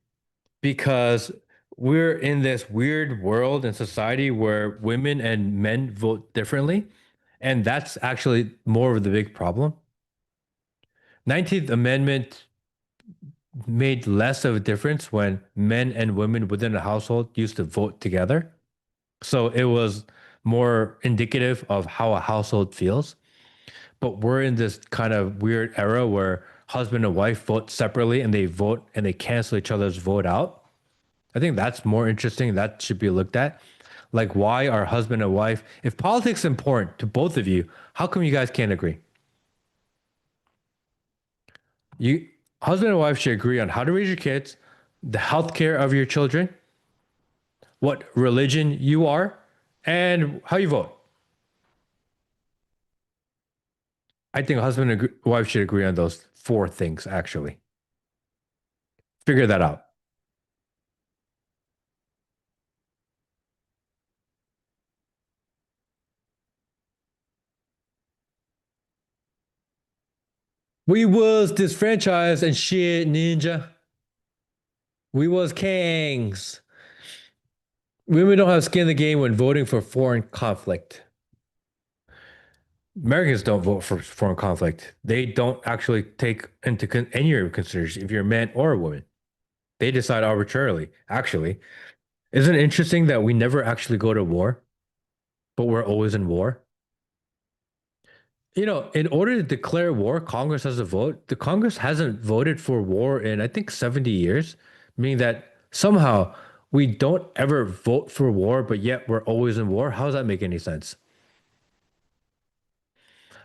because we're in this weird world and society where women and men vote differently. And that's actually more of the big problem. 19th Amendment made less of a difference when men and women within a household used to vote together. So it was more indicative of how a household feels. But we're in this kind of weird era where husband and wife vote separately and they vote and they cancel each other's vote out. I think that's more interesting. That should be looked at. Like, why are husband and wife, if politics is important to both of you, how come you guys can't agree? You husband and wife should agree on how to raise your kids, the health care of your children, what religion you are, and how you vote. I think husband and wife should agree on those four things, actually. Figure that out. We was disfranchised and shit, ninja. We was kings. Women don't have skin in the game when voting for foreign conflict. Americans don't vote for foreign conflict. They don't actually take into any consideration if you're a man or a woman. They decide arbitrarily. Actually, isn't it interesting that we never actually go to war, but we're always in war? In order to declare war, Congress has to vote. The Congress hasn't voted for war in, I think, 70 years, meaning that somehow we don't ever vote for war, but yet we're always in war. How does that make any sense?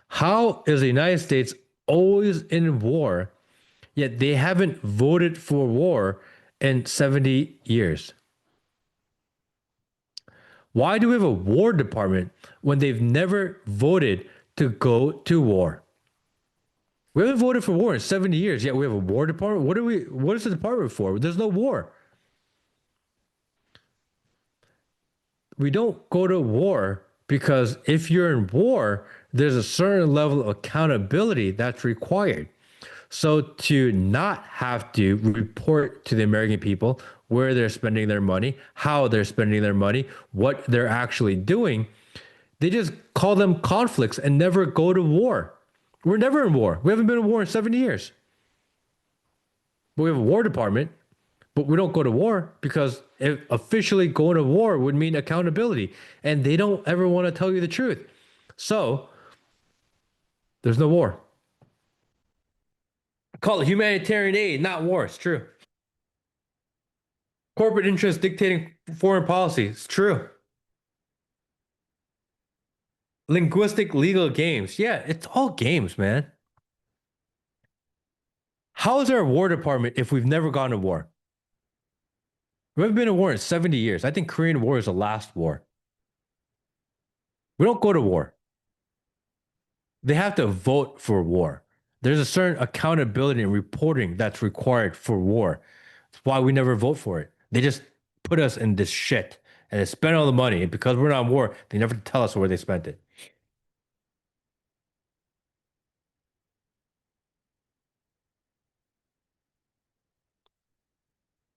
How is the United States always in war, yet they haven't voted for war in 70 years? Why do we have a war department when they've never voted to go to war? We haven't voted for war in 70 years, yet we have a war department. What is the department for? There's no war. We don't go to war because if you're in war, there's a certain level of accountability that's required. So to not have to report to the American people where they're spending their money, how they're spending their money, what they're actually doing, they just call them conflicts and never go to war. We're never in war. We haven't been in war in 70 years. But we have a war department, but we don't go to war because if officially going to war would mean accountability. And they don't ever want to tell you the truth. So there's no war. Call it humanitarian aid, not war. It's true. Corporate interests dictating foreign policy. It's true. Linguistic legal games. Yeah, it's all games, man. How is there a war department if we've never gone to war? We haven't been to war in 70 years. I think Korean War is the last war. We don't go to war. They have to vote for war. There's a certain accountability and reporting that's required for war. That's why we never vote for it. They just put us in this shit and they spend all the money. And because we're not in war, they never tell us where they spent it.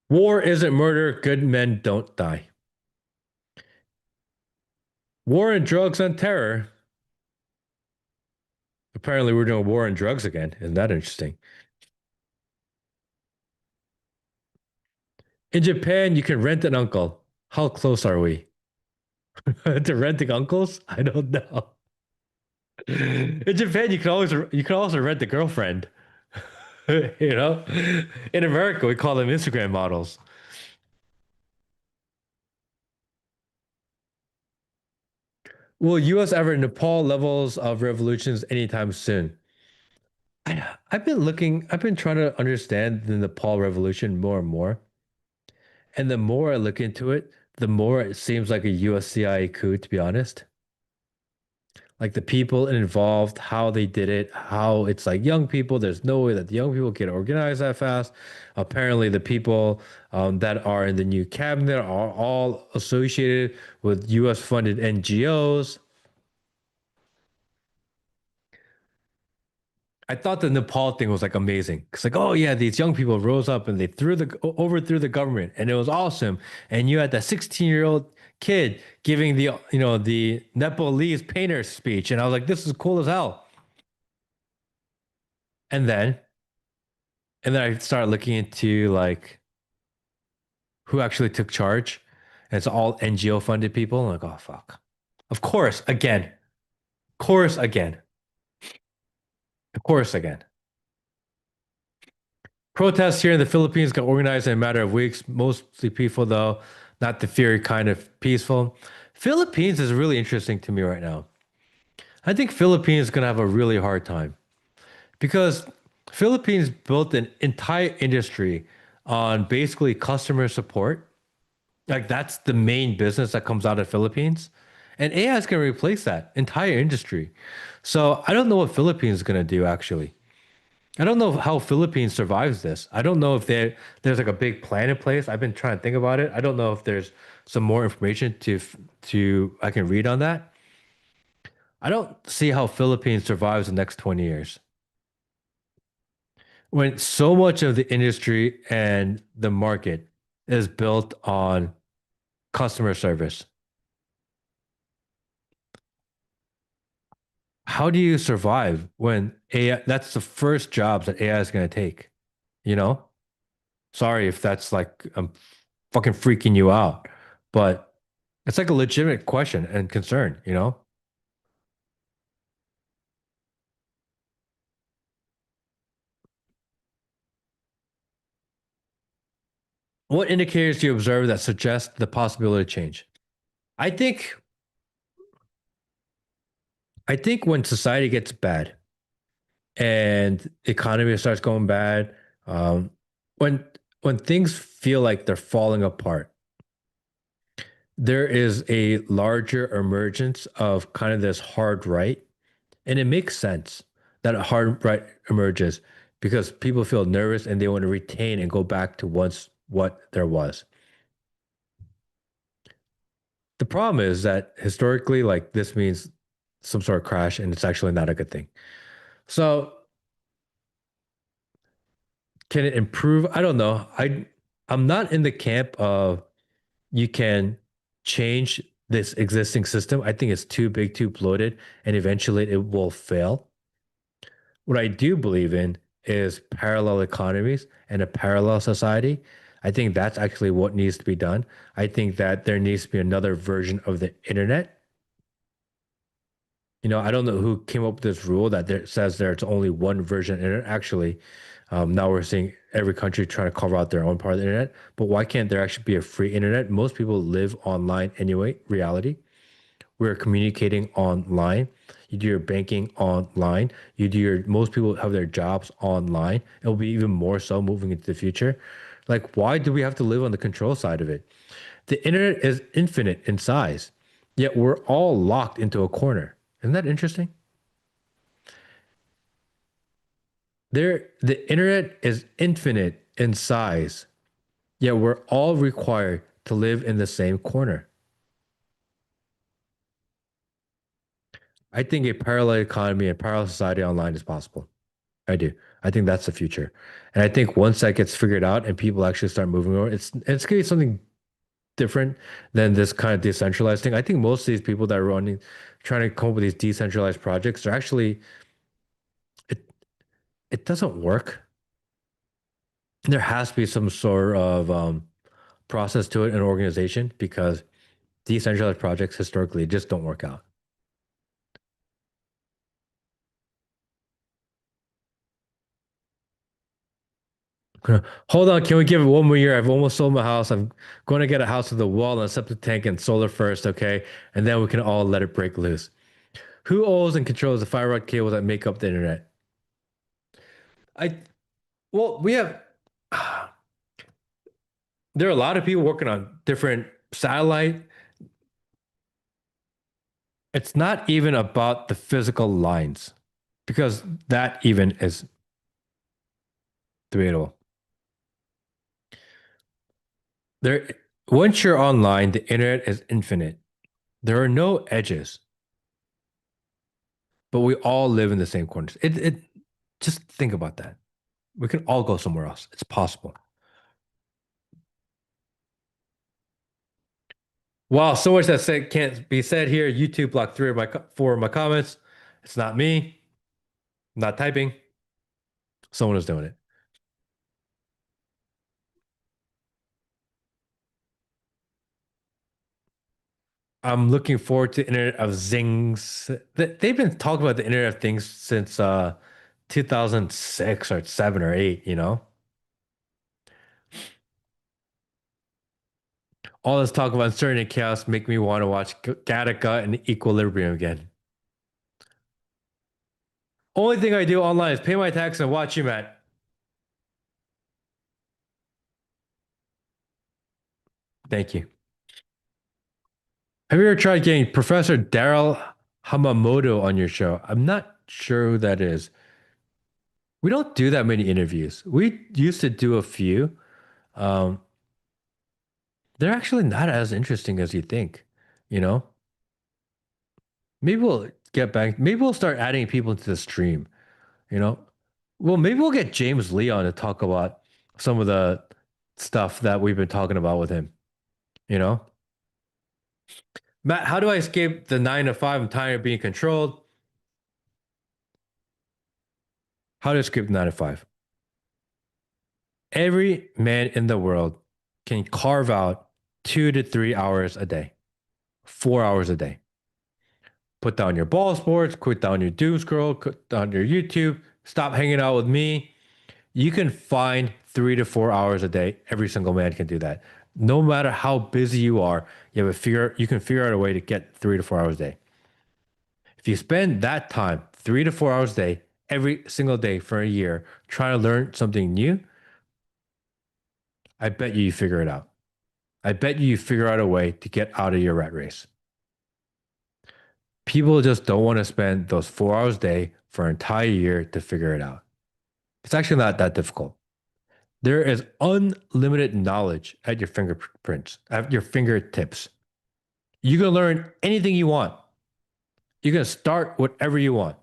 War isn't murder. Good men don't die. War and drugs and terror. Apparently, we're doing war and drugs again. Isn't that interesting? In Japan, you can rent an uncle. How close are we to renting uncles? I don't know. In Japan, you can also rent a girlfriend. You know, in America, we call them Instagram models. Will US ever Nepal levels of revolutions anytime soon? I've been trying to understand the Nepal revolution more and more. And the more I look into it, the more it seems like a US CIA coup, to be honest. Like the people involved, how they did it, how it's like young people. There's no way that the young people can organize that fast. Apparently, the people that are in the new cabinet are all associated with US funded NGOs. I thought the Nepal thing was like amazing. It's like, oh yeah, these young people rose up and they overthrew the government, and it was awesome. And you had that 16-year-old kid giving the Nepalese painter speech, and I was like, this is cool as hell. And then and then I started looking into like who actually took charge, and it's all NGO funded people. I'm like, oh fuck, of course again, course again, of course again. Protests here in the Philippines got organized in a matter of weeks, mostly peaceful though, not the fury kind of peaceful. Philippines is really interesting to me right now. I think Philippines is gonna have a really hard time because Philippines built an entire industry on basically customer support. Like that's the main business that comes out of Philippines. And AI is gonna replace that entire industry. So I don't know what Philippines is gonna do actually. I don't know how Philippines survives this. I don't know if there's like a big plan in place. I've been trying to think about it. I don't know if there's some more information to I can read on that. I don't see how Philippines survives the next 20 years. When so much of the industry and the market is built on customer service. How do you survive when AI, that's the first jobs that AI is going to take, you know? Sorry if that's like I'm fucking freaking you out, but it's like a legitimate question and concern, you know? What indicators do you observe that suggest the possibility of change? I think I think when society gets bad and economy starts going bad, um, when when things feel like they're falling apart, there is a larger emergence of kind of this hard right. And it makes sense that a hard right emerges because people feel nervous and they want to retain and go back to once what there was. The problem is that historically, like this means some sort of crash, and it's actually not a good thing. So can it improve? I don't know. I'm not in the camp of you can change this existing system. I think it's too big, too bloated, and eventually it will fail. What I do believe in is parallel economies and a parallel society. I think that's actually what needs to be done. I think that there needs to be another version of the internet. I don't know who came up with this rule that there says there's only one version of internet. Actually, Now we're seeing every country trying to carve out their own part of the internet. But why can't there actually be a free internet? Most people live online anyway, reality. We're communicating online. You do your banking online. Most people have their jobs online. It will be even more so moving into the future. Like, why do we have to live on the control side of it? The internet is infinite in size, yet we're all locked into a corner. Isn't that interesting? The internet is infinite in size, yet we're all required to live in the same corner. I think a parallel economy and parallel society online is possible. I do. I think that's the future. And I think once that gets figured out and people actually start moving over, it's gonna be something different than this kind of decentralized thing. I think most of these people that are running, trying to come up with these decentralized projects are actually it it doesn't work. There has to be some sort of process to it in an organization because decentralized projects historically just don't work out. Hold on, can we give it one more year? I've almost sold my house. I'm going to get a house with a wall and a septic tank and solar first, okay? And then we can all let it break loose. Who owns and controls the fiber optic cables that make up the internet? I well, we have there are a lot of people working on different satellite. It's not even about the physical lines because that even is debatable. There, once you're online, the internet is infinite. There are no edges, but we all live in the same corners. It just think about that. We can all go somewhere else. It's possible. Wow, so much that said can't be said here. YouTube blocked four of my comments. It's not me. I'm not typing. Someone is doing it. I'm looking forward to Internet of Things. They've been talking about the Internet of Things since 2006 or 7 or 8, you know? All this talk about uncertainty and chaos make me want to watch Gattaca and Equilibrium again. Only thing I do online is pay my tax and watch you, Matt. Thank you. Have you ever tried getting Professor Daryl Hamamoto on your show? I'm not sure who that is. We don't do that many interviews. We used to do a few. Um, they're actually not as interesting as you think, you know? Maybe we'll get back. Maybe we'll start adding people to the stream, you know? Well, maybe we'll get James Lee on to talk about some of the stuff that we've been talking about with him, you know? Matt, how do I escape the 9 to 5? I'm tired of being controlled. How to escape the 9 to 5? Every man in the world can carve out 2 to 3 hours a day, 4 hours a day. Put down your ball sports, quit down your doom scroll, quit down your YouTube, stop hanging out with me. You can find 3 to 4 hours a day. Every single man can do that. No matter how busy you are, you can figure out a way to get 3 to 4 hours a day. If you spend that time, 3 to 4 hours a day, every single day for a year, trying to learn something new, I bet you figure it out. I bet you figure out a way to get out of your rat race. People just don't want to spend those 4 hours a day for an entire year to figure it out. It's actually not that difficult. There is unlimited knowledge at your fingerprints, at your fingertips. You can learn anything you want. You can start whatever you want.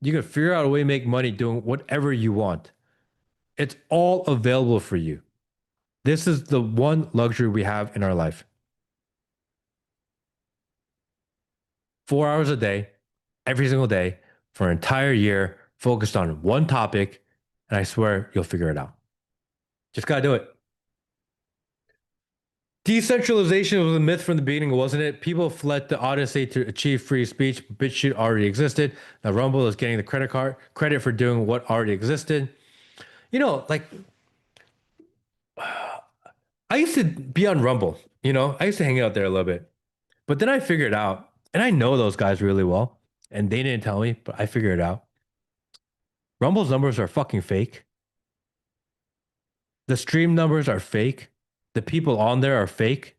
You can figure out a way to make money doing whatever you want. It's all available for you. This is the one luxury we have in our life. 4 hours a day, every single day, for an entire year, focused on one topic, and I swear you'll figure it out. Just gotta do it. Decentralization was a myth from the beginning, wasn't it? People fled to Odyssey to achieve free speech. BitChute already existed. Now Rumble is getting the credit for doing what already existed. Like I used to be on Rumble, I used to hang out there a little bit. But then I figured out, and I know those guys really well, and they didn't tell me, but I figured it out. Rumble's numbers are fucking fake. The stream numbers are fake. The people on there are fake.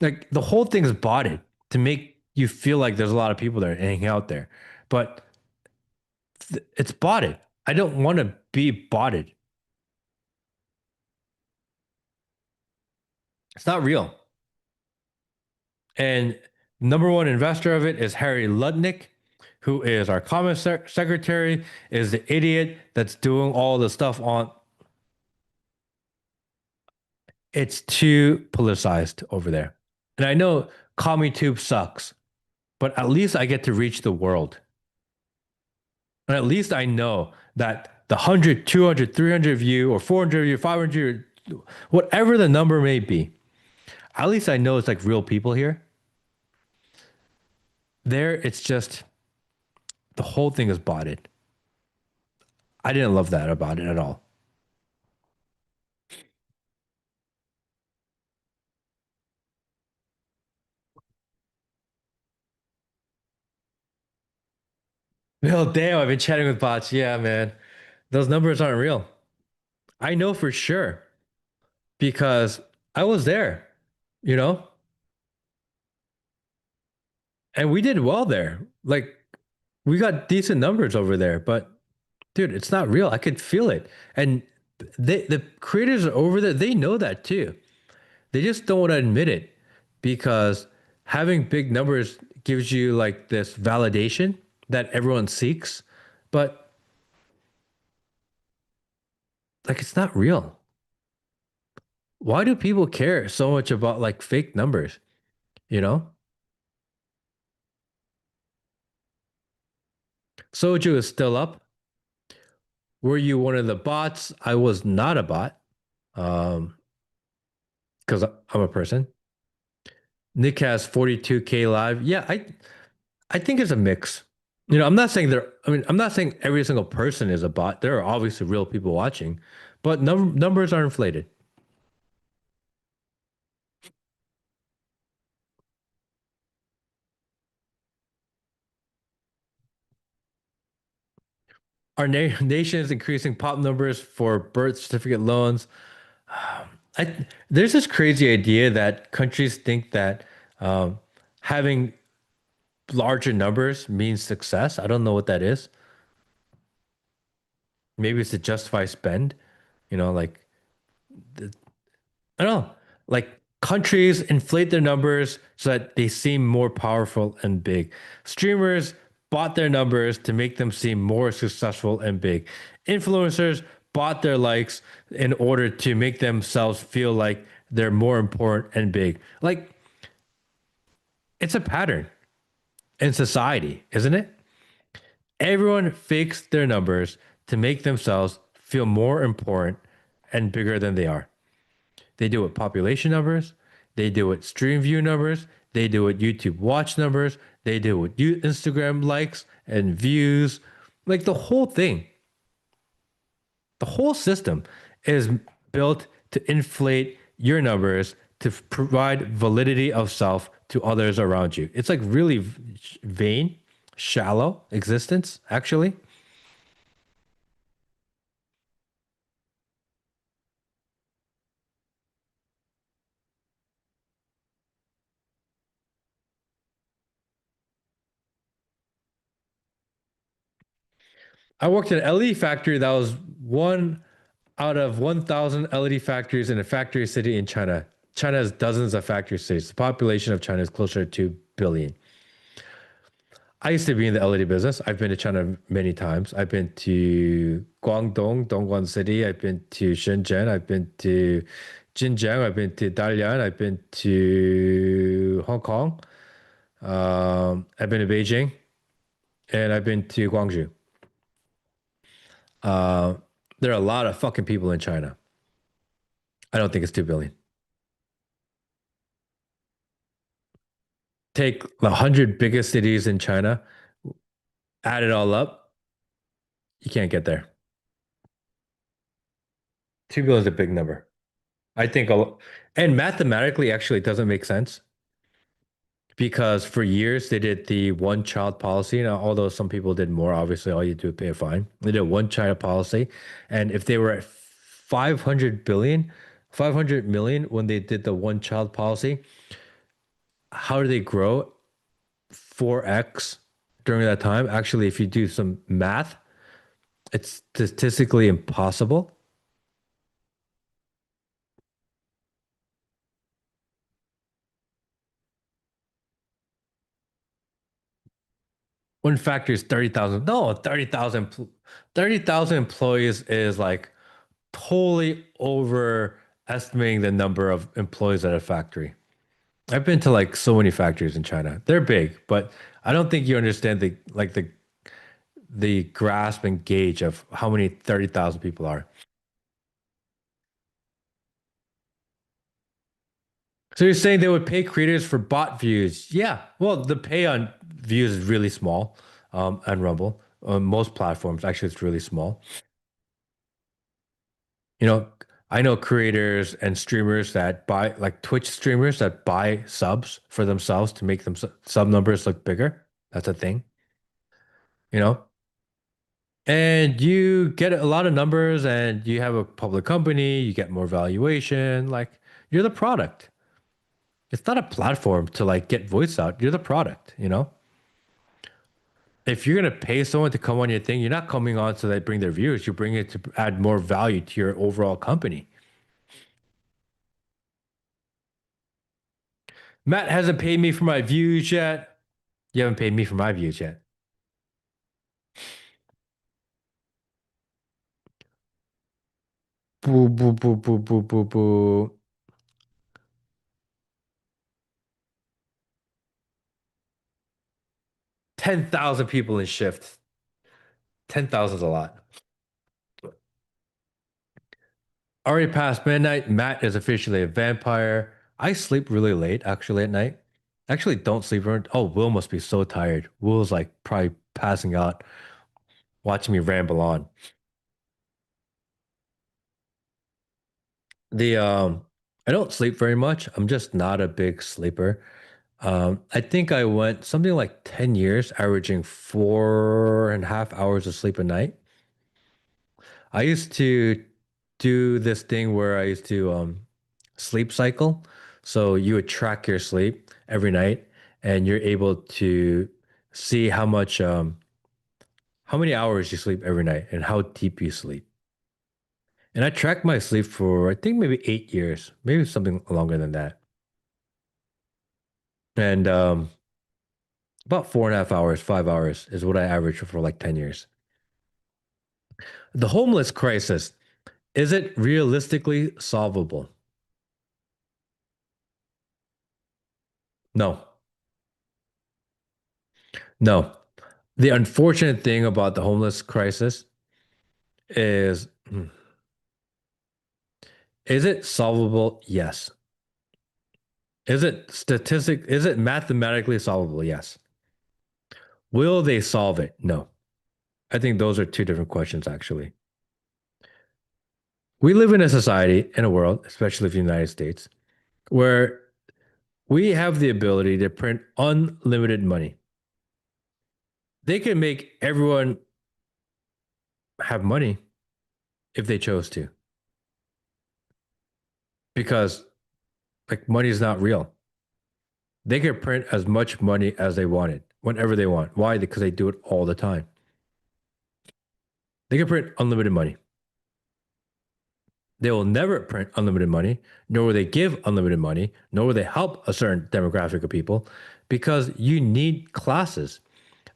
Like the whole thing is botted to make you feel like there's a lot of people there hanging out there. But it's botted. I don't want to be botted. It's not real. And number one investor of it is Harry Ludnick, who is our commerce secretary, is the idiot that's doing all the stuff on. It's too politicized over there. And I know CommuTube sucks, but at least I get to reach the world. And at least I know that the 100, 200, 300 view or 400 view, 500, whatever the number may be, at least I know it's like real people here. There, it's just the whole thing is botted. I didn't love that about it at all. Well, damn, I've been chatting with bots. Yeah, man. Those numbers aren't real. I know for sure because I was there, you know, and we did well there. Like we got decent numbers over there, but dude, it's not real. I could feel it. And the creators are over there, they know that too. They just don't want to admit it because having big numbers gives you like this validation that everyone seeks, but like it's not real. Why do people care so much about like fake numbers? You know? Soju is still up. Were you one of the bots? I was not a bot. Um, because I'm a person. Nick has 42K live. Yeah, I think it's a mix. I'm not saying I'm not saying every single person is a bot. There are obviously real people watching, but numbers are inflated. Our nation is increasing pop numbers for birth certificate loans. There's this crazy idea that countries think that um, having larger numbers means success. I don't know what that is. Maybe it's to justify spend. Like I don't know. Like countries inflate their numbers so that they seem more powerful and big. Streamers bought their numbers to make them seem more successful and big. Influencers bought their likes in order to make themselves feel like they're more important and big. Like it's a pattern in society, isn't it? Everyone fakes their numbers to make themselves feel more important and bigger than they are. They do it population numbers, they do it stream view numbers, they do it YouTube watch numbers, they do it Instagram likes and views. Like the whole system is built to inflate your numbers to provide validity of self to others around you. It's like really vain, shallow existence, actually. I worked at an LED factory that was one out of 1,000 LED factories in a factory city in China. China has dozens of factory cities. The population of China is closer to 2 billion. I used to be in the LED business. I've been to China many times. I've been to Guangdong, Dongguan City. I've been to Shenzhen. I've been to Xinjiang. I've been to Dalian. I've been to Hong Kong. I've been to Beijing, and I've been to Guangzhou. Uh, there are a lot of fucking people in China. I don't think it's 2 billion. Take the 100 biggest cities in China, add it all up. You can't get there. 2 billion is a big number. I think, and mathematically, actually, it doesn't make sense because for years they did the one child policy. Now, although some people did more, obviously, all you do is pay a fine. They did one child policy. And if they were at 500 billion, 500 million when they did the one child policy, how do they grow 4x during that time? Actually, if you do some math, it's statistically impossible. One factor is 30,000. No, 30,000 employees is like totally overestimating the number of employees at a factory. I've been to like so many factories in China. They're big, but I don't think you understand the grasp and gauge of how many 30,000 people are. So you're saying they would pay creators for bot views? Yeah. Well, the pay on views is really small, on Rumble. On most platforms, actually, it's really small. You know, I know creators and streamers that buy, like Twitch streamers that buy subs for themselves to make them sub numbers look bigger. That's a thing, you know? And you get a lot of numbers and you have a public company, you get more valuation. Like you're the product. It's not a platform to like get voice out. You're the product, you know? If you're gonna pay someone to come on your thing, you're not coming on so they bring their viewers. You bring it to add more value to your overall company. Matt hasn't paid me for my views yet. You haven't paid me for my views yet. Boo, boo, boo, boo, boo, boo, boo. 10,000 people in shift. 10,000 is a lot. Already past midnight. Matt is officially a vampire. I sleep really late actually at night. Actually, don't sleep around. Oh, Will must be so tired. Will's like probably passing out, watching me ramble on. The I don't sleep very much. I'm just not a big sleeper. I think I went something like 10 years, averaging 4.5 hours of sleep a night. I used to do this thing where I used to sleep cycle. So you would track your sleep every night and you're able to see how many hours you sleep every night and how deep you sleep. And I tracked my sleep for I think maybe 8 years, maybe something longer than that. And about 4.5 hours, 5 hours is what I averaged for like 10 years. The homeless crisis, is it realistically solvable? No, no. The unfortunate thing about the homeless crisis is, is it solvable? Yes. Is it mathematically solvable? Yes. Will they solve it? No. I think those are two different questions, actually. We live in a society, in a world, especially in the United States, where we have the ability to print unlimited money. They can make everyone have money if they chose to, because like money is not real. They can print as much money as they wanted whenever they want. Why? Because they do it all the time. They can print unlimited money. They will never print unlimited money, nor will they give unlimited money, nor will they help a certain demographic of people because you need classes.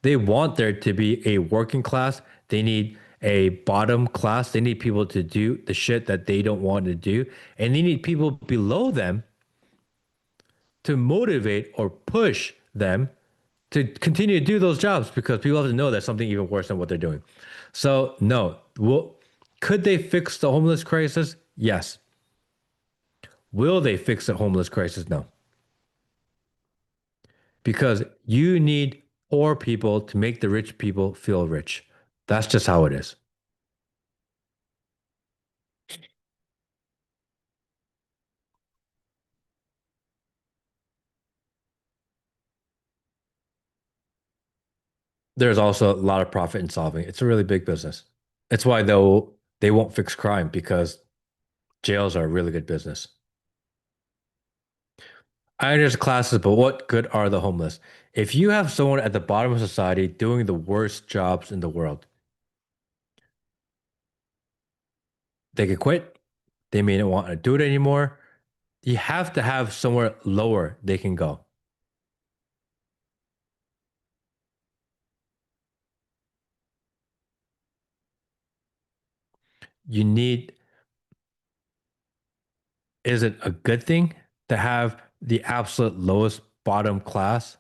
They want there to be a working class. They need a bottom class. They need people to do the shit that they don't want to do. And they need people below them to motivate or push them to continue to do those jobs because people have to know there's something even worse than what they're doing. So, no. Could they fix the homeless crisis? Yes. Will they fix the homeless crisis? No. Because you need poor people to make the rich people feel rich. That's just how it is. There's also a lot of profit in solving. It's a really big business. It's why though they won't fix crime because jails are a really good business. I understand classes, but what good are the homeless? If you have someone at the bottom of society doing the worst jobs in the world, they could quit. They may not want to do it anymore. You have to have somewhere lower they can go. You need, is it a good thing to have the absolute lowest bottom class?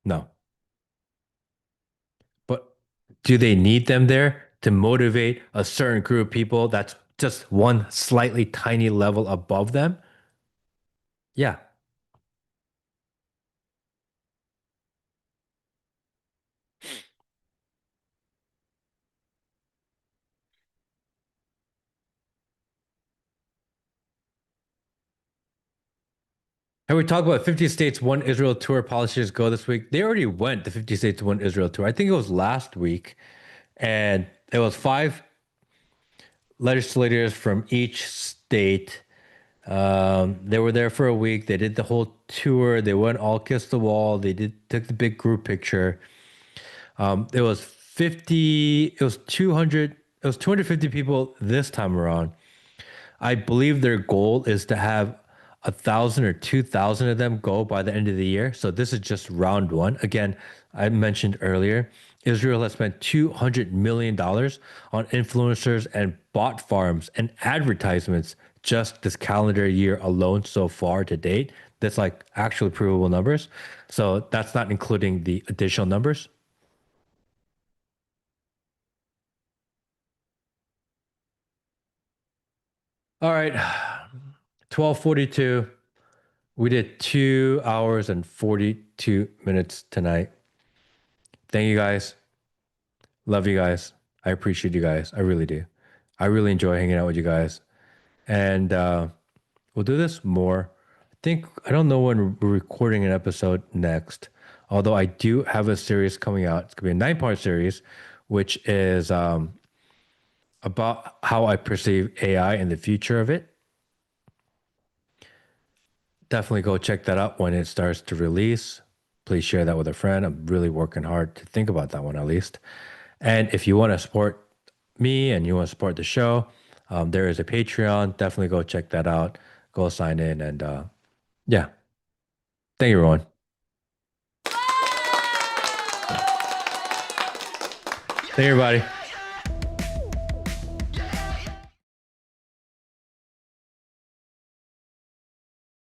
No. But do they need them there to motivate a certain group of people that's just one slightly tiny level above them? Yeah. And we talked about 50 states, one Israel tour policies go this week. They already went the 50 states, one Israel tour. I think it was last week. And it was five legislators from each state. They were there for a week. They did the whole tour. They went all kiss the wall. They did took the big group picture. It was 50, it was 200, it was 250 people this time around. I believe their goal is to have 1,000 or 2,000 of them go by the end of the year. So this is just round one. Again, I mentioned earlier, Israel has spent $200 million on influencers and bot farms and advertisements just this calendar year alone so far to date. That's like actually provable numbers. So that's not including the additional numbers. All right, 12:42. We did 2 hours and 42 minutes tonight. Thank you guys. Love you guys. I appreciate you guys. I really do. I really enjoy hanging out with you guys. And we'll do this more. I don't know when we're recording an episode next, although I do have a series coming out. It's going to be a 9-part series, which is about how I perceive AI and the future of it. Definitely go check that out when it starts to release. Please share that with a friend. I'm really working hard to think about that one at least. And if you want to support me and you want to support the show, there is a Patreon. Definitely go check that out. Go sign in. And yeah, thank you, everyone. Thank you, everybody.